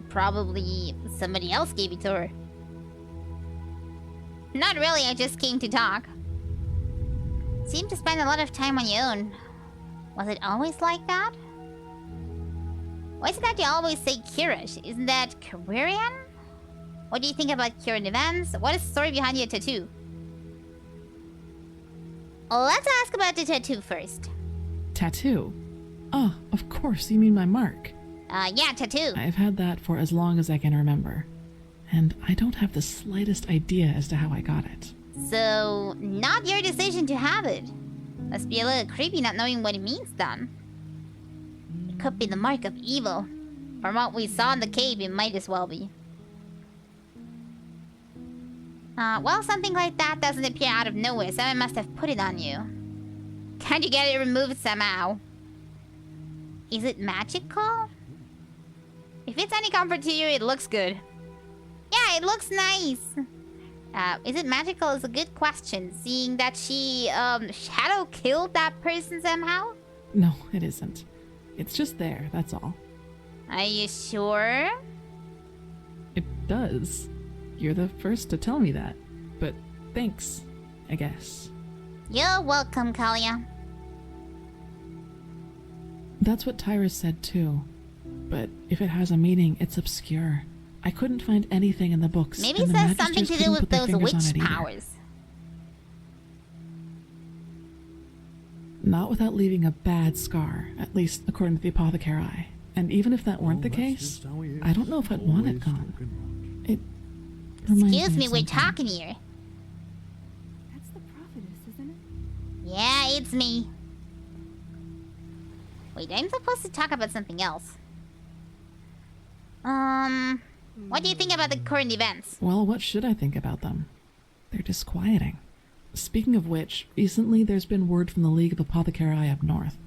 Probably somebody else gave it to her. Not really, I just came to talk. Seem to spend a lot of time on your own. Was it always like that? Why is it that you always say Kirish? Isn't that Korean? What do you think about current events? What is the story behind your tattoo? Let's ask about the tattoo first. Tattoo? Oh, of course, you mean my mark. Yeah, tattoo. I've had that for as long as I can remember. And I don't have the slightest idea as to how I got it. So, not your decision to have it. Must be a little creepy not knowing what it means then. It could be the mark of evil. From what we saw in the cave, it might as well be. Well, something like that doesn't appear out of nowhere. Someone must have put it on you. Can't you get it removed somehow? Is it magical? If it's any comfort to you, it looks good. Yeah, it looks nice. Is it magical is a good question, seeing that she, Shadow killed that person somehow? No, it isn't. It's just there, that's all. Are you sure? It does. You're the first to tell me that. But thanks, I guess. You're welcome, Kalia. That's what Tyrus said too. But if it has a meaning, it's obscure. I couldn't find anything in the books. Maybe and it the has something magisters to do couldn't with put their those fingers on witch it either. powers. Not without leaving a bad scar, at least according to the apothecary. And even if that weren't the case, I don't know if I'd want it gone. It reminds Excuse me, of we're something. talking here. That's the prophetess, isn't it? Yeah, it's me. Wait, I'm supposed to talk about something else. What do you think about the current events? Well, what should I think about them? They're disquieting. Speaking of which, recently there's been word from the League of Apothecary up north.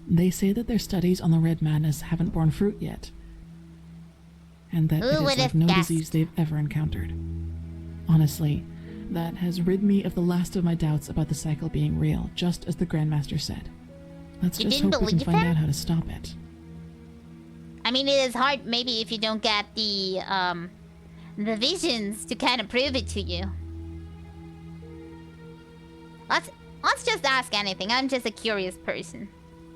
They say that their studies on the Red Madness haven't borne fruit yet. And that Who it is would like have no guessed? disease they've ever encountered. Honestly, that has rid me of the last of my doubts about the cycle being real, just as the Grandmaster said. Let's You just didn't hope we can believe find him? out how to stop it. I mean, it is hard maybe if you don't get the visions to kind of prove it to you. Let's just ask anything. I'm just a curious person.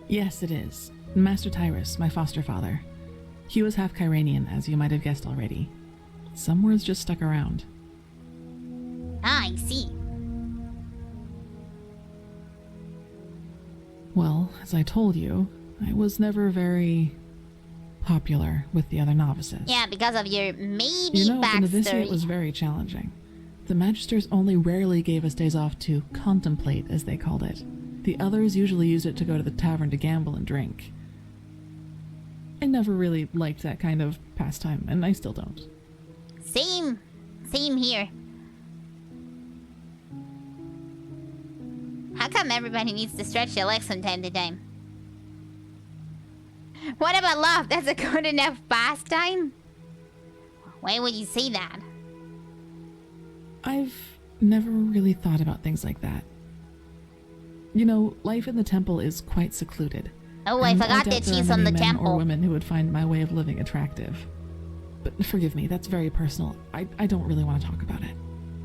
Yes, it is. Master Tyrus, my foster father. He was half Kyranian, as you might have guessed already. Some words just stuck around. Ah, I see. Well, as I told you, I was never very popular with the other novices. Yeah, because of your maybe You know, the novitiate backstory. was very challenging. The magisters only rarely gave us days off to contemplate, as they called it. The others usually used it to go to the tavern to gamble and drink. I never really liked that kind of pastime, and I still don't. Same here. How come everybody needs to stretch their legs from time to time? What about love? That's a good enough pastime? Why would you say that? I've never really thought about things like that. You know, life in the temple is quite secluded. Oh, I and forgot doubt that there are she's from many the men temple. or women who would find my way of living attractive. But forgive me, that's very personal. I don't really want to talk about it.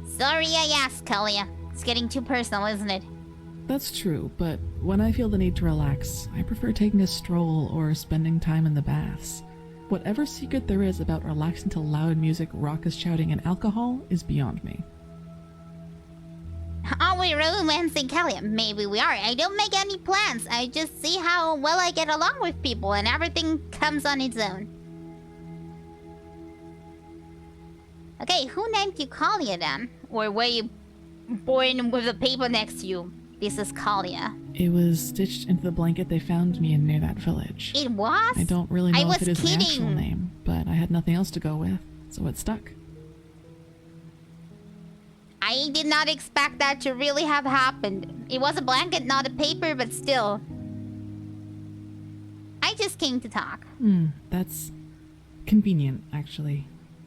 Sorry I asked, Kalia. It's getting too personal, isn't it? That's true, but when I feel the need to relax, I prefer taking a stroll or spending time in the baths. Whatever secret there is about relaxing to loud music, raucous shouting, and alcohol is beyond me. Are we romancing Kalia? Maybe we are. I don't make any plans. I just see how well I get along with people and everything comes on its own. Okay, who named you Kalia then? Or were you born with a paper next to you? This is Kalia. It was stitched into the blanket they found me in near that village. It was? I don't really know I if it was is an actual kidding. name, but I had nothing else to go with, so it stuck. I did not expect that to really have happened. It was a blanket, not a paper, but still. I just came to talk. That's convenient, actually.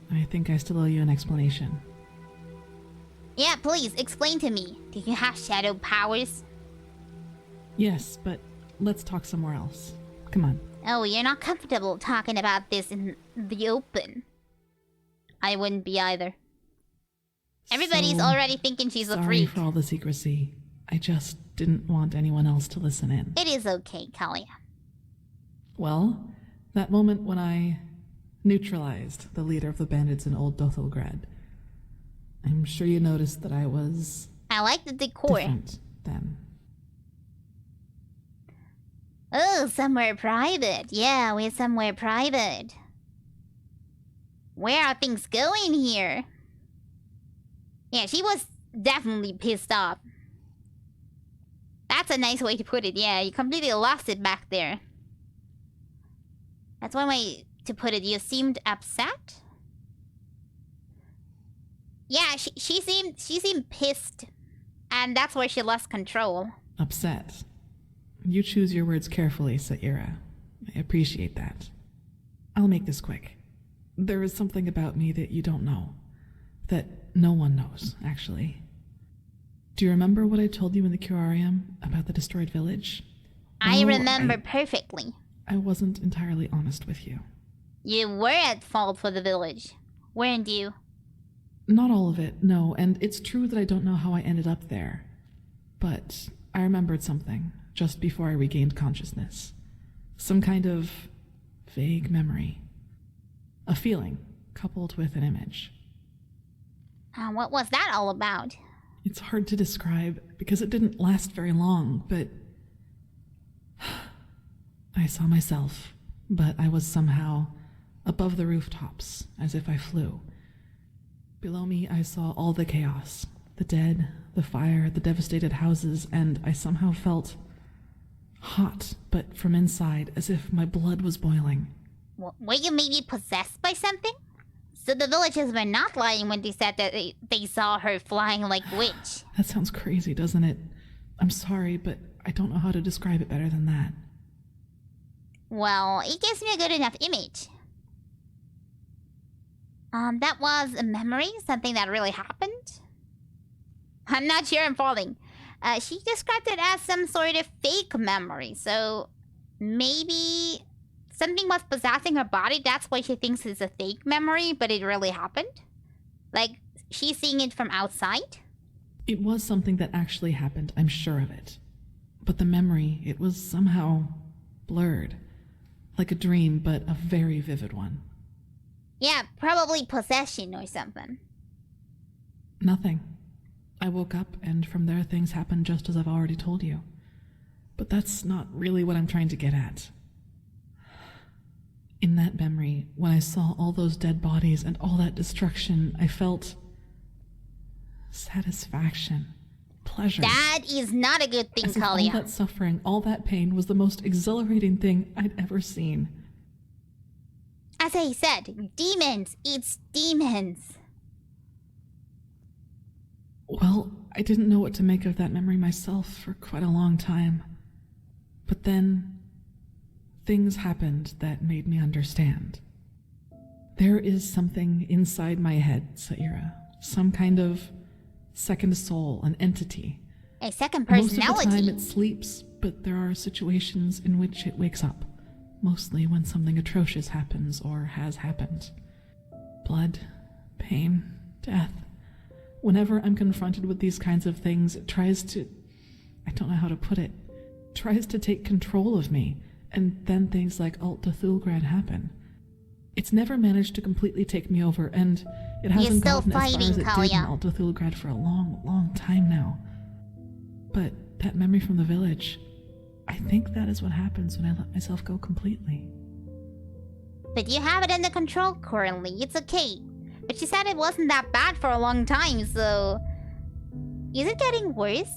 I think I still owe you an explanation. Yeah, please, explain to me. Do you have shadow powers? Yes, but let's talk somewhere else. Come on. Oh, you're not comfortable talking about this in the open. I wouldn't be either. Everybody's So, already thinking she's a Sorry freak. for all the secrecy. I just didn't want anyone else to listen in. It is okay, Kalia. Well, that moment when I neutralized the leader of the bandits in Old Dothelgrad, I'm sure you noticed that I was I like the decor. different then. Oh, somewhere private. Yeah, we're somewhere private. Where are things going here? Yeah, she was definitely pissed off. That's a nice way to put it. Yeah, you completely lost it back there. That's one way to put it. You seemed upset? Yeah, she seemed pissed. And that's where she lost control. Upset. You choose your words carefully, Saira. I appreciate that. I'll make this quick. There is something about me that you don't know. That no one knows, actually. Do you remember what I told you in the curarium about the destroyed village? I Well, remember perfectly. I wasn't entirely honest with you. You were at fault for the village, weren't you? Not all of it, no, and it's true that I don't know how I ended up there. But I remembered something just before I regained consciousness. Some kind of vague memory. A feeling coupled with an image. What was that all about? It's hard to describe because it didn't last very long, but I saw myself, but I was somehow above the rooftops, as if I flew. Below me, I saw all the chaos, the dead, the fire, the devastated houses, and I somehow felt hot, but from inside, as if my blood was boiling. Were you maybe possessed by something? So the villagers were not lying when they said that they saw her flying like a witch. That sounds crazy, doesn't it? I'm sorry, but I don't know how to describe it better than that. Well, it gives me a good enough image. That was a memory? Something that really happened? I'm not sure I'm following. She described it as some sort of fake memory, so maybe something was possessing her body, that's why she thinks it's a fake memory, but it really happened? Like, she's seeing it from outside? It was something that actually happened, I'm sure of it. But the memory, it was somehow blurred. Like a dream, but a very vivid one. Yeah, probably possession or something. Nothing. I woke up, and from there things happened just as I've already told you. But that's not really what I'm trying to get at. In that memory, when I saw all those dead bodies and all that destruction, I felt satisfaction, pleasure. That is not a good thing, As if Kalia. all that suffering, all that pain was the most exhilarating thing I'd ever seen. As I said, demons. It's demons. Well, I didn't know what to make of that memory myself for quite a long time. But then, things happened that made me understand. There is something inside my head, Saira. Some kind of second soul, an entity. A second Most personality. of the time it sleeps, but there are situations in which it wakes up. Mostly when something atrocious happens or has happened. Blood, pain, death. Whenever I'm confronted with these kinds of things, it tries to... I don't know how to put it. Tries to take control of me, and then things like Alt Cthulgrad happen. It's never managed to completely take me over, and it hasn't still gotten as far fighting, as it did in Kalia. Alt Cthulgrad for a long, long time now. But that memory from the village, I think that is what happens when I let myself go completely. But you have it under control currently. It's okay. But she said it wasn't that bad for a long time, so... Is it getting worse?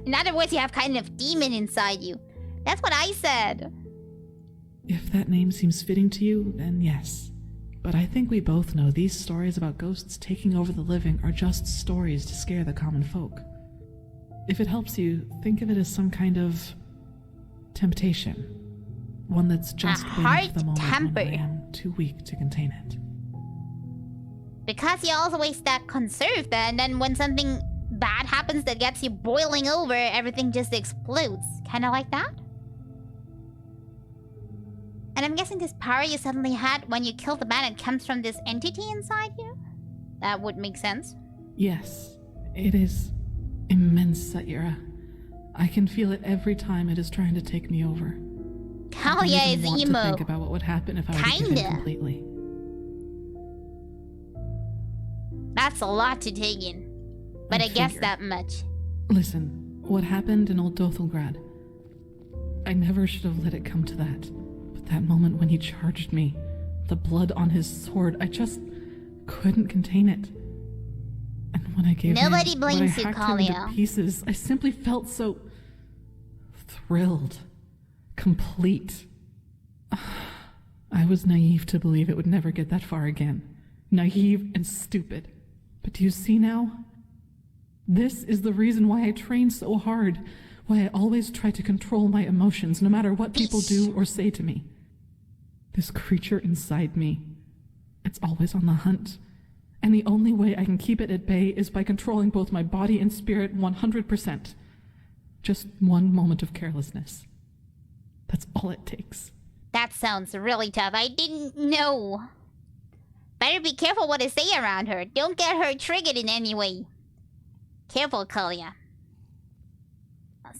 In other words, you have kind of demon inside you. That's what I said. If that name seems fitting to you, then yes. But I think we both know these stories about ghosts taking over the living are just stories to scare the common folk. If it helps you, think of it as some kind of temptation. One that's just waiting for the moment when I am too weak to contain it. Because you're always that conserved, and then when something bad happens that gets you boiling over, everything just explodes. Kinda like that? And I'm guessing this power you suddenly had when you killed the man, it comes from this entity inside you? That would make sense. Yes, it is immense, Saira. I can feel it every time it is trying to take me over. Kalia is I want emo. to think about what would happen if I were to give in completely. That's a lot to take in. But I guess figure. that much. Listen, what happened in Old Dothelgrad, I never should have let it come to that. But that moment when he charged me, the blood on his sword, I just couldn't contain it. And when I gave Nobody in, blames when I you, hacked him into Kalia. pieces, I simply felt so thrilled, complete. I was naive to believe it would never get that far again. Naive and stupid. But do you see now? This is the reason why I train so hard, why I always try to control my emotions, no matter what people do or say to me. This creature inside me, it's always on the hunt. And the only way I can keep it at bay is by controlling both my body and spirit 100%. Just one moment of carelessness. That's all it takes. That sounds really tough. I didn't know. Better be careful what I say around her. Don't get her triggered in any way. Careful, Kalia.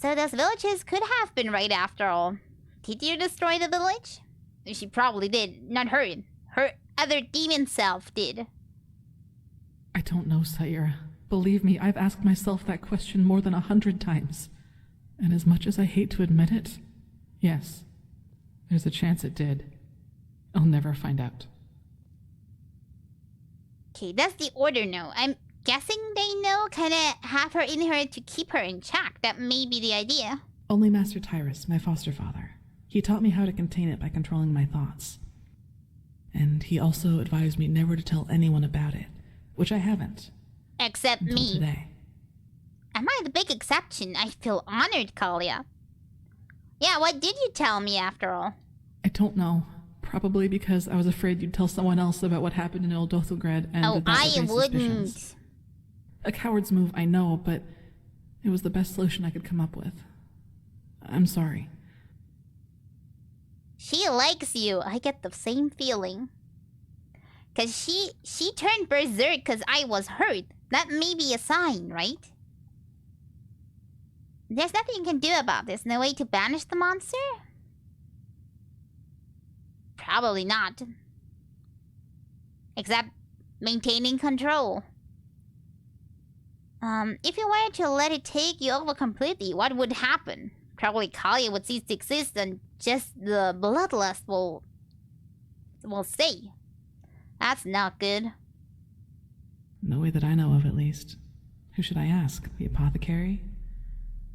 So those villages could have been right after all. Did you destroy the village? She probably did. Not her. Her other demon self did. I don't know, Saira. Believe me, I've asked myself that question more than 100 times. And as much as I hate to admit it, yes, there's a chance it did. I'll never find out. Okay, that's the order no. I'm guessing they know, kinda have her in her to keep her in check. That may be the idea. Only Master Tyrus, my foster father. He taught me how to contain it by controlling my thoughts. And he also advised me never to tell anyone about it, which I haven't. Except until me. Today. Am I the big exception? I feel honored, Kalia. Yeah, what did you tell me after all? I don't know. Probably because I was afraid you'd tell someone else about what happened in Old Dothelgrad and Oh, that would raise I wouldn't. suspicions. A coward's move, I know, but it was the best solution I could come up with. I'm sorry. She likes you. I get the same feeling. Cause she turned berserk cause I was hurt. That may be a sign, right? There's nothing you can do about this. No way to banish the monster? Probably not. Except maintaining control. If you were to let it take you over completely, what would happen? Probably Kalia would cease to exist and just the bloodlust will stay. That's not good. No way that I know of, at least. Who should I ask? The apothecary?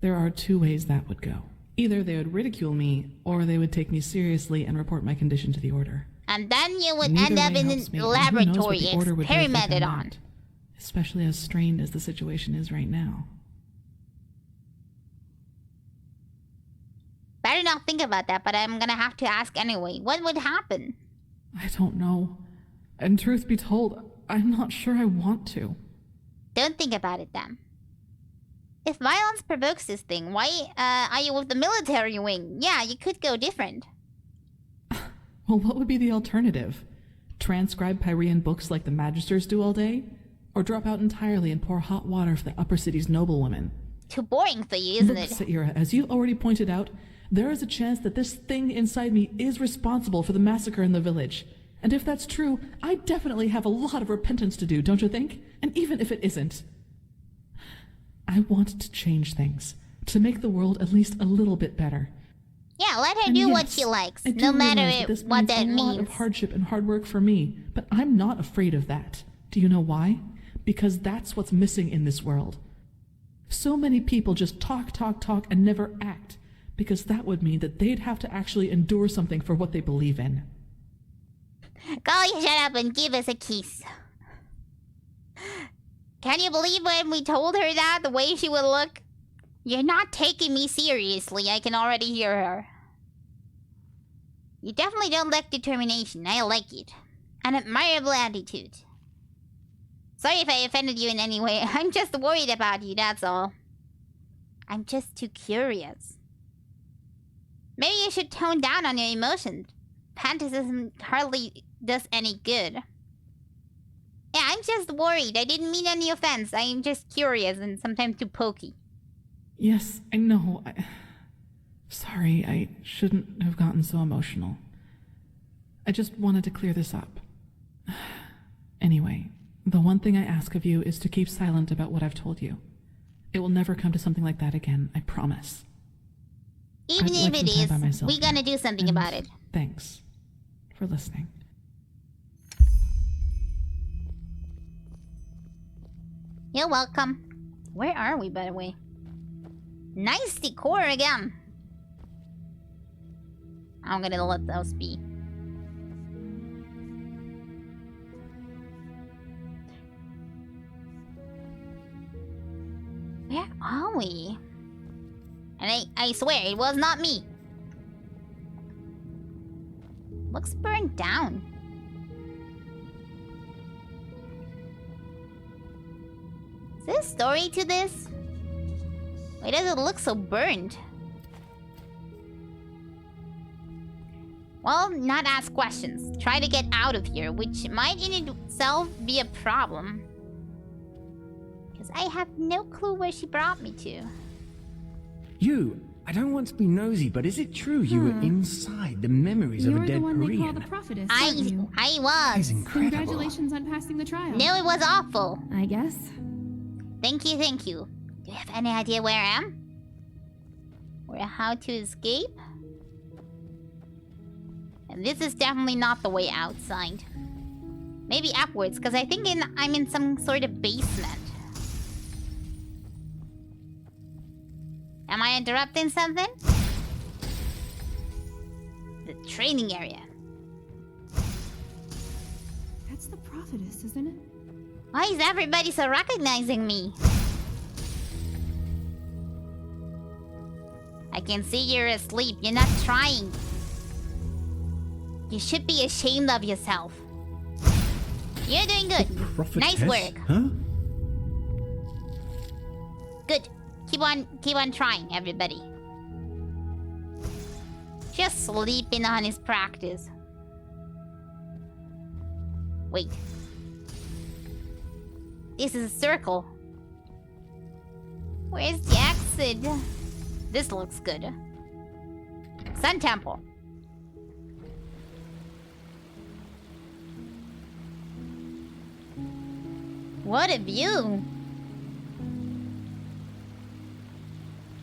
There are two ways that would go. Either they would ridicule me, or they would take me seriously and report my condition to the Order. And then you would Neither end up way in helps me, a and who knows what laboratory the Order would do if they experimented found on. out, especially as strained as the situation is right now. Better not think about that, but I'm gonna have to ask anyway. What would happen? I don't know. And truth be told, I'm not sure I want to. Don't think about it then. If violence provokes this thing, why are you with the military wing? Yeah, you could go different. Well, what would be the alternative? Transcribe Pyrean books like the Magisters do all day? Or drop out entirely and pour hot water for the upper city's noblewomen? Too boring for you, isn't it? Look, Saira, as you already pointed out, there is a chance that this thing inside me is responsible for the massacre in the village. And if that's true, I definitely have a lot of repentance to do, don't you think? And even if it isn't, I want to change things, to make the world at least a little bit better. Yeah, let her And do what yes, she likes, I do no matter realize that this what means that a lot of means. hardship and hard work for me, but I'm not afraid of that. Do you know why? Because that's what's missing in this world. So many people just talk, and never act, because that would mean that they'd have to actually endure something for what they believe in. Golly, shut up and give us a kiss. Can you believe when we told her that, the way she would look? You're not taking me seriously, I can already hear her. You definitely don't lack determination, I like it. An admirable attitude. Sorry if I offended you in any way, I'm just worried about you, that's all. I'm just too curious. Maybe you should tone down on your emotions. Fantasism hardly does any good. Yeah, I'm just worried. I didn't mean any offense. I'm just curious and sometimes too pokey. Yes, I know. Sorry, I shouldn't have gotten so emotional. I just wanted to clear this up. Anyway, the one thing I ask of you is to keep silent about what I've told you. It will never come to something like that again, I promise. Even if it is, we're gonna do something about it. Thanks for listening. You're welcome. Where are we, by the way? Nice decor again. I'm gonna let those be. Where are we? And I swear, it was not me. Looks burned down. Is there a story to this? Why does it look so burned? Well, not ask questions. Try to get out of here, which might in itself be a problem. Because I have no clue where she brought me to. I don't want to be nosy, but is it true you were inside the memories of a dead You're the one they call the Korean? prophetess, I aren't you? was. Is incredible. Congratulations on passing the trial. No, it was awful. I guess. Thank you, thank you. Do you have any idea where I am? Or how to escape? And this is definitely not the way outside. Maybe upwards, because I think I'm in some sort of basement. Am I interrupting something? The training area. That's the prophetess, isn't it? Why is everybody so recognizing me? I can see you're asleep. You're not trying. You should be ashamed of yourself. You're doing good. Nice work. Huh? Good. Keep on trying, everybody. Just sleeping on his practice. Wait. This is a circle. Where's the exit? This looks good. Sun Temple. What a view!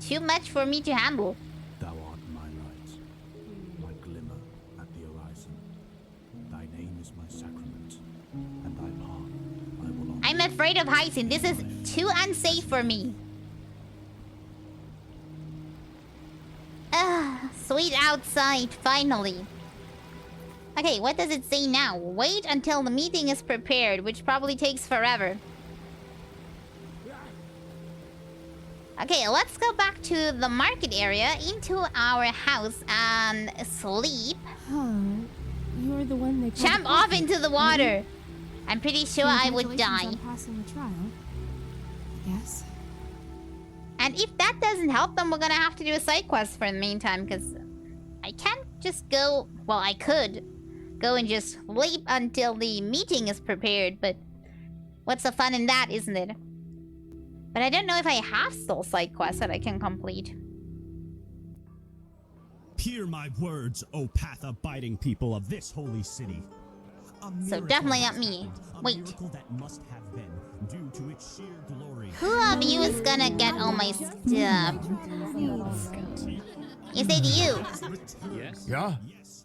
Too much for me to handle. Thou art my light, my glimmer at the horizon. Thy name is my sacrament, and thy path I will honor. I'm afraid of heights, and this is too unsafe for me. Ah, sweet outside, finally. Okay, what does it say now? Wait until the meeting is prepared, which probably takes forever. Okay, let's go back to the market area, into our house, and sleep. Huh. You're the one that Jump off into the water! I'm pretty sure I would die. On passing the trial. Yes. And if that doesn't help, then we're gonna have to do a side quest for the meantime, because I can't just go... Well, I could go and just sleep until the meeting is prepared, but what's the fun in that, isn't it? But I don't know if I have still side quests that I can complete. Hear my words, O path-abiding people of this holy city. So definitely not me. Wait. That must have been due to its sheer glory. Who of you is gonna get all my stuff? Is it you? Yes. Yeah?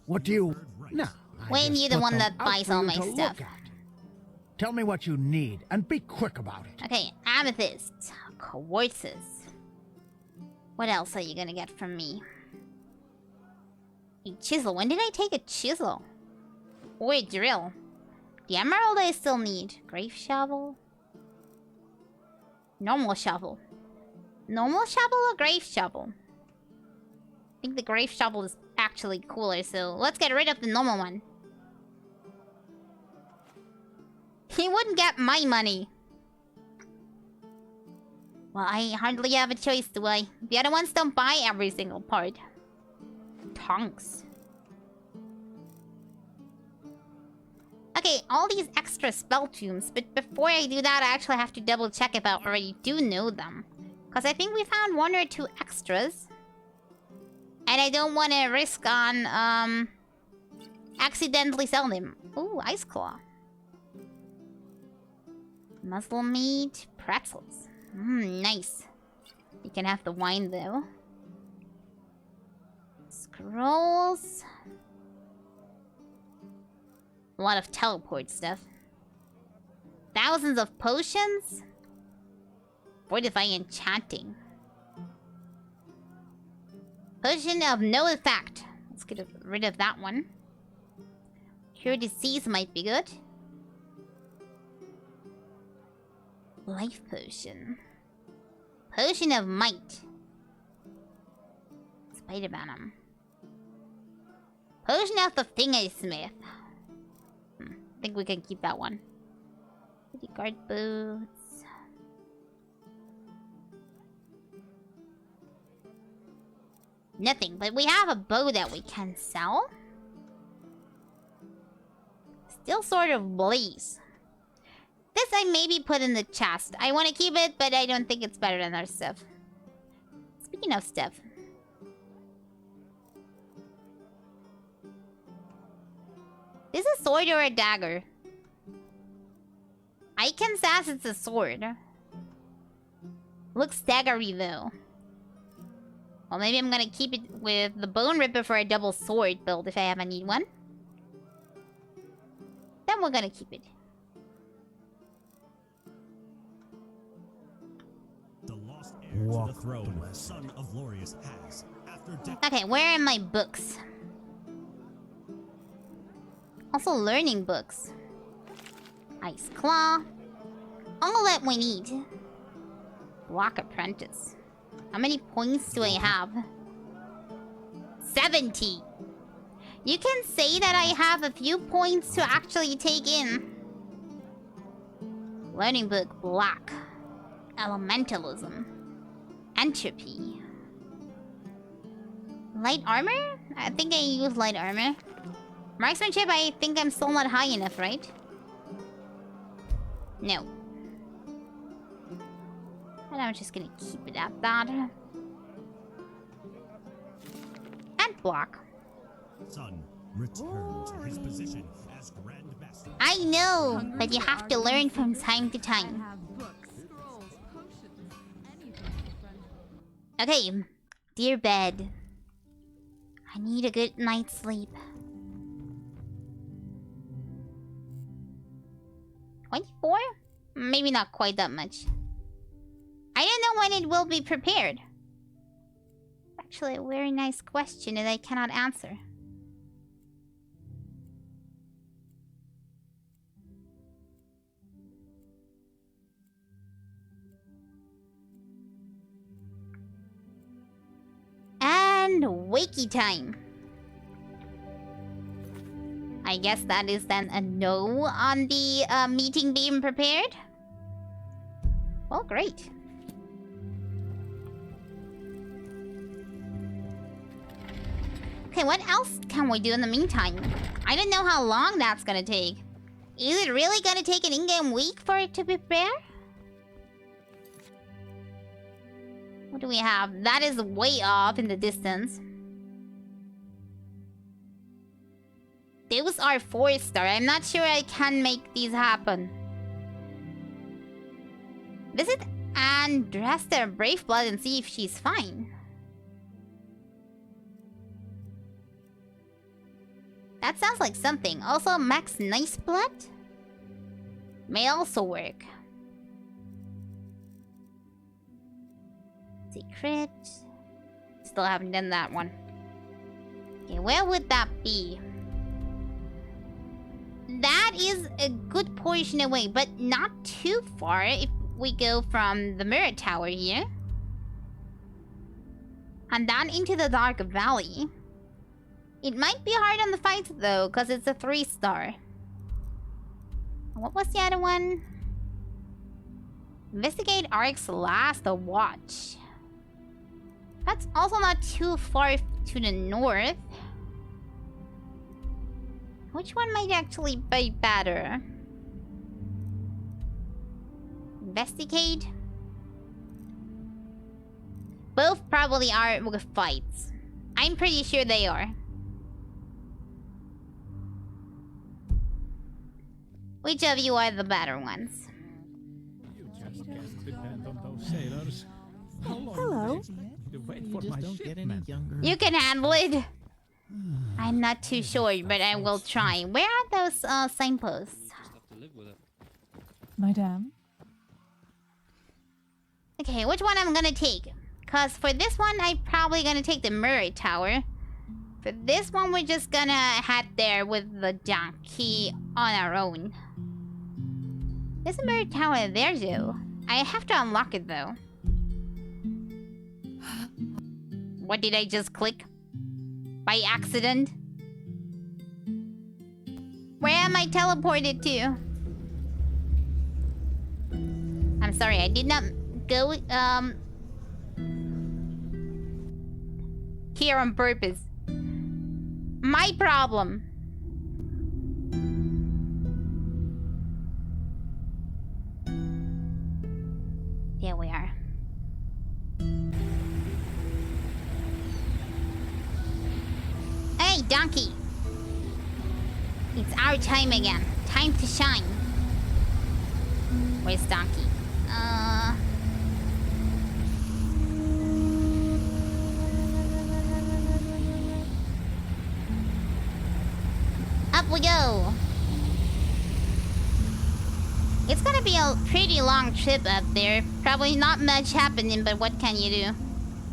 What do you... No. When you're the one that buys all my stuff. Tell me what you need, and be quick about it. Okay, amethysts, quartzes. What else are you gonna get from me? A chisel. When did I take a chisel? Or a drill? The emerald I still need. Grave shovel? Normal shovel. Normal shovel or grave shovel? I think the grave shovel is actually cooler, so let's get rid of the normal one. He wouldn't get my money. Well, I hardly have a choice, do I? The other ones don't buy every single part. Tonks. Okay, all these extra spell tombs, but before I do that, I actually have to double check if I already do know them. Because I think we found 1 or 2 extras. And I don't want to risk on, accidentally selling them. Ooh, Ice Claw. Muzzle meat, pretzels. Nice. You can have the wine though. Scrolls. A lot of teleport stuff. Thousands of potions. Fortify enchanting. Potion of no effect. Let's get rid of that one. Cure disease might be good. Life potion. Potion of might. Spider venom. Potion of the fingersmith. I think we can keep that one. Guard boots. Nothing, but we have a bow that we can sell. Still sort of blaze. This I maybe put in the chest. I want to keep it, but I don't think it's better than our stuff. Speaking of stuff. Is this a sword or a dagger? I can sass it's a sword. Looks daggery though. Well, maybe I'm gonna keep it with the Bone Ripper for a double sword build if I ever need one. Then we're gonna keep it. Walk to the throne, son of Glorious has. Okay, where are my books? Also learning books. Ice Claw. All that we need. Block Apprentice. How many points do I have? 70. You can say that I have a few points to actually take in. Learning book, Black. Elementalism. Entropy. Light armor? I think I use light armor. Marksmanship, I think I'm still not high enough, right? No. But I'm just gonna keep it at that. And block. Son, return to his position as Grand Master. I know, but you have to learn from time to time. Okay, dear bed. I need a good night's sleep. 24? Maybe not quite that much. I don't know when it will be prepared. Actually, a very nice question that I cannot answer. And wakey time. I guess that is then a no on the meeting being prepared. Well, great. Okay, what else can we do in the meantime? I don't know how long that's gonna take. Is it really gonna take an in-game week for it to prepare? What do we have? That is way off in the distance. Those are 4-star. I'm not sure I can make these happen. Visit Andresta Braveblood and see if she's fine. That sounds like something. Also, Max Niceblood may also work. Secret. Still haven't done that one. Okay, where would that be? That is a good portion away, but not too far if we go from the Mirror Tower here. And then into the Dark Valley. It might be hard on the fight though, because it's a 3-star. What was the other one? Investigate Ark's Last Watch. That's also not too far to the north. Which one might actually be better? Investigate? Both probably are with fights. I'm pretty sure they are. Which of you are the better ones? Hello. You can handle it. I'm not too sure, but I will try. Where are those signposts? Madame? Okay, which one I'm gonna take? Cause for this one, I'm probably gonna take the Mirror Tower. For this one, we're just gonna head there with the donkey on our own. There's a Mirror Tower there, though. I have to unlock it, though. What did I just click? By accident? Where am I teleported to? I'm sorry, I did not go, here on purpose. My problem. Here we are. Hey, donkey! It's our time again. Time to shine. Where's donkey? Up we go! It's gonna be a pretty long trip up there. Probably not much happening, but what can you do?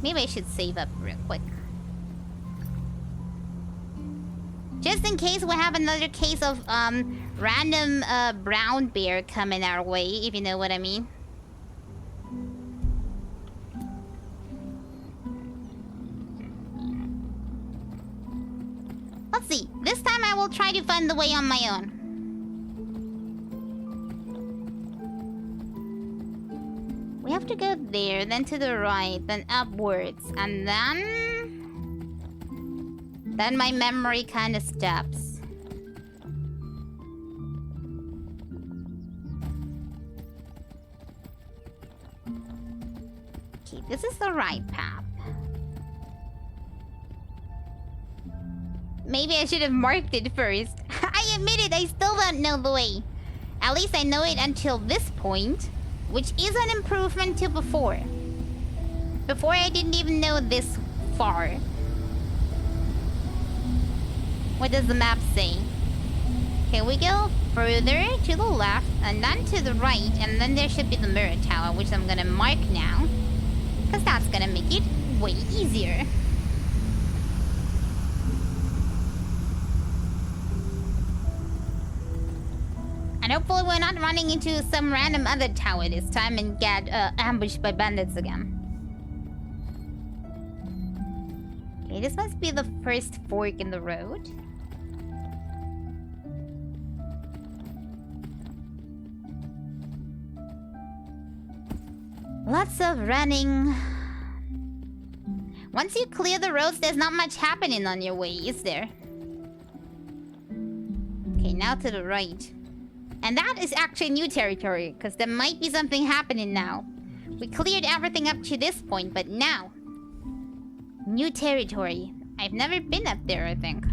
Maybe I should save up real quick. Just in case we have another case of random brown bear coming our way, if you know what I mean. Let's see. This time I will try to find the way on my own. We have to go there, then to the right, then upwards, and then my memory kind of stops. Okay, this is the right path. Maybe I should have marked it first. I admit it, I still don't know the way. At least I know it until this point, which is an improvement to before. Before I didn't even know this far. What does the map say? Okay, we go further to the left, and then to the right, and then there should be the mirror tower, which I'm gonna mark now. Because that's gonna make it way easier. And hopefully we're not running into some random other tower this time and get ambushed by bandits again. Okay, this must be the first fork in the road. Lots of running. Once you clear the roads, there's not much happening on your way, is there? Okay, now to the right. And that is actually new territory, because there might be something happening now. We cleared everything up to this point, but now... new territory. I've never been up there, I think.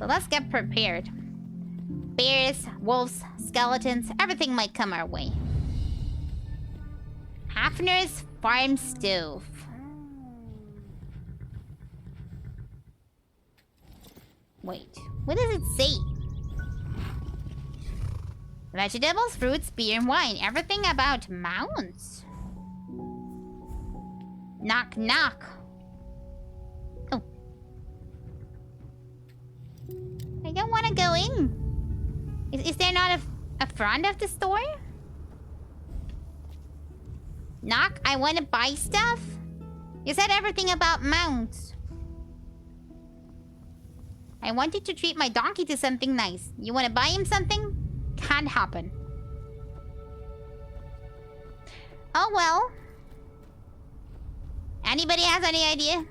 So let's get prepared. Bears, wolves, skeletons, everything might come our way. Hafner's farm stove. Wait, what does it say? Vegetables, fruits, beer, and wine. Everything about mounts. Knock, knock. Oh. I don't want to go in. Is there not a front of the store? Knock, I want to buy stuff? You said everything about mounts. I wanted to treat my donkey to something nice. You want to buy him something? Can't happen. Oh well. Anybody has any idea?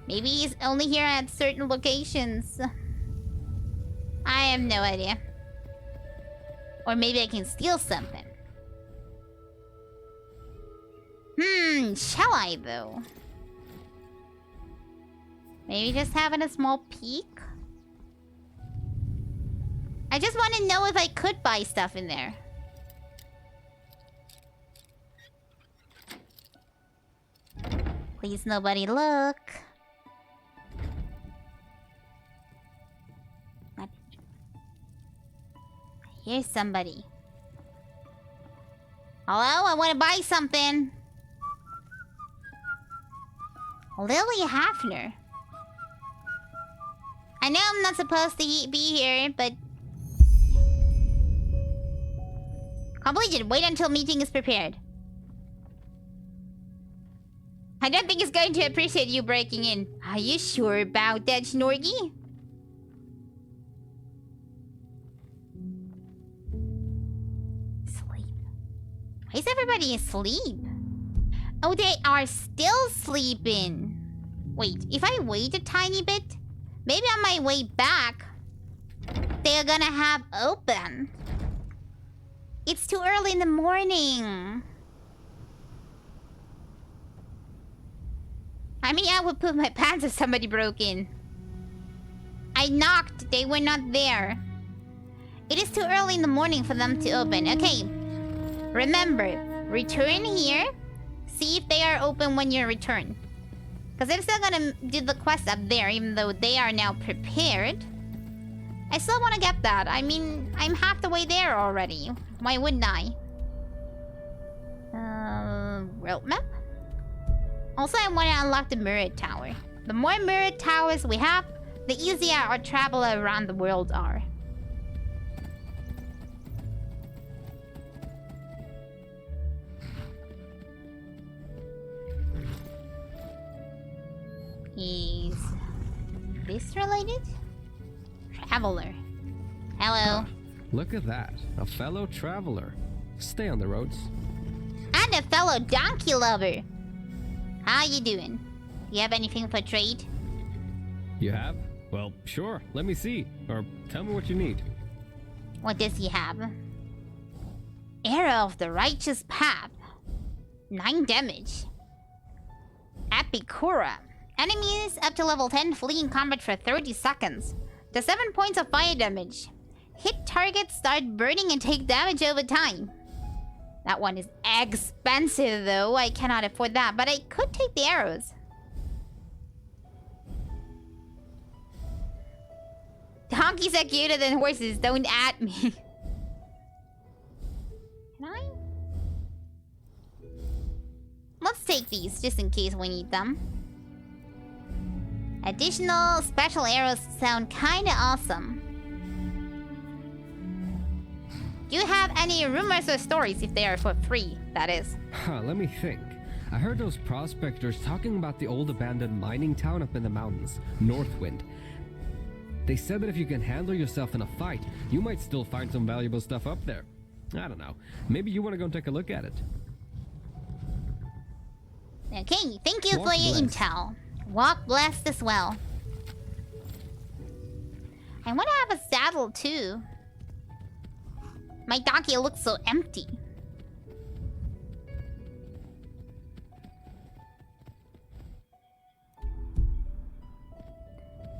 Maybe he's only here at certain locations. I have no idea. Or maybe I can steal something. Shall I though? Maybe just having a small peek? I just want to know if I could buy stuff in there. Please nobody look. Here's somebody. Hello? I want to buy something. Lily Hafner. I know I'm not supposed to be here, but... Completed. Wait until meeting is prepared. I don't think he's going to appreciate you breaking in. Are you sure about that, Snorgy? Sleep. Why is everybody asleep? Oh, they are still sleeping. Wait, if I wait a tiny bit, maybe on my way back, they're gonna have open. It's too early in the morning. I mean, I would poop my pants if somebody broke in. I knocked, they were not there. It is too early in the morning for them to open. Okay, remember, return here. See if they are open when you return. Because I'm still gonna do the quest up there, even though they are now prepared. I still want to get that. I mean, I'm half the way there already. Why wouldn't I? World map? Also, I want to unlock the mirror tower. The more mirror towers we have, the easier our travel around the world are. Is this related? Traveler. Hello. Look at that. A fellow traveler. Stay on the roads. And a fellow donkey lover. How you doing? You have anything for trade? You have? Well, sure. Let me see. Or tell me what you need. What does he have? Arrow of the Righteous Path. 9 damage. Epicura. Enemies up to level 10 flee in combat for 30 seconds. The 7 points of fire damage. Hit targets start burning and take damage over time. That one is expensive though. I cannot afford that, but I could take the arrows. Donkeys are cuter than horses, don't at me. Can I? Let's take these just in case we need them. Additional special arrows sound kinda awesome. Do you have any rumors or stories if they are for free, that is? Let me think. I heard those prospectors talking about the old abandoned mining town up in the mountains, Northwind. They said that if you can handle yourself in a fight, you might still find some valuable stuff up there. I don't know. Maybe you want to go and take a look at it. Okay, thank you Walk for your blessed. intel. Walk blessed as well. I want to have a saddle too. My donkey looks so empty.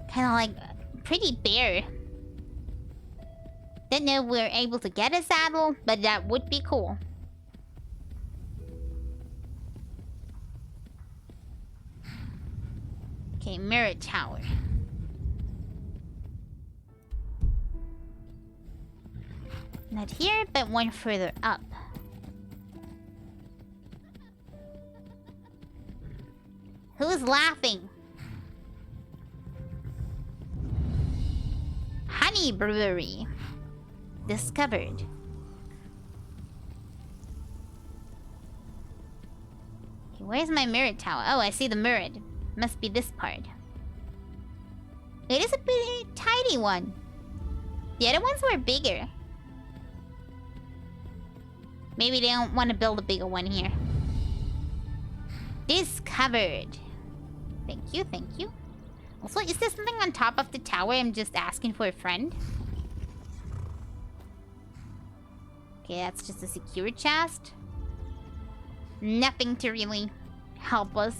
Kind of like pretty bare. Didn't know we were able to get a saddle, but that would be cool. Okay, mirror tower. Not here, but one further up. Who's laughing? Honey Brewery. Discovered. Okay, where's my mirror tower? Oh, I see the mirror. Must be this part. It is a pretty tiny one. The other ones were bigger. Maybe they don't want to build a bigger one here. Discovered. Thank you, thank you. Also, is there something on top of the tower? I'm just asking for a friend. Okay, that's just a secure chest. Nothing to really help us.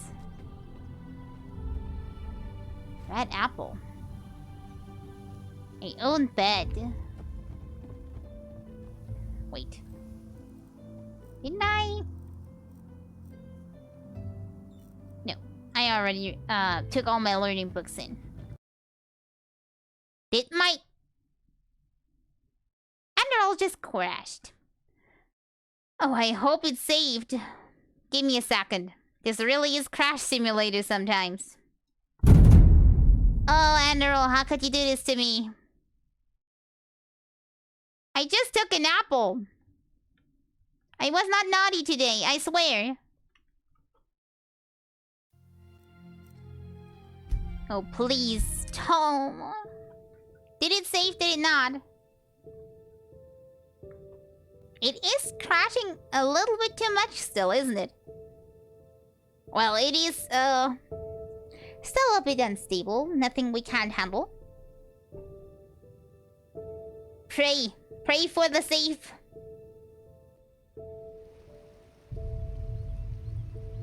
Red apple. A own bed. Wait. Didn't I? No. I already took all my learning books in. Did my... Enderall just crashed. Oh, I hope it's saved. Give me a second. This really is Crash Simulator sometimes. Oh, Enderall, how could you do this to me? I just took an apple. I was not naughty today, I swear. Oh, please. Tom. Did it save? Did it not? It is crashing a little bit too much still, isn't it? Well, it is, still a bit unstable. Nothing we can't handle. Pray. Pray for the safe.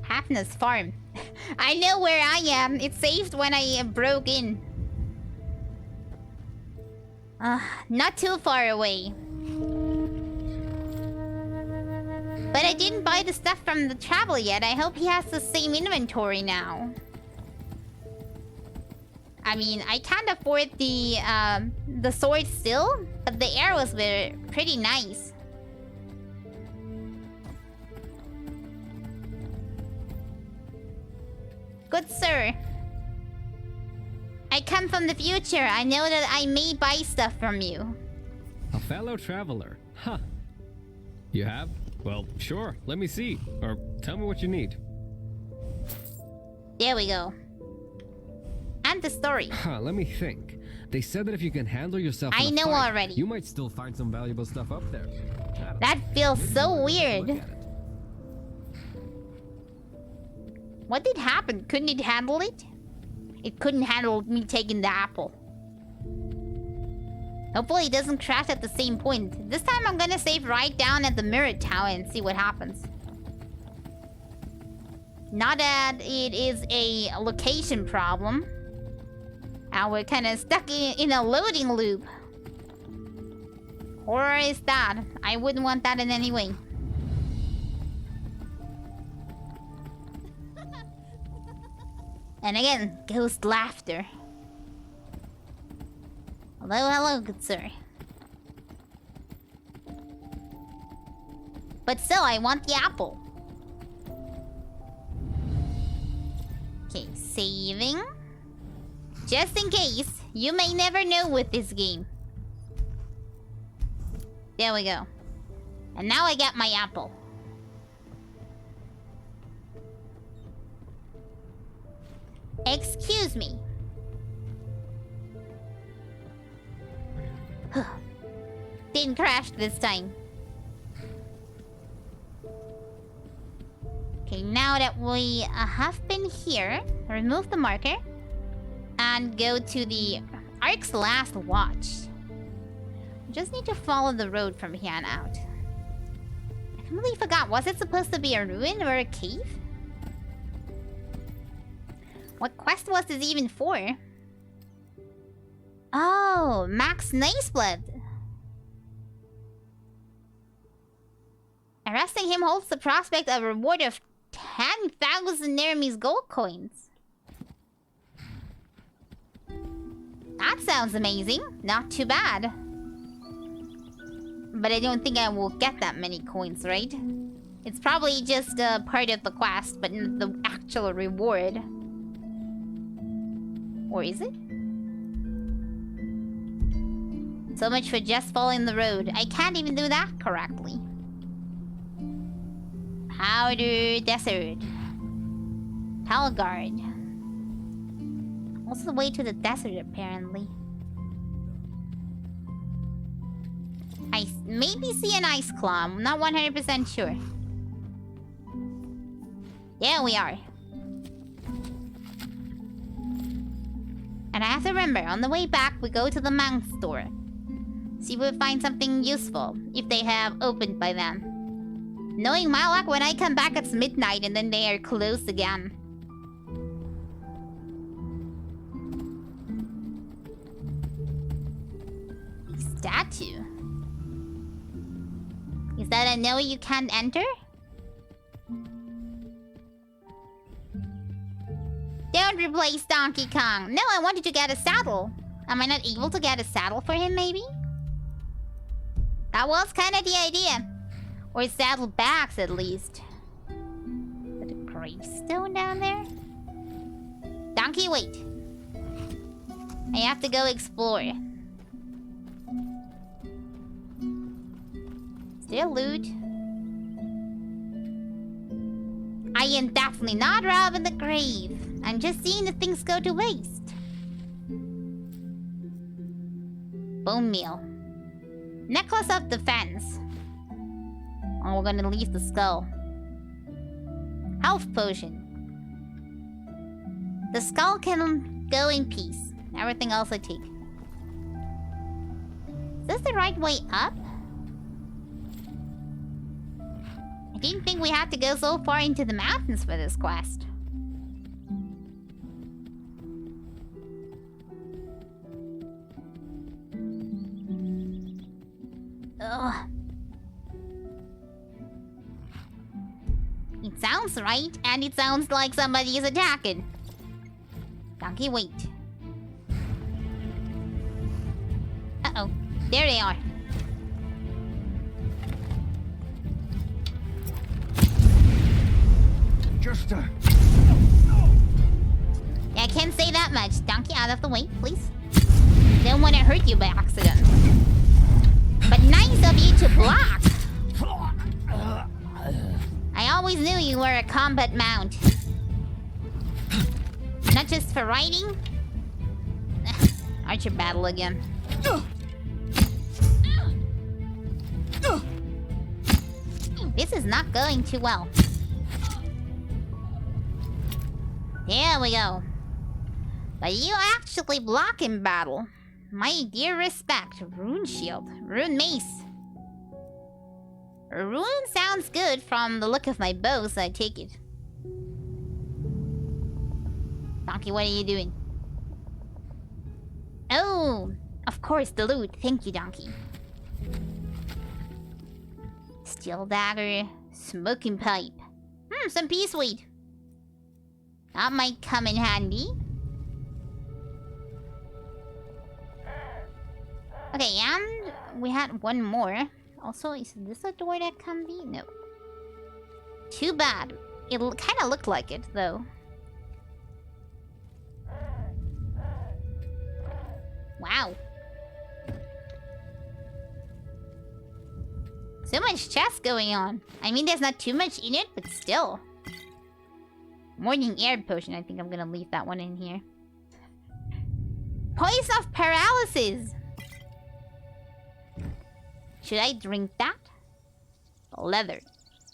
Happiness Farm. I know where I am. It's saved when I broke in. Not too far away. But I didn't buy the stuff from the traveler yet. I hope he has the same inventory now. I mean, I can't afford the sword still, but the arrows were pretty nice. Good sir. I come from the future. I know that I may buy stuff from you. A fellow traveler. Huh. You have? Well, sure. Let me see. Or tell me what you need. There we go. And the story. Let me think. They said that if you can handle yourself in I a know fight, already. you might still find some valuable stuff up there. That feels so weird. What did happen? Couldn't it handle it? It couldn't handle me taking the apple. Hopefully it doesn't crash at the same point. This time I'm gonna save right down at the mirror tower and see what happens. Not that it is a location problem. And we're kind of stuck in a loading loop. Horror is that. I wouldn't want that in any way. And again, ghost laughter. Hello, hello, good sir. But still, I want the apple. Okay, saving. Just in case, you may never know with this game. There we go. And now I got my apple. Excuse me. Didn't crash this time. Okay, now that we have been here, remove the marker and go to the Ark's Last Watch. Just need to follow the road from here on out. I completely forgot. Was it supposed to be a ruin or a cave? What quest was this even for? Oh, Max Niceblood. Arresting him holds the prospect of a reward of 10,000 Neremy's gold coins. That sounds amazing. Not too bad. But I don't think I will get that many coins, right? It's probably just a part of the quest, but not the actual reward. Or is it? So much for just following the road. I can't even do that correctly. Powder Desert. Talgard. Also the way to the desert, apparently. I maybe see an ice claw. I'm not 100% sure. There we are. And I have to remember, on the way back, we go to the mount store. See if we find something useful, if they have opened by then. Knowing my luck, when I come back, it's midnight and then they are closed again. Statue. Is that a no you can't enter? Don't replace Donkey Kong. No, I wanted to get a saddle. Am I not able to get a saddle for him, maybe? That was kind of the idea. Or saddle bags, at least. Is that a gravestone down there? Donkey, wait. I have to go explore. Is there loot? I am definitely not robbing the grave. I'm just seeing the things go to waste. Bone meal. Necklace of Defense. Oh, we're gonna leave the skull. Health potion. The skull can go in peace. Everything else I take. Is this the right way up? I didn't think we had to go so far into the mountains for this quest. Ugh. It sounds right, and it sounds like somebody is attacking. Donkey, wait. Uh-oh. There they are. Just Yeah, I can't say that much. Donkey, out of the way, please. Don't want to hurt you by accident. But nice of you to block. I always knew you were a combat mount. Not just for riding. Archer battle again. This is not going too well. There we go. But you actually block in battle. My dear respect. Rune shield. Rune mace. Rune sounds good from the look of my bow, so I take it. Donkey, what are you doing? Oh, of course, the loot. Thank you, Donkey. Steel dagger. Smoking pipe. Some peace weed. That might come in handy. Okay, and we had one more. Also, is this a door that can be? No. Too bad. It kind of looked like it, though. Wow. So much chest going on. I mean, there's not too much in it, but still. Morning air potion. I think I'm gonna leave that one in here. Poison of paralysis. Should I drink that? Leather.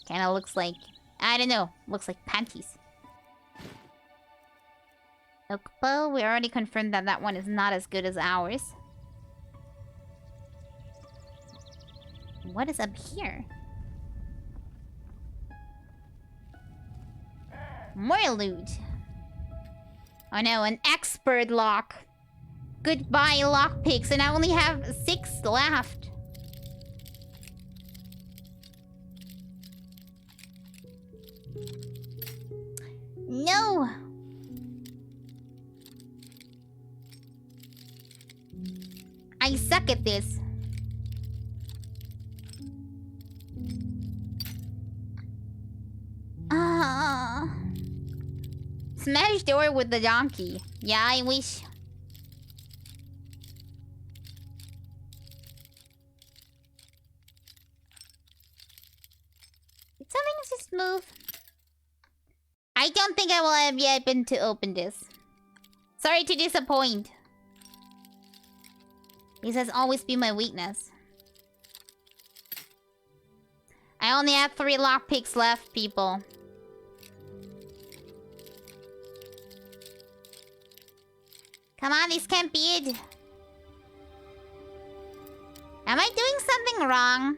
Kinda looks like... I don't know. Looks like panties. Oak bow. We already confirmed that that one is not as good as ours. What is up here? More loot. Oh no, an expert lock. Goodbye lockpicks, and I only have 6 left. No! I suck at this. Smash door with the donkey. Yeah, I wish. Did something just move? I don't think I will have yet been to open this. Sorry to disappoint. This has always been my weakness. I only have 3 lockpicks left, people. Come on, this can't be it. Am I doing something wrong?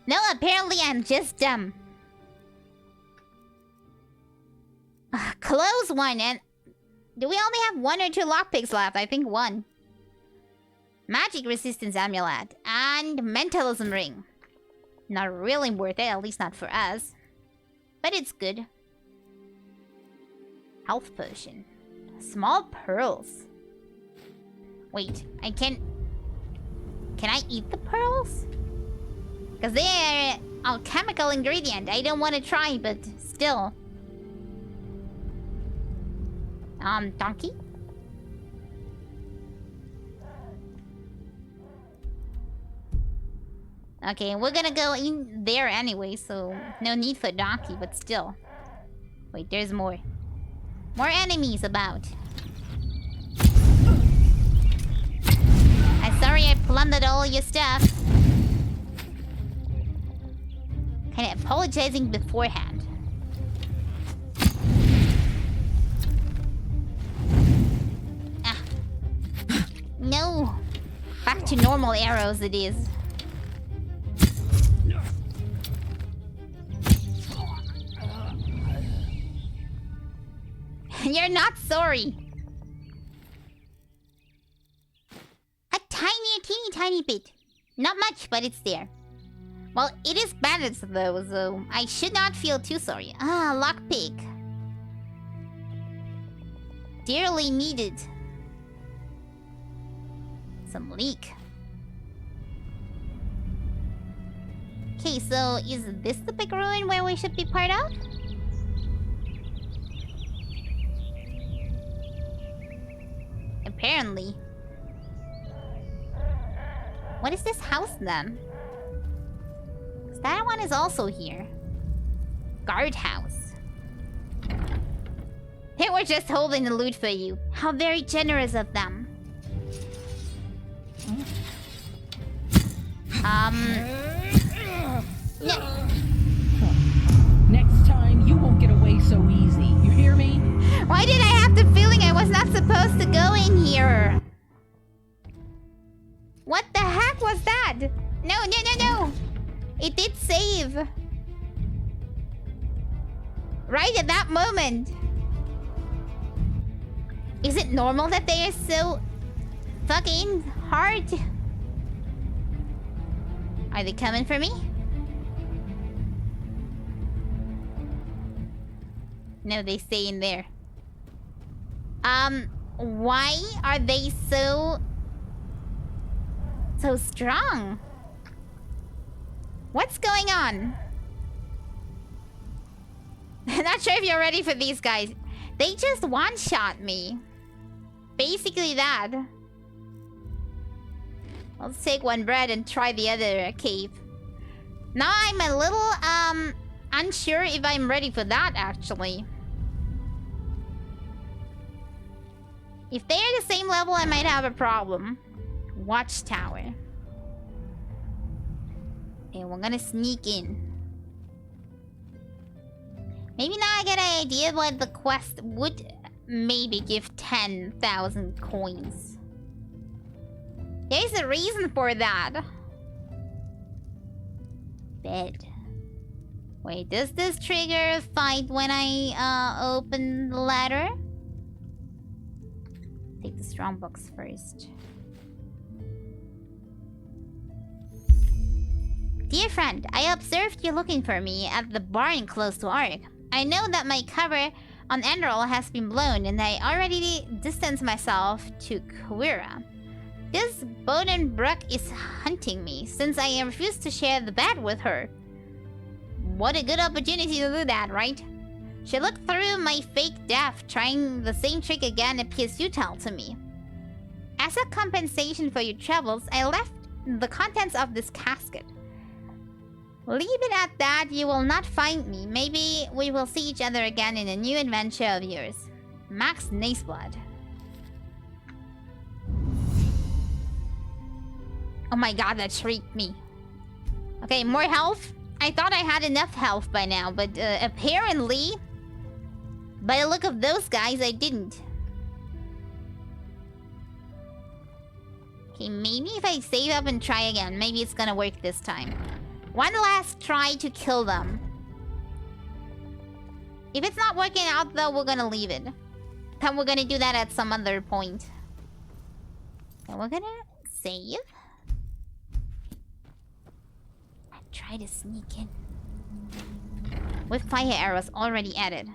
No, apparently I'm just dumb. Close one, and... Do we only have 1 or 2 lockpicks left? I think 1. Magic resistance amulet. And mentalism ring. Not really worth it, at least not for us. But it's good. Health potion. Small pearls. Wait, I can't... Can I eat the pearls? Because they're an alchemical ingredient. I don't want to try, but still. Donkey? Okay, we're gonna go in there anyway, so no need for donkey, but still. Wait, there's more. More enemies about. I'm sorry I plundered all your stuff. Kinda apologizing beforehand. No! Back to normal arrows it is. You're not sorry. A teeny tiny bit. Not much, but it's there. Well, it is bandits though, so I should not feel too sorry. Ah, lockpick. Dearly needed. Some leak. Okay, so is this the big ruin where we should be part of? Apparently. What is this house then? That one is also here. Guardhouse. They were just holding the loot for you. How very generous of them. No. Next time, you won't get away so easy. not supposed to go in here. What the heck was that? No, no, no, no. It did save. Right at that moment. Is it normal that they are so fucking hard? Are they coming for me? No, they stay in there. Why are they so strong? What's going on? I'm not sure if you're ready for these guys. They just one-shot me. Basically that. Let's take one bread and try the other cave. Now I'm a little, unsure if I'm ready for that, actually. If they're the same level, I might have a problem. Watchtower. Okay, we're gonna sneak in. Maybe now I get an idea what the quest would maybe give 10,000 coins. There's a reason for that. Bed. Wait, does this trigger a fight when I open the ladder? Take the strong box first. Dear friend, I observed you looking for me at the barn close to Ark. I know that my cover on Enderal has been blown and I already distanced myself to Quira. This Bodenbrook is hunting me since I refused to share the bed with her. What a good opportunity to do that, right? She looked through my fake death, trying the same trick again appears futile to me. As a compensation for your troubles, I left the contents of this casket. Leave it at that, you will not find me. Maybe we will see each other again in a new adventure of yours. Max Naceblood. Oh my god, that shrieked me. Okay, more health. I thought I had enough health by now, but apparently, by the look of those guys, I didn't. Okay, maybe if I save up and try again, maybe it's gonna work this time. One last try to kill them. If it's not working out though, we're gonna leave it. Then we're gonna do that at some other point. Okay, we're gonna save. And try to sneak in. With fire arrows already added.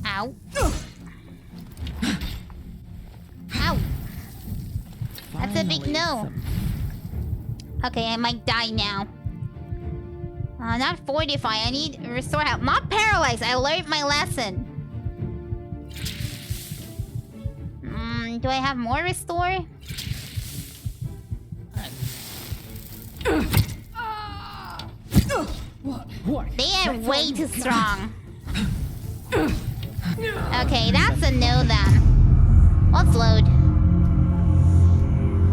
Ow. Ow. That's a big no. Okay, I might die now. Not fortify. I need restore health. Not paralyzed. I learned my lesson. Do I have more restore? They are way too strong. Okay, that's a no then. Let's load.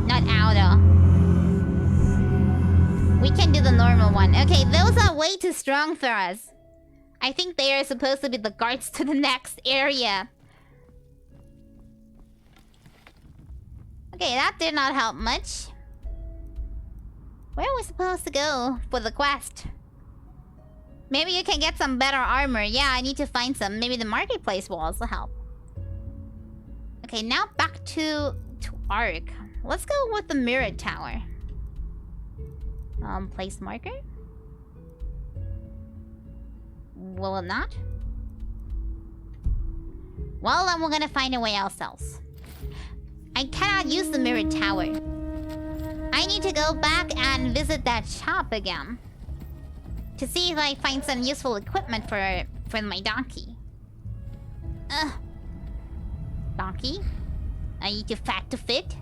Not auto. We can do the normal one. Okay, those are way too strong for us. I think they are supposed to be the guards to the next area. Okay, that did not help much. Where are we supposed to go for the quest? Maybe you can get some better armor. Yeah, I need to find some. Maybe the marketplace will also help. Okay, now back to Ark. Let's go with the mirror tower. Place marker? Will it not? Well, then we're gonna find a way ourselves. I cannot use the mirror tower. I need to go back and visit that shop again. To see if I find some useful equipment for my donkey. Donkey? Are you too fat to fit?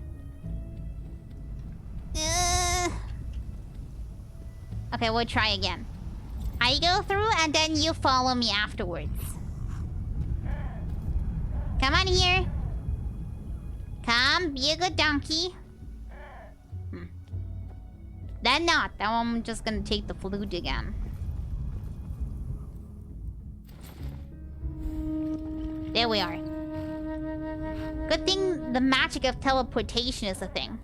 Okay, we'll try again. I go through and then you follow me afterwards. Come on here. Come, be a good donkey. Then not. Now I'm just gonna take the flute again. There we are. Good thing the magic of teleportation is a thing.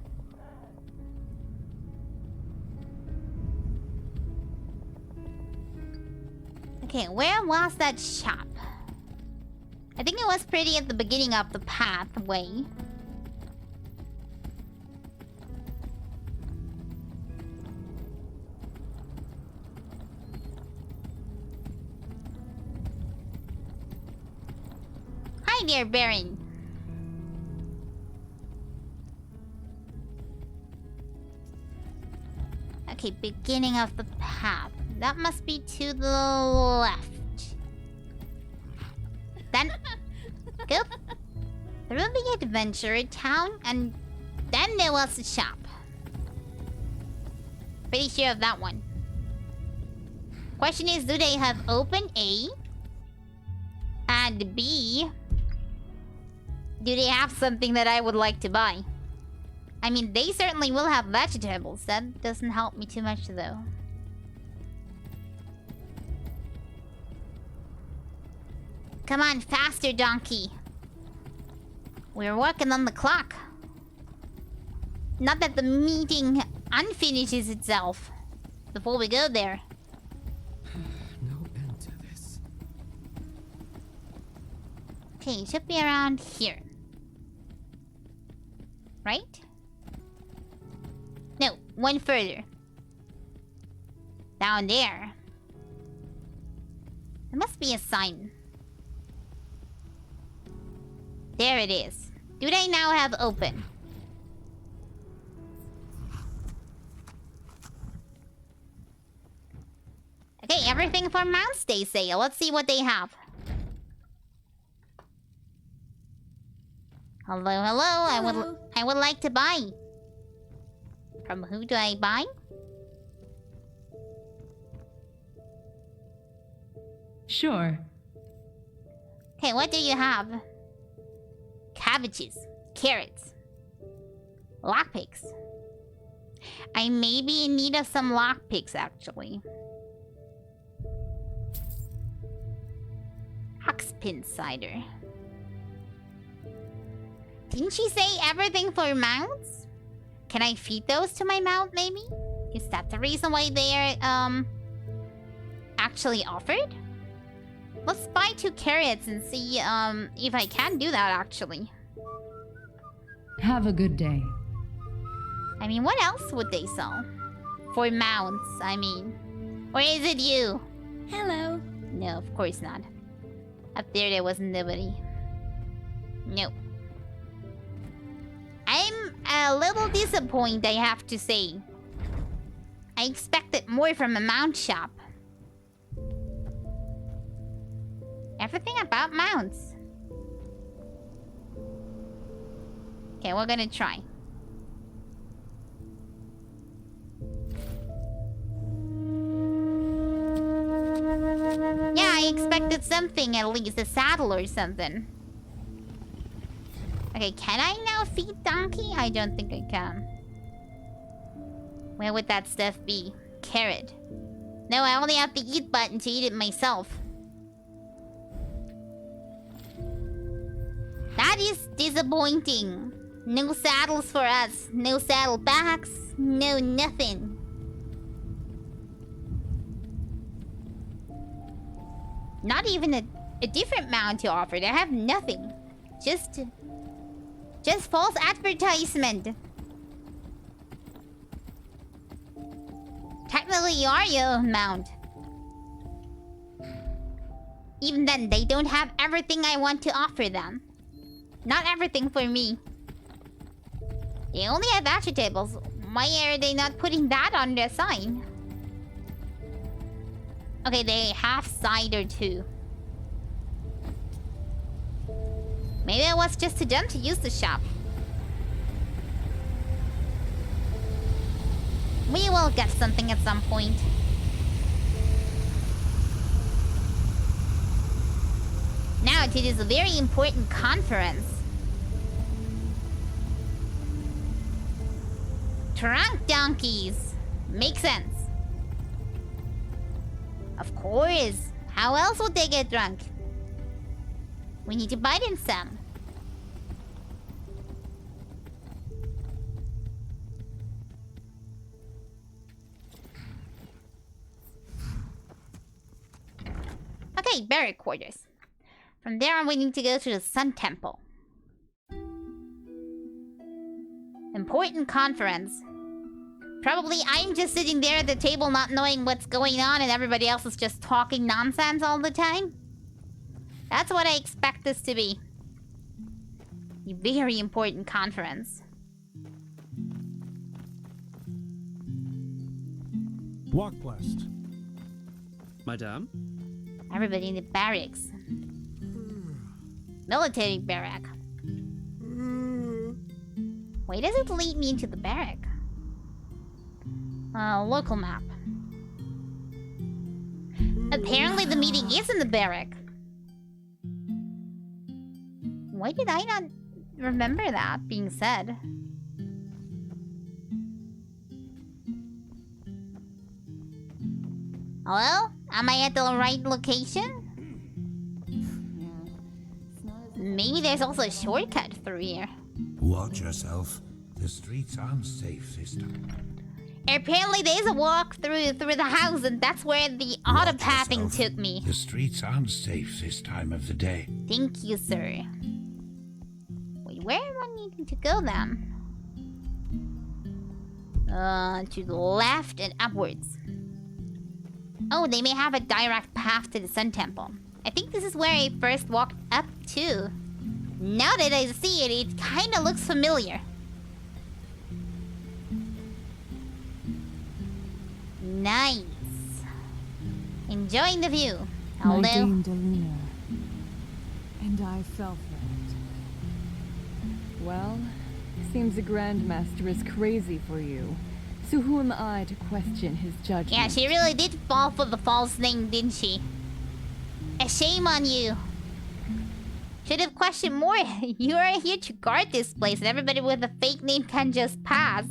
Okay, where was that shop? I think it was pretty at the beginning of the pathway. Hi there, Baron. Okay, beginning of the path. That must be to the left. Then go through the adventure town, and then there was the shop. Pretty sure of that one. Question is, do they have open A? And B, do they have something that I would like to buy? I mean, they certainly will have vegetables. That doesn't help me too much, though. Come on, faster, donkey. We're working on the clock. Not that the meeting unfinishes itself before we go there. No end to this. Okay, it should be around here. Right? No, one further. Down there. There must be a sign. There it is. Do they now have open? Okay, everything for Mounts Day sale. Let's see what they have. Hello, hello. I would like to buy. From who do I buy? Sure. Okay, what do you have? Cabbages, carrots, lockpicks. I may be in need of some lockpicks, actually. Oxpin cider. Didn't she say everything for mounts? Can I feed those to my mount, maybe? Is that the reason why they're, actually offered? Let's buy 2 carrots and see, if I can do that, actually. Have a good day. I mean, what else would they sell? For mounts, I mean. Or is it you? Hello. No, of course not. Up there was nobody. Nope. I'm a little disappointed, I have to say. I expected more from a mount shop. Everything about mounts. Okay, we're gonna try. Yeah, I expected something, at least a saddle or something. Okay, can I now feed donkey? I don't think I can. Where would that stuff be? Carrot. No, I only have the eat button to eat it myself. That is disappointing. No saddles for us. No saddlebacks. No nothing. Not even a different mount to offer. They have nothing. Just false advertisement. Technically, you are your own mount. Even then, they don't have everything I want to offer them. Not everything for me. They only have vegetables. Why are they not putting that on their sign? Okay, they have cider too. Maybe it was just too dumb to use the shop. We will get something at some point. Now to this very important conference. Trunk donkeys. Makes sense. Of course. How else would they get drunk? We need to buy them some. Okay, barrack quarters. From there, we need to go to the Sun Temple. Important conference. Probably I'm just sitting there at the table not knowing what's going on and everybody else is just talking nonsense all the time. That's what I expect this to be. A very important conference. Walk blessed. Madame? Everybody in the barracks. Military barrack. Why does it lead me into the barrack? Local map. Apparently the meeting is in the barrack. Why did I not remember that being said? Hello? Am I at the right location? Maybe there's also a shortcut through here. Watch yourself. The streets aren't safe this time. Apparently there's a walk through the house and that's where the autopathing took me. The streets aren't safe this time of the day. Thank you, sir. Wait, where am I needing to go then? To the left and upwards. Oh, they may have a direct path to the Sun Temple. I think this is where I first walked up to. Now that I see it, it kinda looks familiar. Nice. Enjoying the view. Hello. My Dame Deluna. And I fell for it. Well, seems the Grandmaster is crazy for you. So who am I to question his judgment? Yeah, she really did fall for the false name, didn't she? A shame on you. Should have questioned more. You are here to guard this place, and everybody with a fake name can just pass.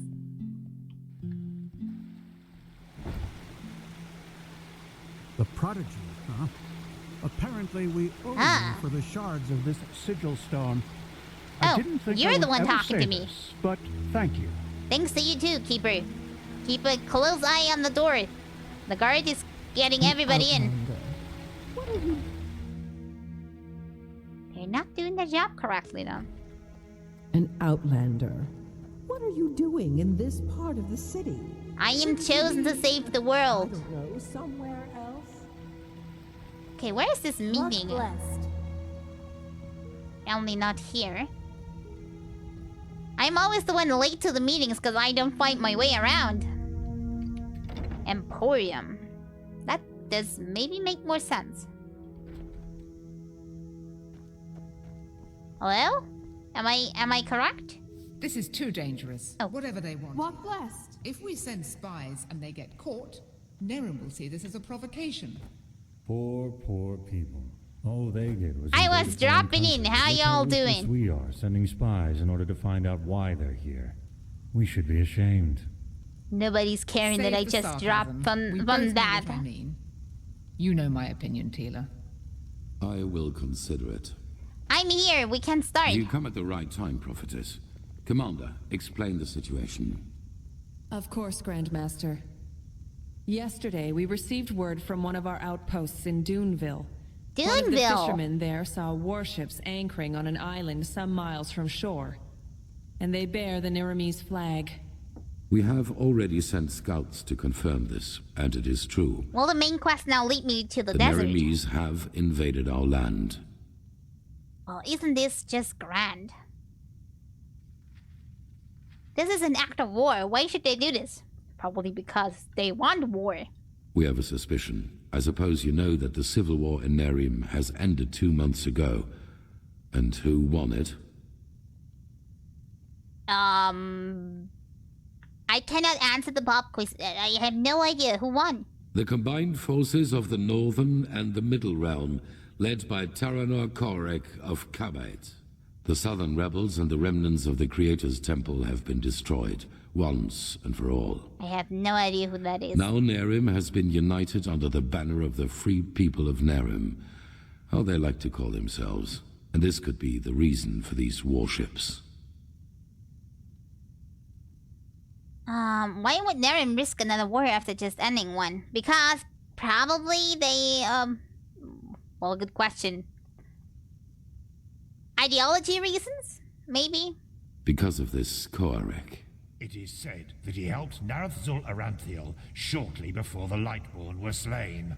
The prodigy, huh? Apparently we owe you for the shards of this sigil stone. I didn't think you're I the would one ever talking say to me. this, but thank you. Thanks to you too, Keeper. Keep a close eye on the door. The guard is getting everybody in. What are you... They're not doing their job correctly, though. An outlander. What are you doing in this part of the city? I am chosen to save the world. I don't know, somewhere else? Okay, where is this meeting? Only not here. I'm always the one late to the meetings because I don't find my way around. Emporium. That does maybe make more sense. Hello? Am I correct? This is too dangerous. Oh. Whatever they want. Walk blessed. If we send spies and they get caught, Neren will see this as a provocation. Poor people. All they did was... I was dropping in. How y'all doing? We are sending spies in order to find out why they're here. We should be ashamed. Nobody's caring Save that I the just sarcasm. dropped We from both know that. what I mean. You know my opinion, Tila. I will consider it. I'm here. We can start. You come at the right time, Prophetess. Commander, explain the situation. Of course, Grandmaster. Yesterday, we received word from one of our outposts in Duneville. One of the Duneville? fishermen there saw warships anchoring on an island some miles from shore. And they bear the Neremese flag. We have already sent scouts to confirm this, and it is true. Will the main quest now lead me to the The desert? Neremese have invaded our land. Well, isn't this just grand? This is an act of war. Why should they do this? Probably because they want war. We have a suspicion. I suppose you know that the civil war in Nerim has ended 2 months ago. And who won it? I cannot answer the pop quiz. I have no idea who won. The combined forces of the Northern and the Middle Realm, led by Taranor Korek of Kabait. The southern rebels and the remnants of the Creator's Temple have been destroyed, once and for all. I have no idea who that is. Now Nerim has been united under the banner of the free people of Nerim, how they like to call themselves, and this could be the reason for these warships. Why would Nerim risk another war after just ending one? Because probably they, well, good question. Ideology reasons? Maybe? Because of this Koarek. It is said that he helped Narathzul Aranthiel shortly before the Lightborn were slain.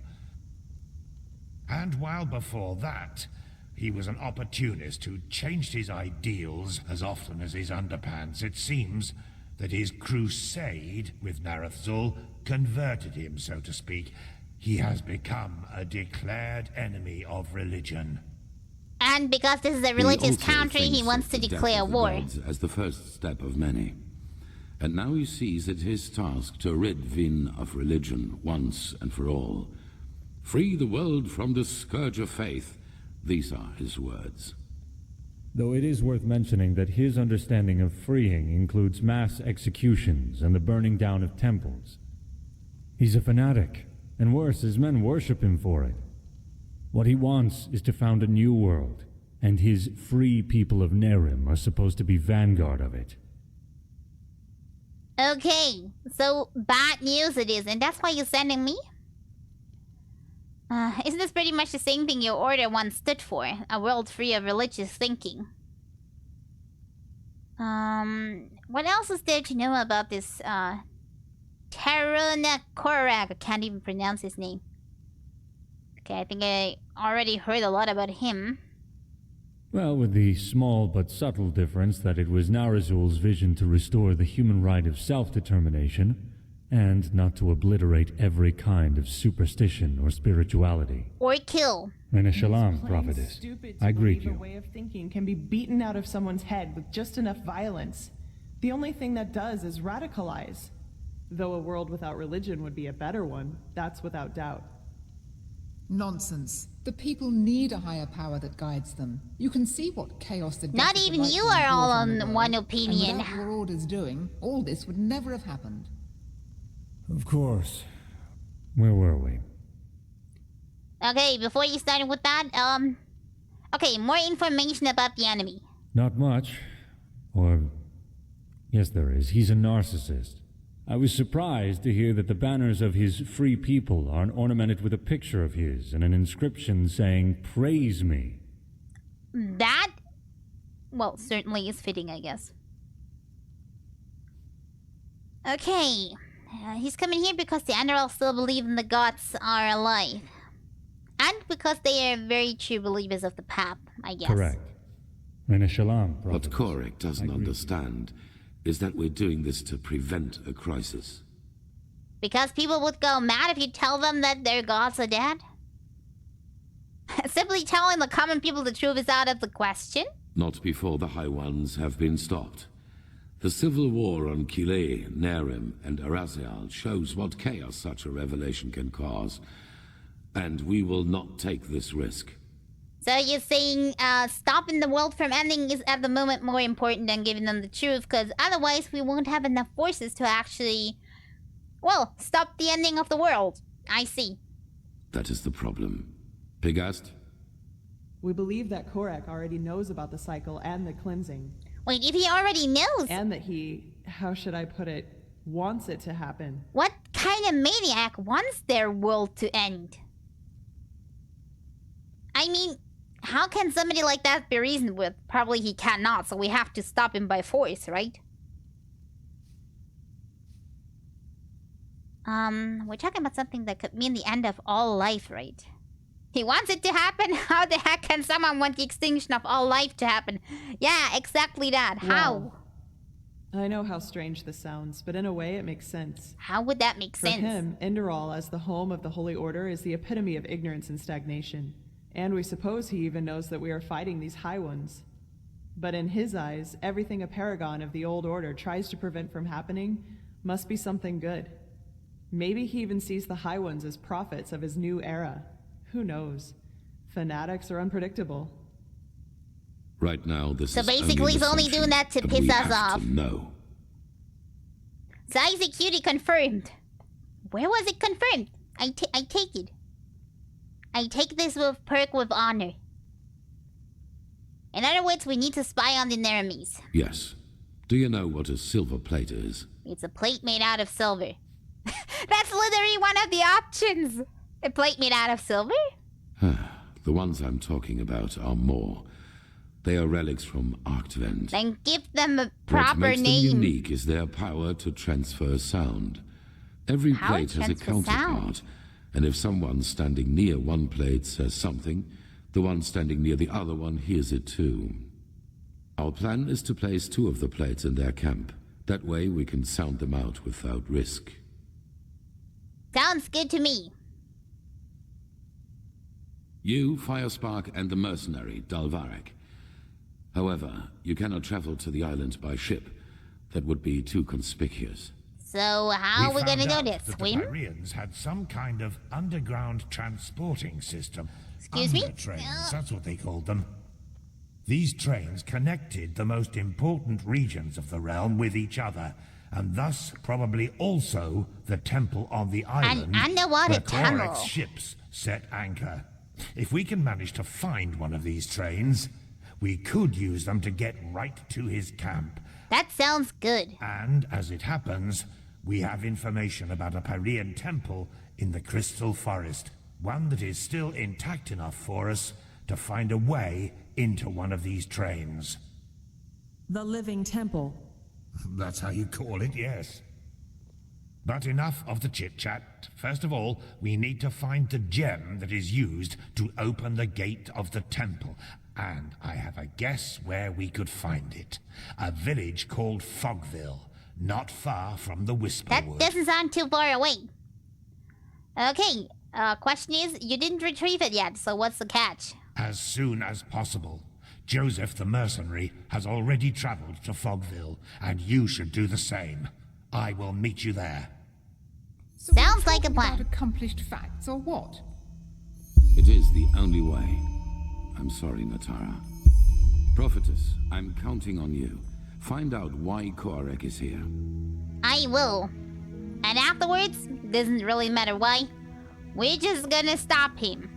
And while before that, he was an opportunist who changed his ideals as often as his underpants, it seems that his crusade with Narathzul converted him, so to speak. He has become a declared enemy of religion. And because this is a religious country, he wants to declare war. As the first step of many. And now he sees it his task to rid Vin of religion once and for all. Free the world from the scourge of faith. These are his words. Though it is worth mentioning that his understanding of freeing includes mass executions and the burning down of temples. He's a fanatic, and worse, his men worship him for it. What he wants is to found a new world, and his free people of Nerim are supposed to be vanguard of it. Okay, so bad news it is, and that's why you're sending me? Isn't this pretty much the same thing your order once stood for? A world free of religious thinking. What else is there to know about this, Taruna Korak? I can't even pronounce his name. Okay, I think I already heard a lot about him. Well, with the small but subtle difference that it was Narazul's vision to restore the human right of self-determination, and not to obliterate every kind of superstition or spirituality. Or kill. And a Shalom, prophetess. I greet you. A way of thinking can be beaten out of someone's head with just enough violence. The only thing that does is radicalize. Though a world without religion would be a better one, that's without doubt. Nonsense. The people need a higher power that guides them. You can see what chaos the Not even you are all on one opinion. And without your orders doing, all this would never have happened. Of course. Where were we? Okay, before you started with that, okay, more information about the enemy. Not much. Or... yes, there is. He's a narcissist. I was surprised to hear that the banners of his free people are ornamented with a picture of his and an inscription saying, "Praise me." That, well, certainly is fitting, I guess. Okay. He's coming here because the Andoril still believe in the gods are alive. And because they are very true believers of the path, I guess. Correct. And a Shalom, What Korik doesn't understand is that we're doing this to prevent a crisis. Because people would go mad if you tell them that their gods are dead? Simply telling the common people the truth is out of the question? Not before the High Ones have been stopped. The civil war on Kile, Nerim, and Arazial shows what chaos such a revelation can cause. And we will not take this risk. So you're saying stopping the world from ending is at the moment more important than giving them the truth, because otherwise we won't have enough forces to actually, well, stop the ending of the world. I see. That is the problem. Pigast? We believe that Korak already knows about the cycle and the cleansing. Wait, if he already knows? And that he, how should I put it, wants it to happen. What kind of maniac wants their world to end? I mean, how can somebody like that be reasoned with? Probably he cannot, so we have to stop him by force, right? We're talking about something that could mean the end of all life, right? He wants it to happen? How the heck can someone want the extinction of all life to happen? Yeah, exactly that. How? Well, I know how strange this sounds, but in a way it makes sense. How would that make sense? For him, Indoril, as the home of the Holy Order, is the epitome of ignorance and stagnation. And we suppose he even knows that we are fighting these High Ones. But in his eyes, everything a paragon of the old order tries to prevent from happening must be something good. Maybe he even sees the High Ones as prophets of his new era. Who knows? Fanatics are unpredictable. Right now, this So is basically, he's only doing that to piss us off. No. So executed confirmed. Where was it confirmed? I take it. I take this with perk with honor. In other words, we need to spy on the enemies. Yes. Do you know what a silver plate is? It's a plate made out of silver. That's literally one of the options. A plate made out of silver? The ones I'm talking about are more. They are relics from Arctvent. Then give them a proper what makes name. them unique is their power to transfer sound. Every plate has a counterpart, and if someone standing near one plate says something, the one standing near the other one hears it too. Our plan is to place 2 of the plates in their camp. That way we can sound them out without risk. Sounds good to me. You, Firespark, and the mercenary, Dalvarek. However, you cannot travel to the island by ship. That would be too conspicuous. So how are we gonna go there? Swim? The Pyreans had some kind of underground transporting system. Excuse me? Trains, that's what they called them. These trains connected the most important regions of the realm with each other, and thus probably also the temple on the island underwater where tunnel. Korek's ships set anchor. If we can manage to find one of these trains, we could use them to get right to his camp. That sounds good. And, as it happens, we have information about a Pyrean temple in the Crystal Forest. One that is still intact enough for us to find a way into one of these trains. The Living Temple. That's how you call it, yes. But enough of the chit-chat. First of all, we need to find the gem that is used to open the gate of the temple. And I have a guess where we could find it. A village called Fogville, not far from the Whisperwood. That doesn't sound too far away. Okay, question is, you didn't retrieve it yet, so what's the catch? As soon as possible. Joseph the mercenary has already traveled to Fogville, and you should do the same. I will meet you there. So sounds like a plan. About accomplished facts or what? It is the only way. I'm sorry, Natara. Prophetess, I'm counting on you. Find out why Korek is here. I will. And afterwards, doesn't really matter why, we're just gonna stop him.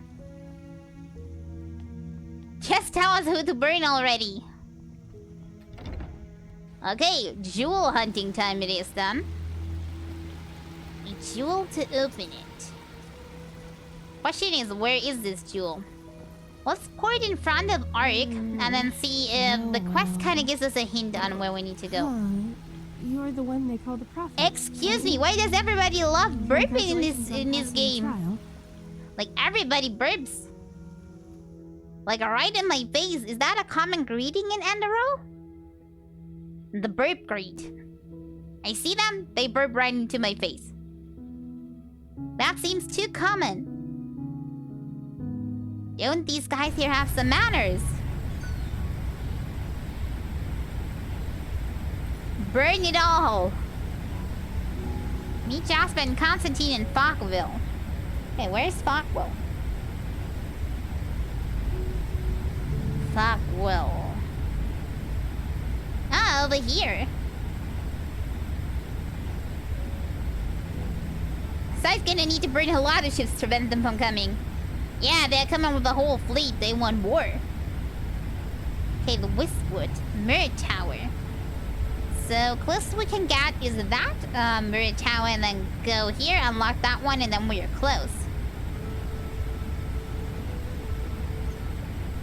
Just tell us who to burn already. Okay, jewel hunting time it is then. A jewel to open it. Question is, where is this jewel? Let's port in front of Ark and then see if the quest kind of gives us a hint on where we need to go. You're the one they call the prophet. Excuse me, why does everybody love burping in this game? Like everybody burps. Like right in my face. Is that a common greeting in Endero? The burp greet. I see them, they burp right into my face. That seems too common. Don't these guys here have some manners? Burn it all! Meet Jasper and Constantine in Fogville. Hey, where's Fogville? Fogville. Ah, over here. So I'm gonna need to burn a lot of ships to prevent them from coming. Yeah, they're coming with a whole fleet. They want war. Okay, the Whisperwood Mirror Tower. So closest we can get is that Mirror Tower, and then go here, unlock that one, and then we're close.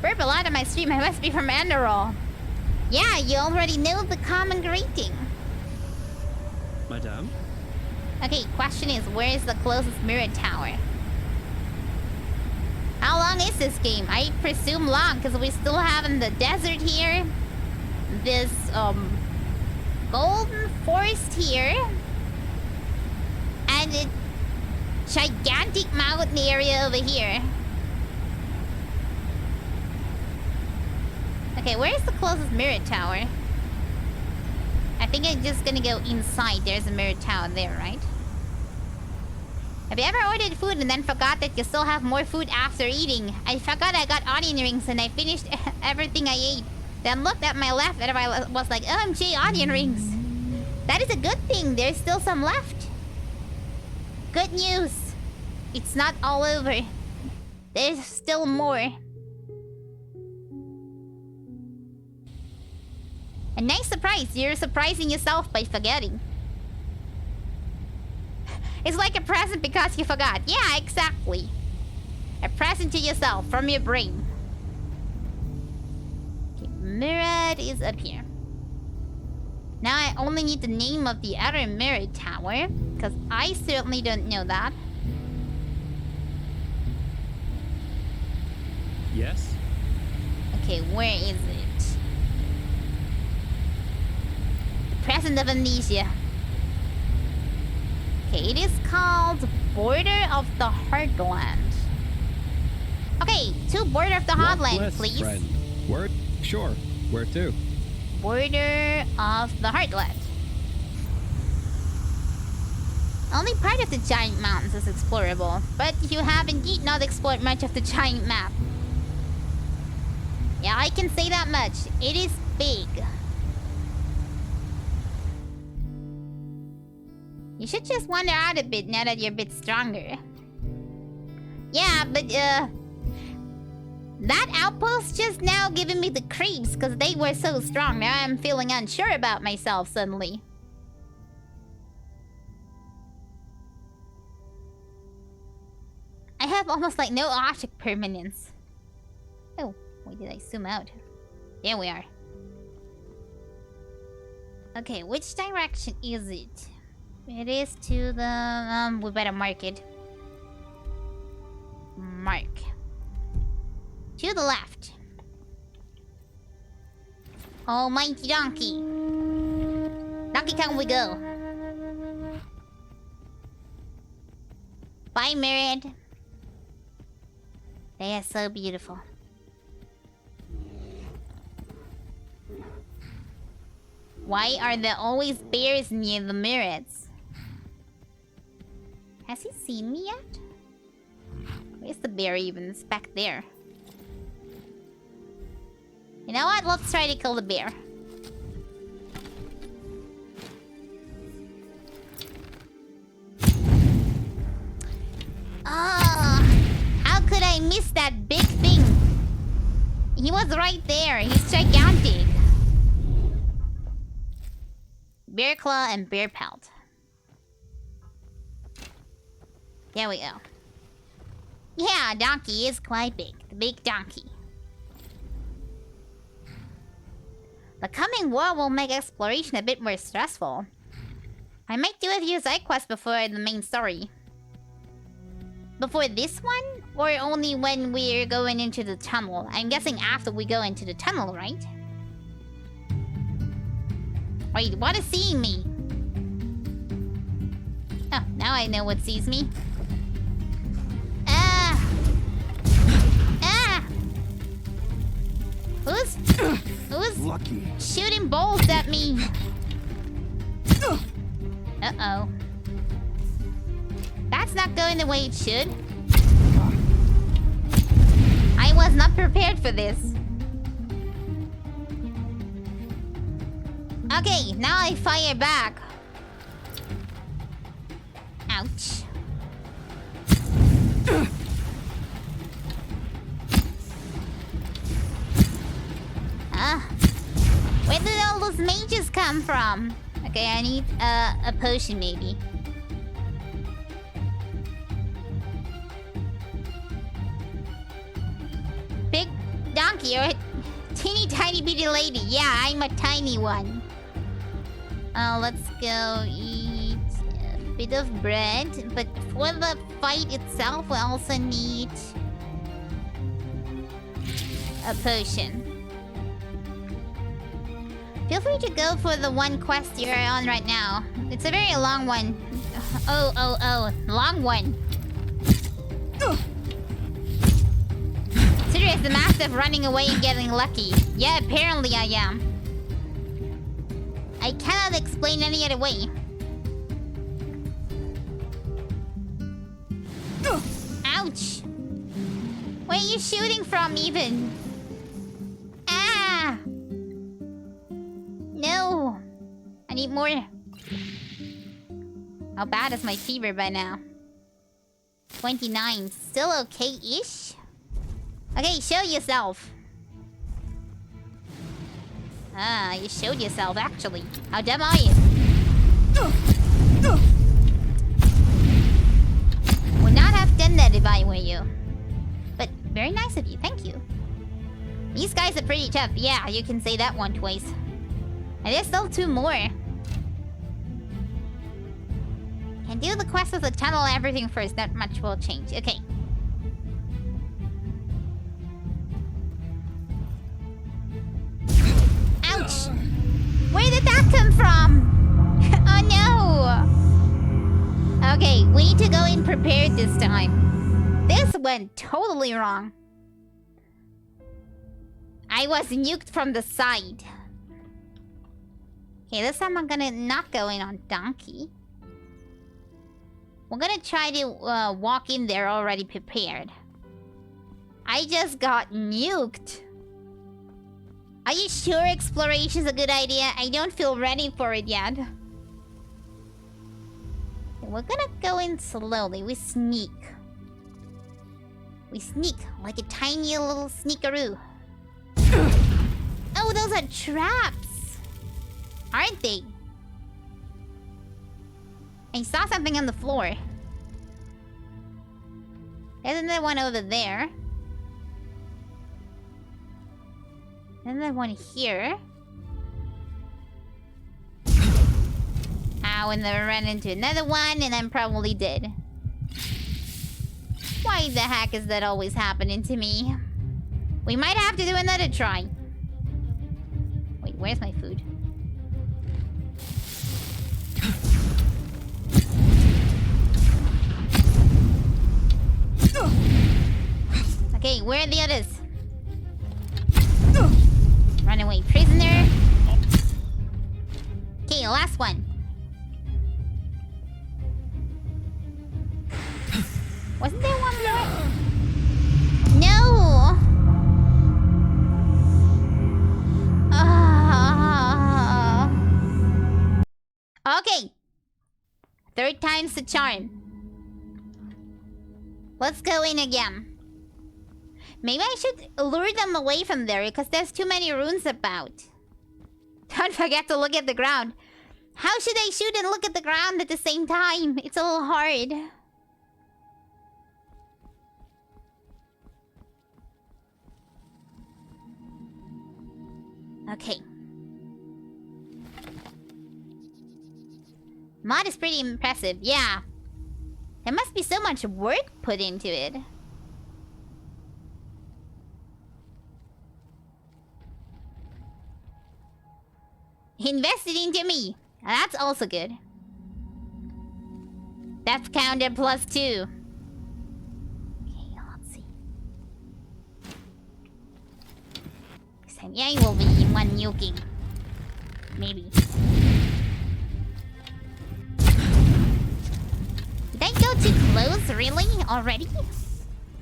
Burp a lot on my stream. I must be from Enderall. Yeah, you already know the common greeting. Madame? Okay, question is, where is the closest Mirror Tower? How long is this game? I presume long, because we still have in the desert here. This, golden forest here. And a gigantic mountain area over here. Okay, where is the closest mirror tower? I think I'm just gonna go inside. There's a mirror tower there, right? Have you ever ordered food and then forgot that you still have more food after eating? I forgot I got onion rings and I finished everything I ate. Then looked at my left and I was like, OMG, onion rings. That is a good thing. There's still some left. Good news. It's not all over. There's still more. A nice surprise. You're surprising yourself by forgetting. It's like a present because you forgot. Yeah, exactly. A present to yourself from your brain. Okay, Mirror is up here. Now I only need the name of the other mirror tower, because I certainly don't know that. Yes? Okay, where is it? The Present of Amnesia. Okay, it is called Border of the Heartland. Okay, to Border of the Heartland, please. Friend. Where? Sure. Where to? Border of the Heartland. Only part of the giant mountains is explorable, but you have indeed not explored much of the giant map. Yeah, I can say that much. It is big. You should just wander out a bit now that you're a bit stronger. Yeah, but that outpost just now giving me the creeps because they were so strong. Now I'm feeling unsure about myself suddenly. I have almost like no object permanence. Oh, why did I zoom out? There we are. Okay, which direction is it? It is to the... we better mark it. Mark. To the left. Almighty donkey. Donkey Kong we go. Bye, Myriad. They are so beautiful. Why are there always bears near the Myriads? Has he seen me yet? Where's the bear even? It's back there. You know what? Let's try to kill the bear. Ah, how could I miss that big thing? He was right there. He's gigantic. Bear claw and bear pelt. There we go. Yeah, donkey is quite big. The big donkey. The coming war will make exploration a bit more stressful. I might do a few side quests before the main story. Before this one? Or only when we're going into the tunnel? I'm guessing after we go into the tunnel, right? Wait, what is seeing me? Oh, now I know what sees me. Ah! Ah! Who's lucky shooting bolts at me? Uh-oh. That's not going the way it should. I was not prepared for this. Okay, now I fire back. Ouch. Where did all those mages come from? Okay, I need a potion maybe. Big donkey or a teeny tiny bitty lady. Yeah, I'm a tiny one. Let's go eat a bit of bread. But for the fight itself, we also need a potion. Feel free to go for the one quest you're on right now. It's a very long one. Oh, long one. Serious, the master of running away and getting lucky. Yeah, apparently I am. I cannot explain any other way. Ouch! Where are you shooting from even? Ah! more. How bad is my fever by now? 29. Still okay-ish? Okay, show yourself. Ah, you showed yourself, actually. How dumb are you? Would not have done that if I were you. But very nice of you, thank you. These guys are pretty tough. Yeah, you can say that one twice. And there's still 2 more. Can do the quest with the tunnel, everything first. Not much will change. Okay. Ouch! Where did that come from? Oh no! Okay, we need to go in prepared this time. This went totally wrong. I was nuked from the side. Okay, this time I'm gonna not go in on Donkey. We're gonna try to walk in there already prepared. I just got nuked. Are you sure exploration's a good idea? I don't feel ready for it yet. We're gonna go in slowly. We sneak. We sneak like a tiny little sneakaroo. Oh, those are traps! Aren't they? I saw something on the floor. There's another one over there. Another one here. Ow, and then I ran into another one, and I'm probably dead. Why the heck is that always happening to me? We might have to do another try. Wait, where's my food? Okay, where are the others? Runaway prisoner. Okay, last one. Wasn't there one more? No! Okay. 3rd time's the charm. Let's go in again. Maybe I should lure them away from there because there's too many runes about. Don't forget to look at the ground. How should I shoot and look at the ground at the same time? It's a little hard. Okay. Mod is pretty impressive, yeah. There must be so much work put into it. Invested into me. That's also good. That's counted +2. Okay, let's see. This time, yeah, will be one nuking. Maybe. Did I go too close, really? Already?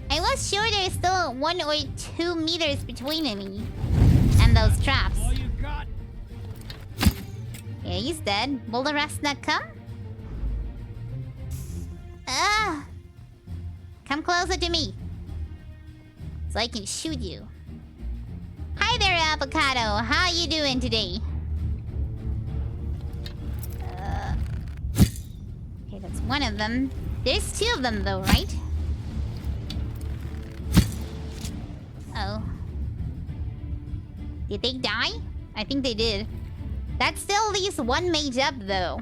I was sure there's still 1 or 2 meters between me and those traps. Yeah, he's dead. Will the rest not come? Ah! Come closer to me. So I can shoot you. Hi there, Avocado. How you doing today? Okay, that's one of them. There's 2 of them though, right? Oh. Did they die? I think they did. That still leaves 1 mage up, though.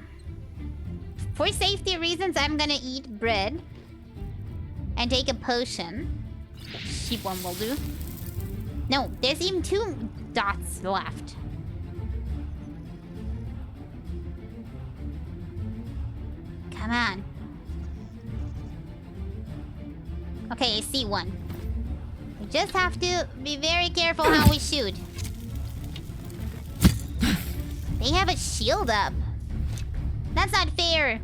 For safety reasons, I'm gonna eat bread. And take a potion. Cheap one will do. No, there's even 2 dots left. Come on. Okay, I see one. We just have to be very careful how we shoot. They have a shield up. That's not fair.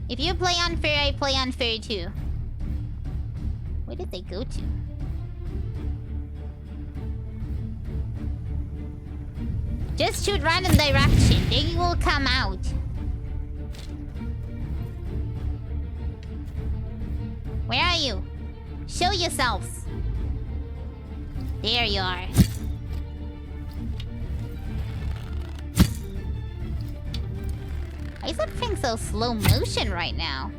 If you play unfair, I play unfair too. Where did they go to? Just shoot random direction. They will come out. Where are you? Show yourselves. There you are. Why is that thing so slow motion right now?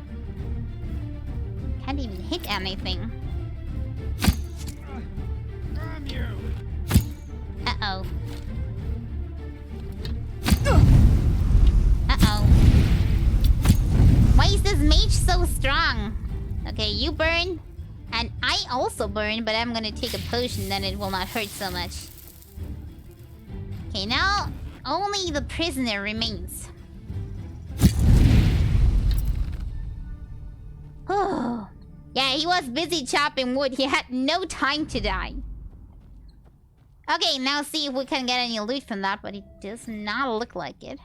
Can't even hit anything. Uh-oh. Uh-oh. Why is this mage so strong? Okay, you burn. And I also burn, but I'm gonna take a potion, then it will not hurt so much. Okay, now only the prisoner remains. Oh. Yeah, he was busy chopping wood. He had no time to die. Okay, now see if we can get any loot from that, but it does not look like it.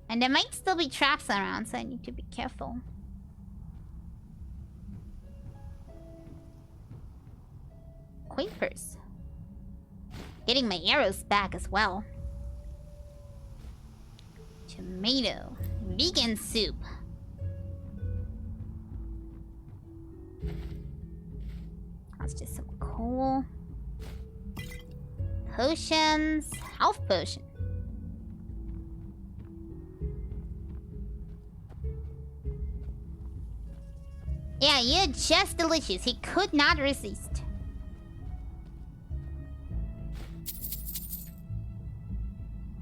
And there might still be traps around, so I need to be careful. Coin purse. Getting my arrows back as well. Tomato. Vegan soup. That's just some coal. Potions. Health potion. Yeah, you're just delicious. He could not resist.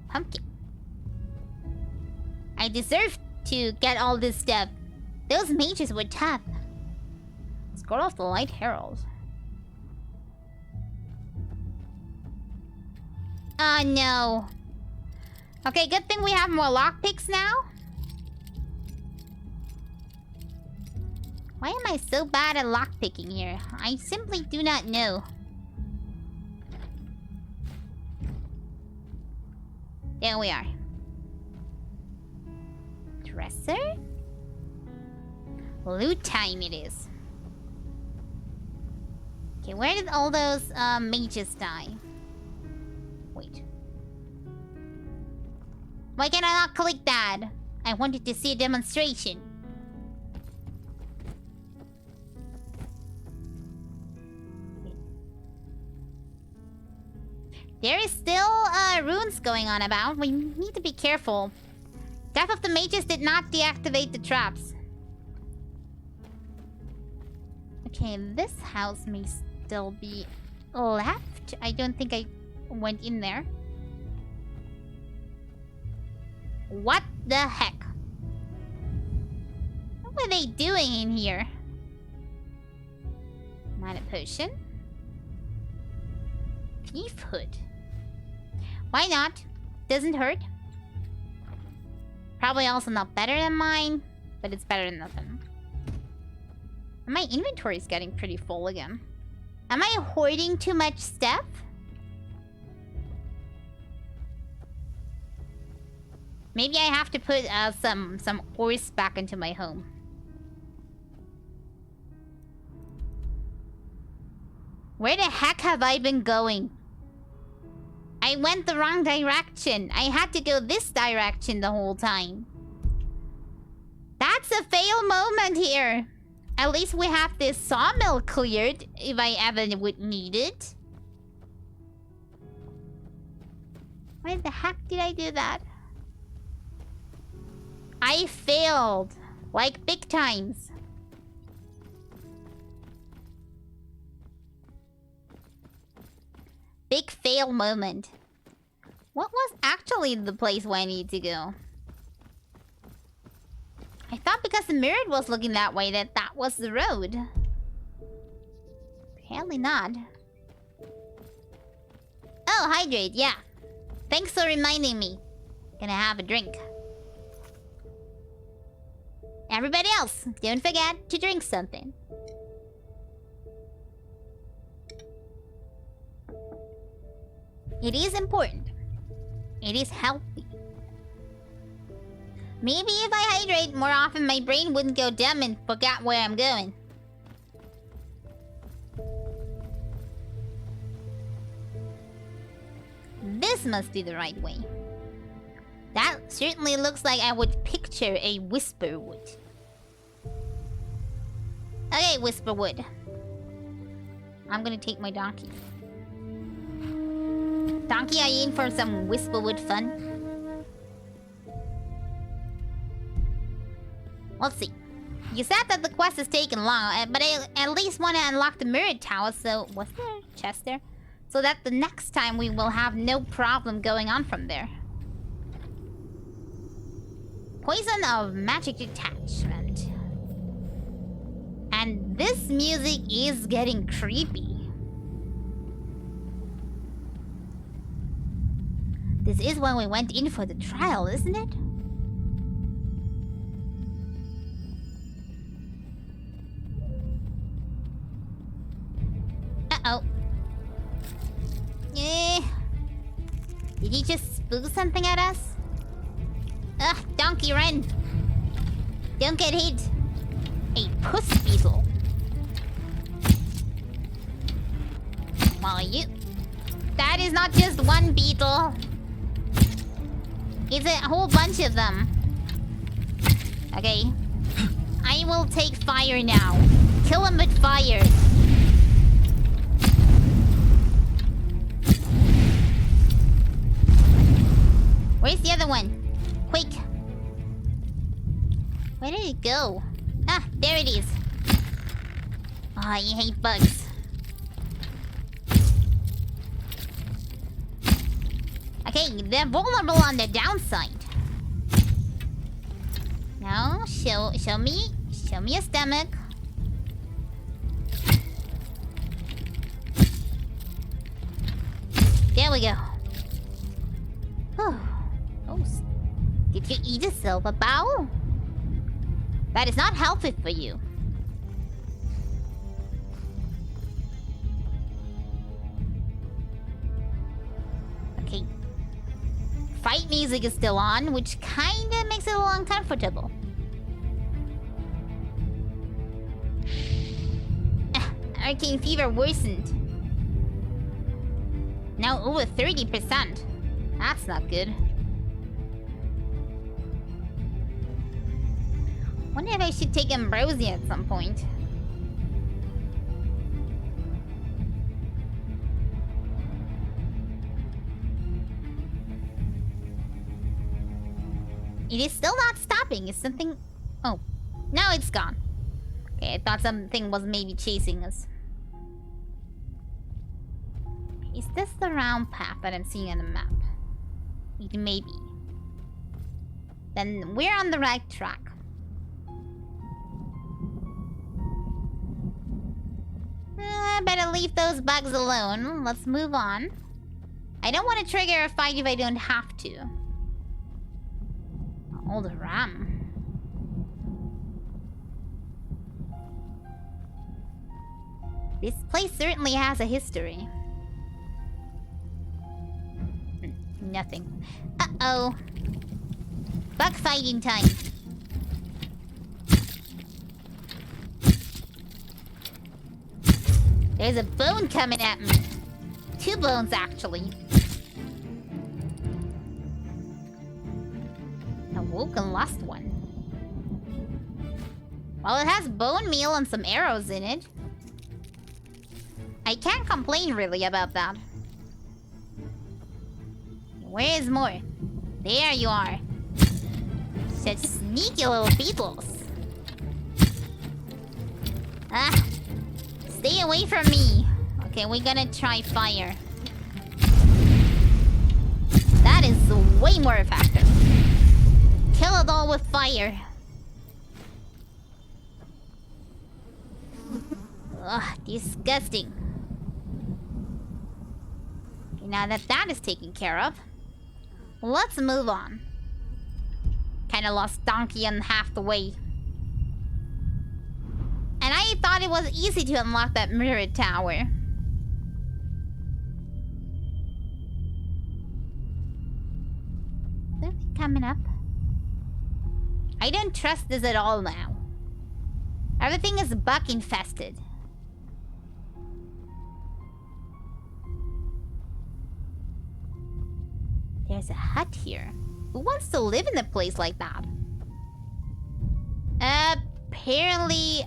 Pumpkin. I deserve to get all this stuff. Those mages were tough. Scroll off the Light Herald. Oh no. Okay, good thing we have more lockpicks now. Why am I so bad at lockpicking here? I simply do not know. There we are. Dresser? Loot time it is. Okay, where did all those mages die? Wait. Why can I not click that? I wanted to see a demonstration. There is still runes going on about. We need to be careful. Death of the Mages did not deactivate the traps. Okay, this house may still be left. I don't think I went in there. What the heck? What were they doing in here? Mana potion. Thief hood. Why not? Doesn't hurt. Probably also not better than mine, but it's better than nothing. And my inventory is getting pretty full again. Am I hoarding too much stuff? Maybe I have to put some ores back into my home. Where the heck have I been going? I went the wrong direction. I had to go this direction the whole time. That's a fail moment here. At least we have this sawmill cleared if I ever would need it. Why the heck did I do that? I failed. Like big times. Big fail moment. What was actually the place where I need to go? I thought because the mirror was looking that way that was the road. Apparently not. Oh, hydrate, yeah. Thanks for reminding me. Gonna have a drink. Everybody else, don't forget to drink something. It is important. It is healthy. Maybe if I hydrate more often, my brain wouldn't go dumb and forget where I'm going. this must be the right way. That certainly looks like I would picture a Whisperwood. Okay, Whisperwood. I'm gonna take my donkey. Donkey, are you in for some Whisperwood fun? Let's see. You said that the quest is taking long, but I at least want to unlock the mirror tower, so... Was there a chest there? So that the next time we will have no problem going on from there. Poison of magic detachment. And this music is getting creepy. This is when we went in for the trial, isn't it? Uh-oh. Did he just spew something at us? Ugh, donkey, run! Don't get hit! A puss beetle. Well, you... That is not just one beetle. It's a whole bunch of them. Okay. I will take fire now. Kill him with fire. Where's the other one? Quick. Where did it go? Ah, there it is. Oh, I hate bugs. Okay, they're vulnerable on the downside. Now, show me a stomach. There we go. Whew. Oh, did you eat a silver bowl? That is not healthy for you. Okay. Fight music is still on, which kinda makes it a little uncomfortable. Arcane fever worsened. Now over 30%. That's not good. Wonder if I should take ambrosia at some point. It is still not stopping. Is something... Oh. Now it's gone. Okay, I thought something was maybe chasing us. Is this the round path that I'm seeing on the map? It may be. Then we're on the right track. I better leave those bugs alone. Let's move on. I don't want to trigger a fight if I don't have to. Old ram. This place certainly has a history. Nothing. Uh-oh. Bug fighting time. There's a bone coming at me. 2 bones, actually. Awoke and lost one. Well, it has bone meal and some arrows in it. I can't complain, really, about that. Where is more? There you are. Such sneaky little beetles. Ah. Stay away from me. Okay, we're gonna try fire. That is way more effective. Kill it all with fire. Ugh, disgusting. Okay, now that that is taken care of, let's move on. Kinda lost Donkey on half the way. And I thought it was easy to unlock that mirror tower. They're coming up. I don't trust this at all now. Everything is bug infested. There's a hut here. Who wants to live in a place like that? Apparently...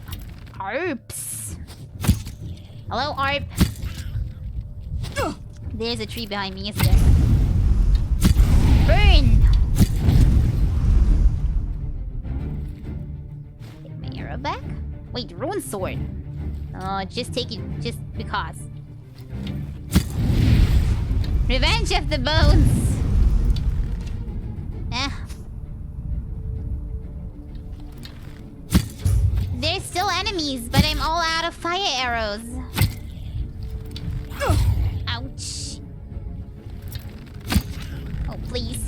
ARPs. Hello, ARP. There's a tree behind me, is there? Burn! Take my arrow back? Wait, rune sword. Oh, just take it just because. Revenge of the Bones! There's still enemies, but I'm all out of fire arrows. Ouch. Oh, please.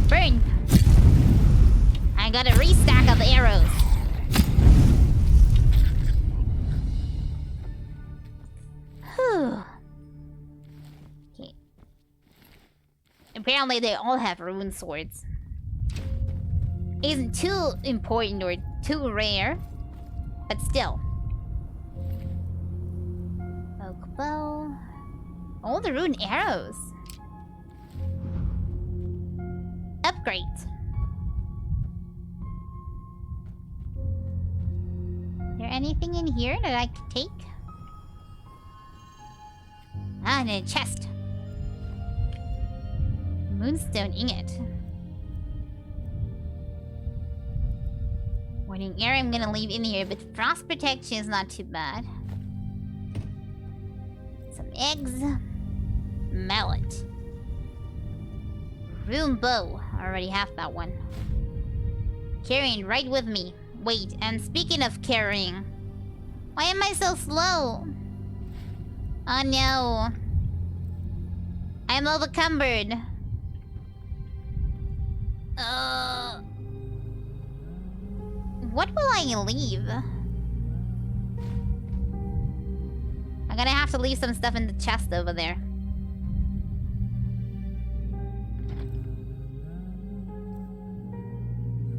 Burn! I got a restack of arrows. Whew. Okay. Apparently they all have rune swords. Isn't too important or too rare, but still. Oak bow. All the rune arrows. Upgrade. Is there anything in here that I could take? Ah, and a chest. Moonstone ingot. Warning air I'm gonna leave in here, but frost protection is not too bad. Some eggs. Mallet. Rune bow. I already have that one. Carrying right with me. Wait, and speaking of carrying, why am I so slow? Oh no. I'm overcumbered. What will I leave? I'm gonna have to leave some stuff in the chest over there.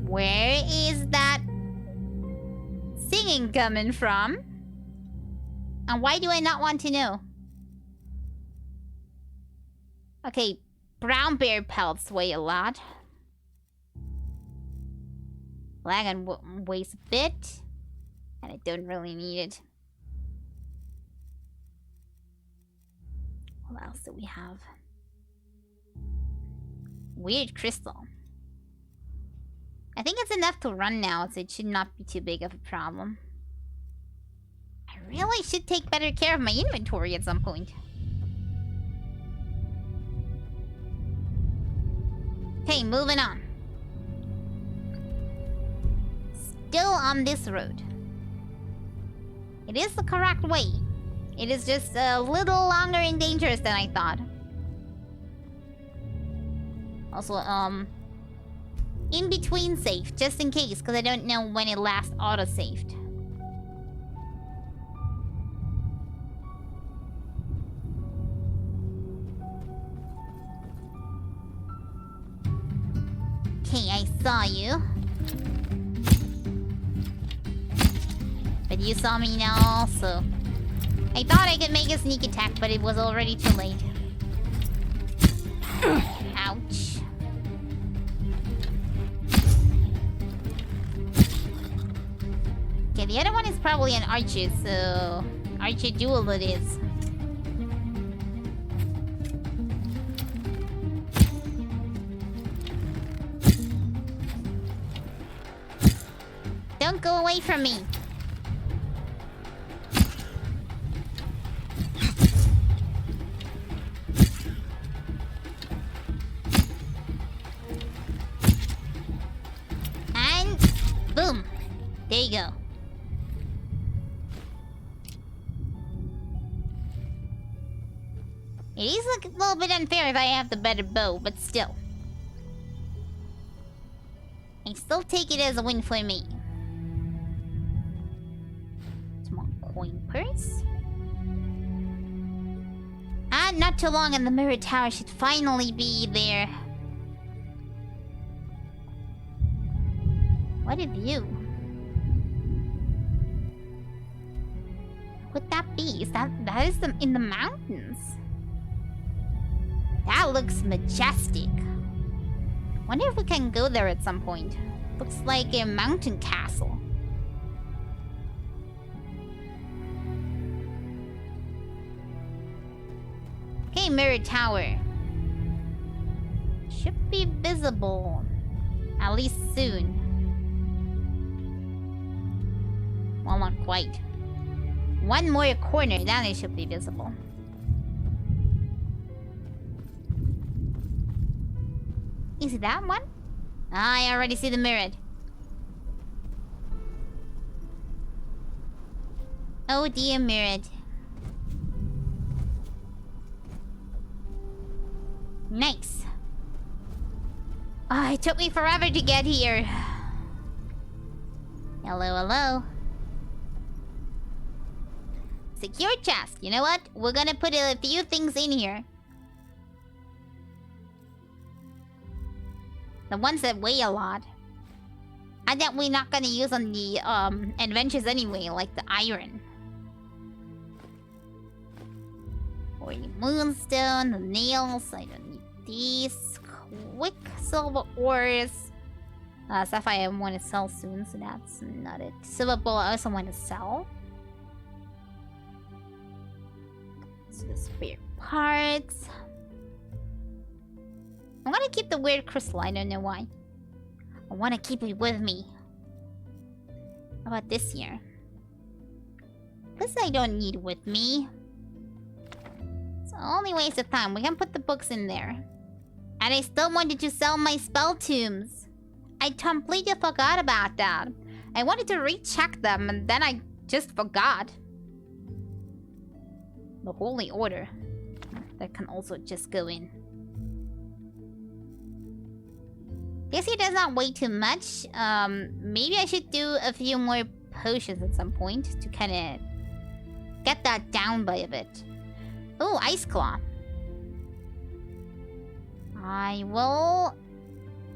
Where is that singing coming from? And why do I not want to know? Okay, brown bear pelts weigh a lot. Flagon weighs a bit. And I don't really need it. What else do we have? Weird crystal. I think it's enough to run now, so it should not be too big of a problem. I really should take better care of my inventory at some point. Okay, moving on. Still on this road. It is the correct way. It is just a little longer and dangerous than I thought. Also, in between save, just in case, because I don't know when it last auto-saved. Okay, I saw you. But you saw me now also. I thought I could make a sneak attack, but it was already too late. Ouch. Okay, the other one is probably an archer, so... Archer duel it is. Don't go away from me. And boom. There you go. It is a little bit unfair if I have the better bow, but still. I still take it as a win for me. Small coin purse. And not too long and the mirror tower should finally be there. What a view. Put that base. That is in the mountains. That looks majestic. Wonder if we can go there at some point. Looks like a mountain castle. Okay, mirror tower. Should be visible. At least soon. Well, not quite. One more corner, then it should be visible. Is it that one? I already see the mirror. Oh dear, mirror. Nice. Oh, it took me forever to get here. Hello, hello. Secure chest. You know what? We're gonna put a few things in here. The ones that weigh a lot. And that we're not gonna use on the adventures anyway, like the iron. Or the moonstone, the nails. I don't need these. Quicksilver ores. Sapphire I want to sell soon, so that's not it. Silver bowl I also want to sell. So the spare parts. I'm gonna keep the weird crystal, I don't know why. I want to keep it with me. How about this here? This I don't need with me. It's only waste of time. We can put the books in there. And I still wanted to sell my spell tombs. I completely forgot about that. I wanted to recheck them and then I just forgot. The Holy Order. That can also just go in. This here does not weigh too much. Maybe I should do a few more potions at some point to kind of get that down by a bit. Oh, Ice Claw. I will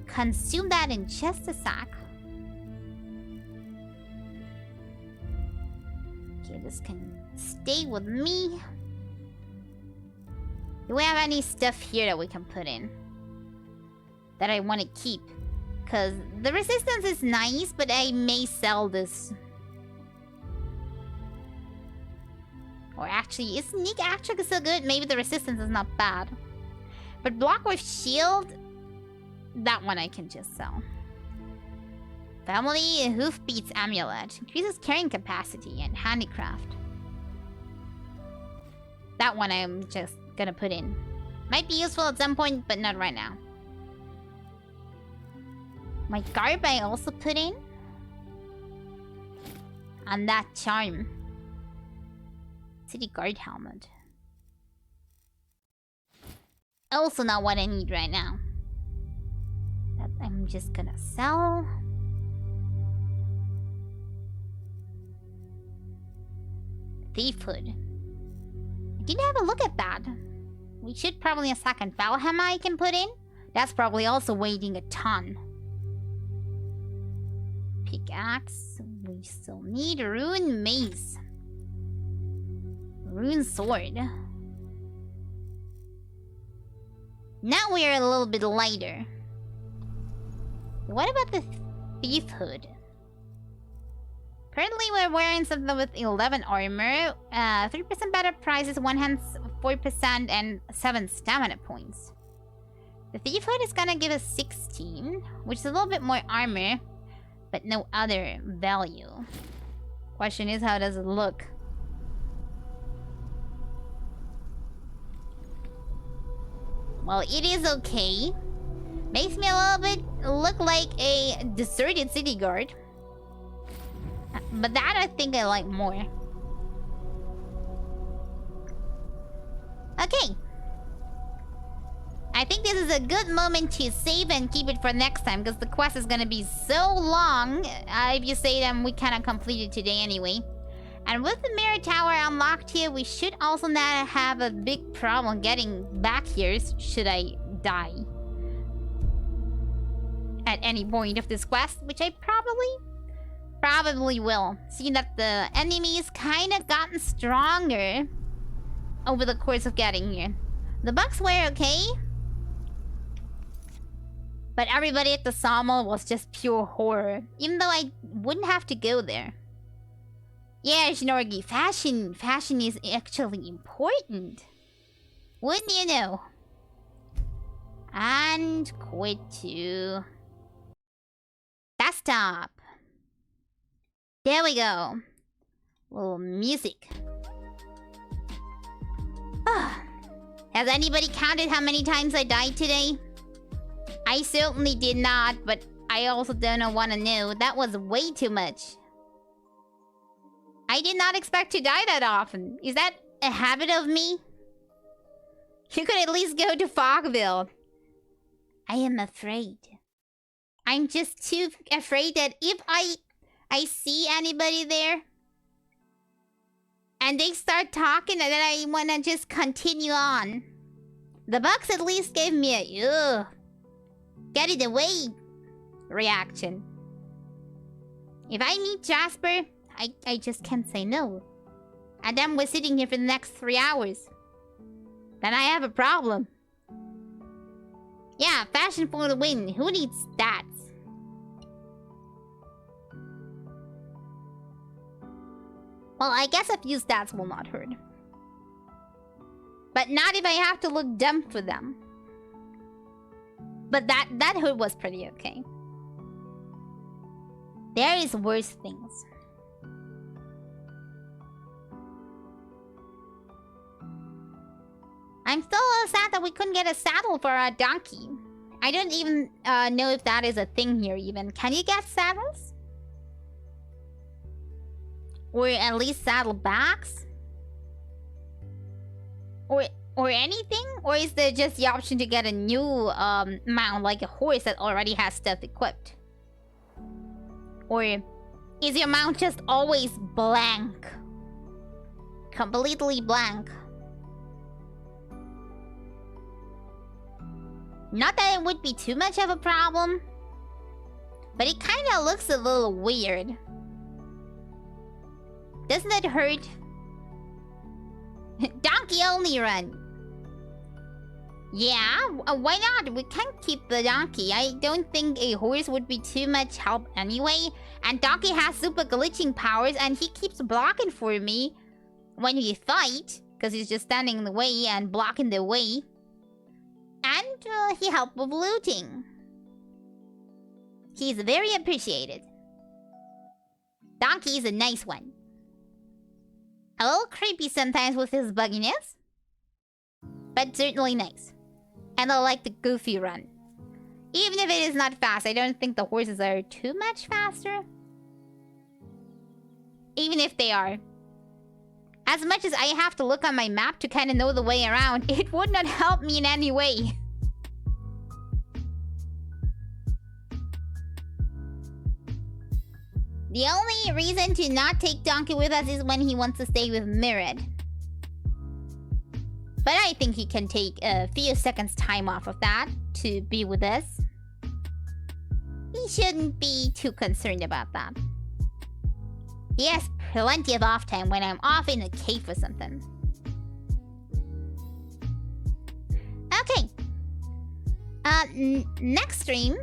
consume that in just a sec. Okay, this can stay with me. Do we have any stuff here that we can put in? That I want to keep? Because the resistance is nice, but I may sell this. Or actually, is sneak actually so good? Maybe the resistance is not bad. But block with shield, that one I can just sell. Family Hoofbeats Amulet. Increases carrying capacity and handicraft. That one I'm just gonna put in. Might be useful at some point, but not right now. My garb I also put in. And that charm. City guard helmet. Also not what I need right now. That I'm just gonna sell. Thief hood. I didn't have a look at that. We should probably a second Valhammer I can put in. That's probably also weighing a ton. Pickaxe. We still need a rune mace. Rune sword. Now we're a little bit lighter. What about the thief hood? Currently we're wearing something with 11 armor, 3% better prices, 1 hand 4% and 7 stamina points. The thief hood is gonna give us 16, which is a little bit more armor, but no other value. Question is, how does it look? Well, it is okay. Makes me a little bit look like a deserted city guard. But that I think I like more. Okay. I think this is a good moment to save and keep it for next time, because the quest is gonna be so long. If you say them, we cannot complete it today anyway. And with the mirror tower unlocked here, we should also not have a big problem getting back here should I die. At any point of this quest, which I probably Probably will. See that the enemies kind of gotten stronger over the course of getting here. The bugs were okay, but everybody at the sawmill was just pure horror. Even though I wouldn't have to go there. Yeah, Shinorgi, fashion is actually important. Wouldn't you know? And quit to desktop. There we go. Little music. Has anybody counted how many times I died today? I certainly did not, but I also don't want to know. That was way too much. I did not expect to die that often. Is that a habit of me? You could at least go to Fogville. I am afraid. I'm just too afraid that if I see anybody there and they start talking and then I want to just continue on. The bugs at least gave me a ugh, get it away reaction. If I meet Jasper, I just can't say no. And then we're sitting here for the next 3 hours. Then I have a problem. Yeah, fashion for the win. Who needs stats? Well, I guess a few stats will not hurt. But not if I have to look dumb for them. But that hood was pretty okay. There is worse things. I'm still a little sad that we couldn't get a saddle for our donkey. I don't even know if that is a thing here even. Can you get saddles? Or at least saddlebags? Or anything? Or is there just the option to get a new mount, like a horse that already has stuff equipped? Or is your mount just always blank? Completely blank. Not that it would be too much of a problem, but it kind of looks a little weird. Doesn't it hurt? Donkey only run. Yeah, why not? We can keep the donkey. I don't think a horse would be too much help anyway. And donkey has super glitching powers and he keeps blocking for me when we fight. Because he's just standing in the way and blocking the way. And he helped with looting. He's very appreciated. Donkey is a nice one. A little creepy sometimes with his bugginess. But certainly nice. And I like the goofy run. Even if it is not fast, I don't think the horses are too much faster. Even if they are. As much as I have to look on my map to kind of know the way around, it would not help me in any way. The only reason to not take Donkey with us is when he wants to stay with Mirad. But I think he can take a few seconds time off of that to be with us. He shouldn't be too concerned about that. He has plenty of off time when I'm off in a cave or something. Okay. Next stream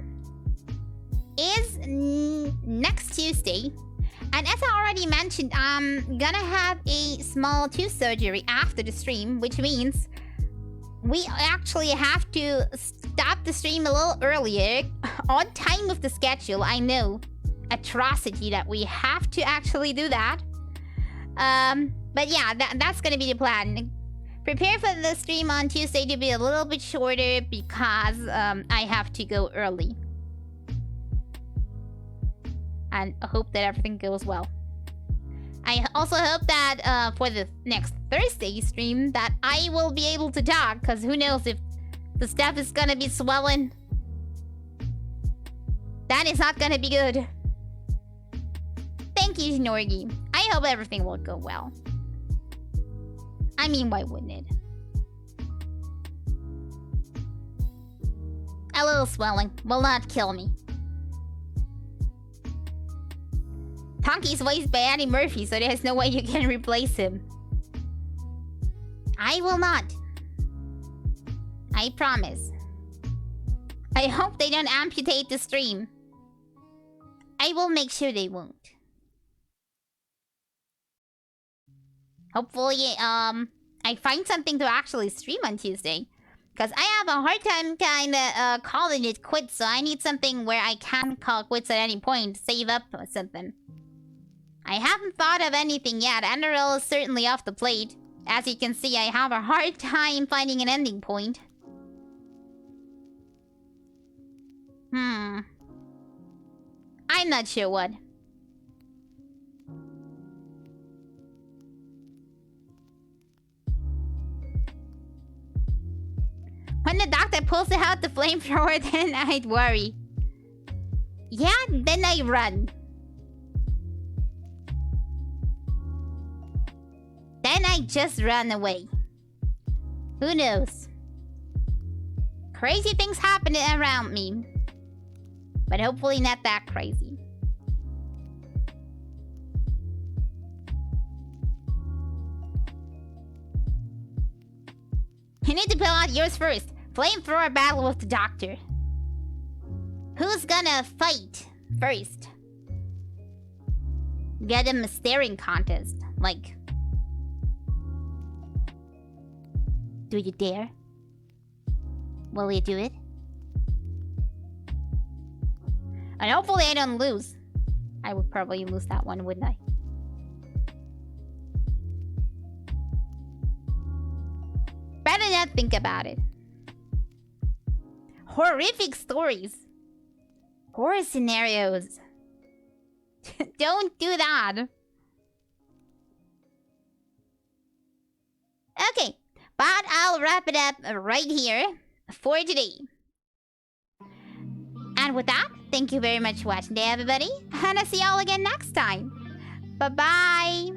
is next Tuesday. And as I already mentioned, I'm gonna have a small tooth surgery after the stream, which means we actually have to stop the stream a little earlier, on time with the schedule. I know, atrocity that we have to actually do that. But yeah, that's gonna be the plan. Prepare for the stream on Tuesday to be a little bit shorter because I have to go early. And I hope that everything goes well. I also hope that for the next Thursday stream that I will be able to talk, because who knows if the stuff is gonna be swelling. That is not gonna be good. Thank you, Norgi. I hope everything will go well. I mean, why wouldn't it? A little swelling will not kill me. Punky's voiced by Eddie Murphy, so there's no way you can replace him. I will not. I promise. I hope they don't amputate the stream. I will make sure they won't. Hopefully, I find something to actually stream on Tuesday. Because I have a hard time kinda calling it quits, so I need something where I can call quits at any point, save up or something. I haven't thought of anything yet. Enderil is certainly off the plate. As you can see, I have a hard time finding an ending point. I'm not sure what. When the doctor pulls out the flamethrower, then I'd worry. Yeah, then I run. Then I just run away. Who knows? Crazy things happen around me. But hopefully not that crazy. You need to pull out yours first. Flamethrower battle with the doctor. Who's gonna fight first? Get him a staring contest. Like... Do you dare? Will you do it? And hopefully I don't lose. I would probably lose that one, wouldn't I? Better not think about it. Horrific stories. Horror scenarios. Don't do that. Okay, but I'll wrap it up right here for today. And with that, thank you very much for watching today, everybody. And I'll see y'all again next time. Bye-bye.